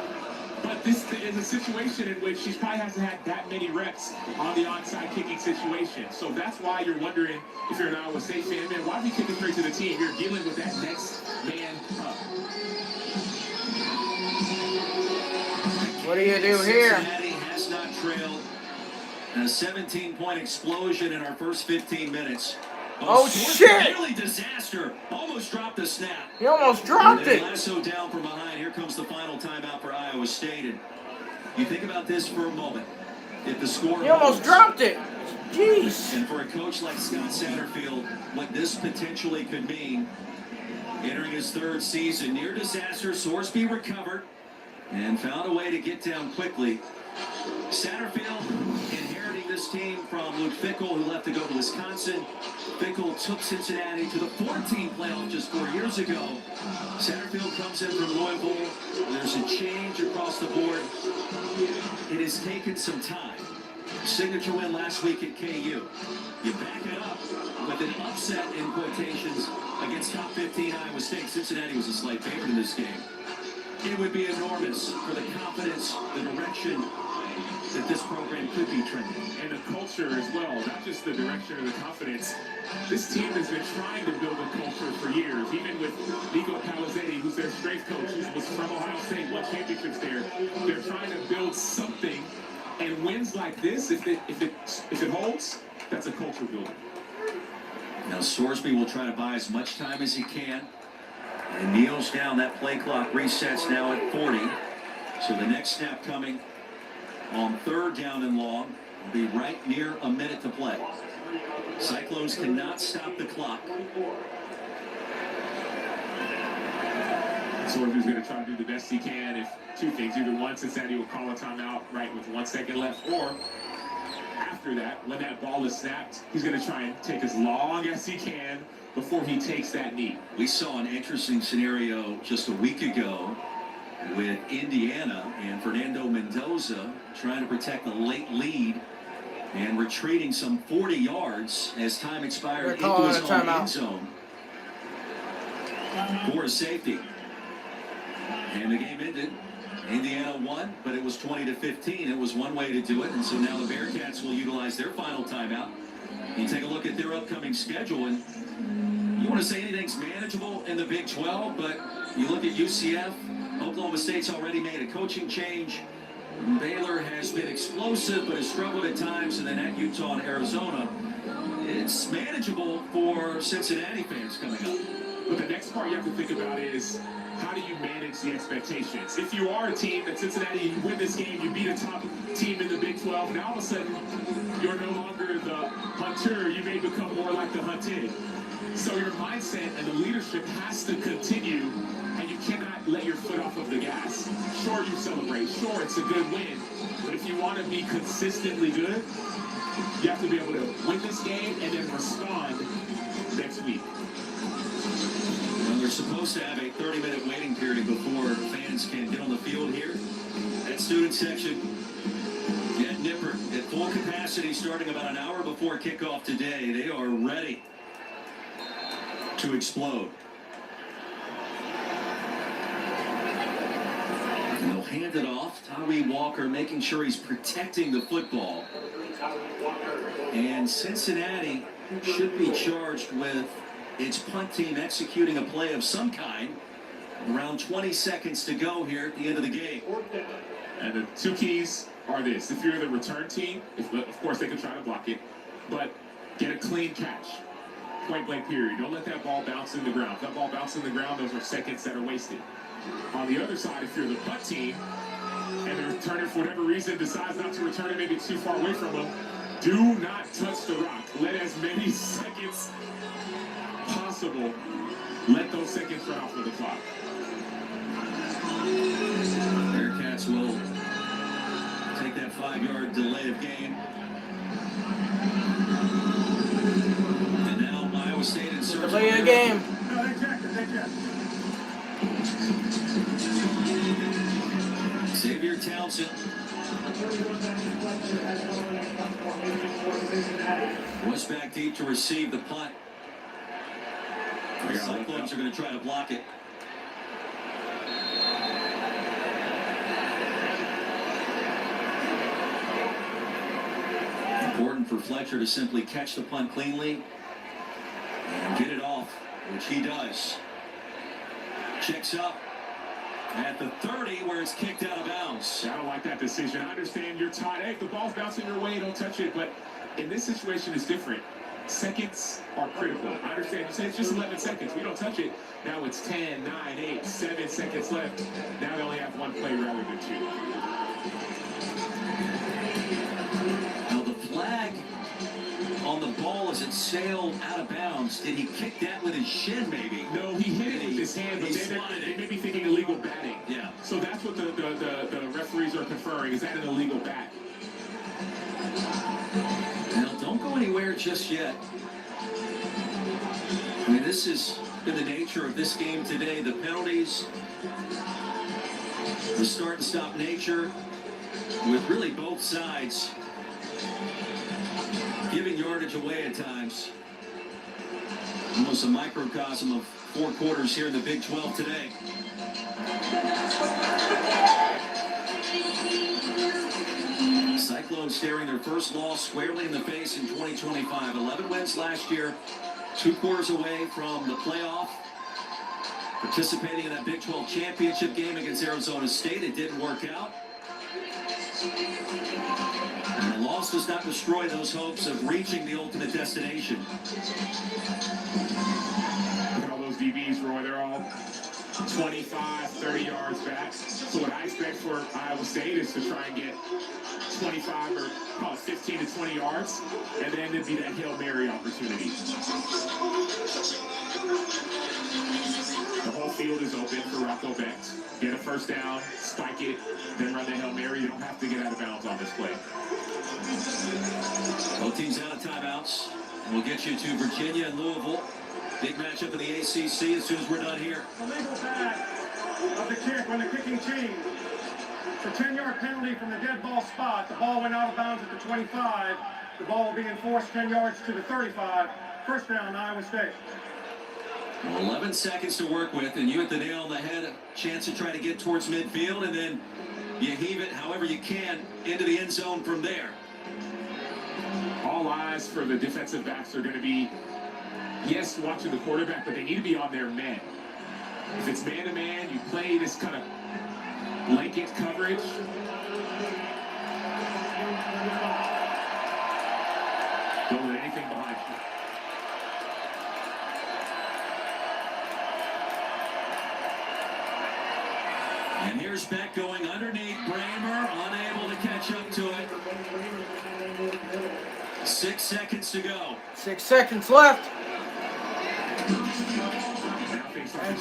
But this is a situation in which she probably hasn't had that many reps on the onside kicking situation. So that's why you're wondering, if you're an Iowa State fan, man, why are we kicking straight to the team? You're dealing with that next man up. What do you do here? Cincinnati has not trailed. And a 17-point explosion in our first 15 minutes. Oh, shit! Nearly disaster. Almost dropped the snap. He almost dropped it. Lasso down from behind. Here comes the final timeout for Iowa State. And you think about this for a moment. If the score... He almost dropped it. Jeez. And for a coach like Scott Satterfield, what this potentially could mean, entering his 3rd season, near disaster, Sorsby recovered and found a way to get down quickly. Satterfield inheriting this team from Luke Fickell, who left to go to Wisconsin. Fickell took Cincinnati to the 14 playoff just 4 years ago. Satterfield comes in from Louisville. There's a change across the board. It has taken some time. Signature win last week at KU. You back it up with an upset in quotations against top 15 Iowa State. Cincinnati was a slight favorite in this game. It would be enormous for the confidence, the direction that this program could be trending. And the culture as well, not just the direction or the confidence. This team has been trying to build a culture for years, even with Nico Palazetti, who's their strength coach, who was from Ohio State, won championships there. They're trying to build something, and wins like this, if it holds, that's a culture builder. Now Sorsby will try to buy as much time as he can. And kneels down. That play clock resets now at 40. So the next snap coming on 3rd down and long will be right near a minute to play. Cyclones cannot stop the clock. Sorsby's going to try to do the best he can. If 2 things, either one, Cincinnati will call a timeout right with 1 second left, or after that, when that ball is snapped, he's going to try and take as long as he can before he takes that knee. We saw an interesting scenario just a week ago with Indiana and Fernando Mendoza trying to protect the late lead and retreating some 40 yards as time expired into his own end zone for a safety. And the game ended. Indiana won, but it was 20-15. It was one way to do it, and so now the Bearcats will utilize their final timeout. You take a look at their upcoming schedule, and you want to say anything's manageable in the Big 12, but you look at UCF, Oklahoma State's already made a coaching change. Baylor has been explosive, but has struggled at times, and then at Utah and Arizona, it's manageable for Cincinnati fans coming up. But the next part you have to think about is, how do you manage the expectations? If you are a team that Cincinnati, you win this game, you beat a top team in the Big 12, now all of a sudden, you're no longer the hunter, you may become more like the hunted. So your mindset and the leadership has to continue, and you cannot let your foot off of the gas. Sure, you celebrate. Sure, it's a good win. But if you want to be consistently good, you have to be able to win this game and then respond next week. Well, they're supposed to have a 30-minute waiting period before fans can get on the field here. That student section at Nippert at full capacity starting about an hour before kickoff today. They are ready to explode. And they'll hand it off. Tyree Walker making sure he's protecting the football. And Cincinnati should be charged with its punt team executing a play of some kind. Around 20 seconds to go here at the end of the game. And the 2 keys are this. If you're the return team, of course they can try to block it, but get a clean catch. Point blank period. Don't let that ball bounce in the ground. If that ball bounces in the ground, those are seconds that are wasted. On the other side, if you're the punt team, and the returner, for whatever reason, decides not to return it, maybe it's too far away from him, do not touch the rock. Let as many seconds possible. Let those seconds run off of the clock. Bearcats will take that 5-yard delay of game. And now Iowa State in search delay of game. No, they checked it. They checked it. Xavier Townsend. Was back deep to receive the punt. The Cyclones are going to try to block it. Important for Fletcher to simply catch the punt cleanly and get it off, which he does. Checks up at the 30 where it's kicked out of bounds. I don't like that decision. I understand you're tied. Hey, if the ball's bouncing your way, don't touch it. But in this situation, it's different. Seconds are critical. I understand you say it's just 11 seconds. We don't touch it. Now it's 10, 9, 8, 7 seconds left. Now they only have one play rather than two. Now the flag on the ball as it sailed out of bounds. Did he kick that with his shin, maybe? No, he hit it with his hand, but they may be thinking illegal batting. Yeah. So that's what the referees are conferring. Is that an illegal bat? Now, don't go anywhere just yet. I mean, this has been the nature of this game today. The penalties, the start and stop nature, with really both sides giving yardage away at times. Almost a microcosm of 4 quarters here in the Big 12 today. Cyclones staring their first loss squarely in the face in 2025. 11 wins last year, 2 quarters away from the playoff. Participating in that Big 12 championship game against Arizona State. It didn't work out. And the loss does not destroy those hopes of reaching the ultimate destination. Look at all those DBs, Roy. They're all 25, 30 yards back. So what I expect for Iowa State is to try and get 25 or call it 15 to 20 yards, and then it'd be that Hail Mary opportunity. The whole field is open for Rocco Becht. Get a first down, spike it, then run the Hail Mary. You don't have to get out of bounds on this play. Both teams out of timeouts. We'll get you to Virginia and Louisville. Big matchup in the ACC as soon as we're done here. Illegal bat of the kick when the kicking changed. It's a 10-yard penalty from the dead ball spot. The ball went out of bounds at the 25. The ball will be enforced 10 yards to the 35. First down, Iowa State. 11 seconds to work with, and you hit the nail on the head. A chance to try to get towards midfield, and then you heave it however you can into the end zone from there. All eyes for the defensive backs are going to be, yes, watching the quarterback, but they need to be on their men. If it's man-to-man, you play this kind of blanket coverage. Don't let anything behind you. And here's Beck going underneath Bramer, unable to catch up to it. 6 seconds to go. 6 seconds left.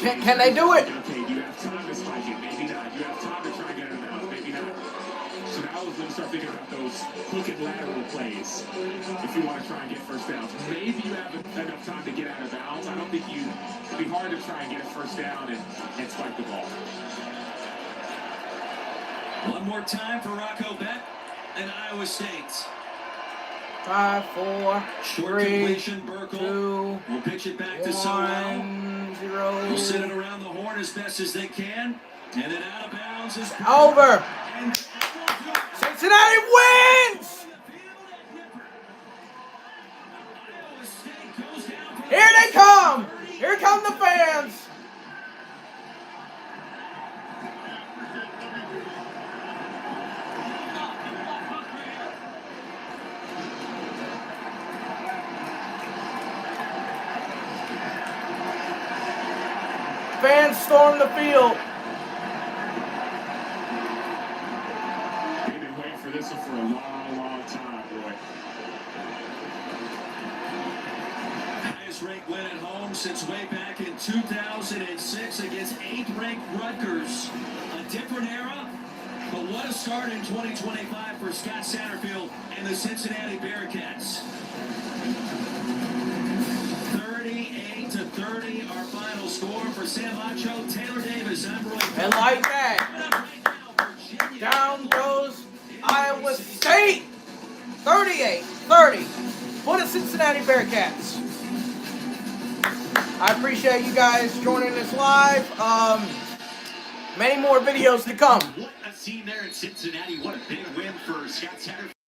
Can they do it? Okay, you have time to spike it, maybe not. You have time to try and get it out of bounds, maybe not. So now when you start thinking about those hook and lateral plays, if you want to try and get first downs, maybe you have enough time to get out of bounds. I don't think it'd be hard to try and get a first down and spike the ball. One more time for Rocco Beck and Iowa State. 5, 4, Short 3, completion, Burkle. 2, We'll pitch it back to 1, Sowell. 0. We'll send it around the horn as best as they can. And then out of bounds is Over. Cincinnati wins! Here they come! Here come the fans! Fans storm the field. for a long, long time, Roy. Highest ranked win at home since way back in 2006 against 8th ranked Rutgers. A different era, but what a start in 2025 for Scott Satterfield and the Cincinnati Bearcats. 38-30, our final score for Sam Macho, Taylor Davis. I'm Roy. And like that, down goes Iowa State, 38-30 for the Cincinnati Bearcats. I appreciate you guys joining us live. Many more videos to come. What a scene there in Cincinnati. What a big win for Scott Satterfield.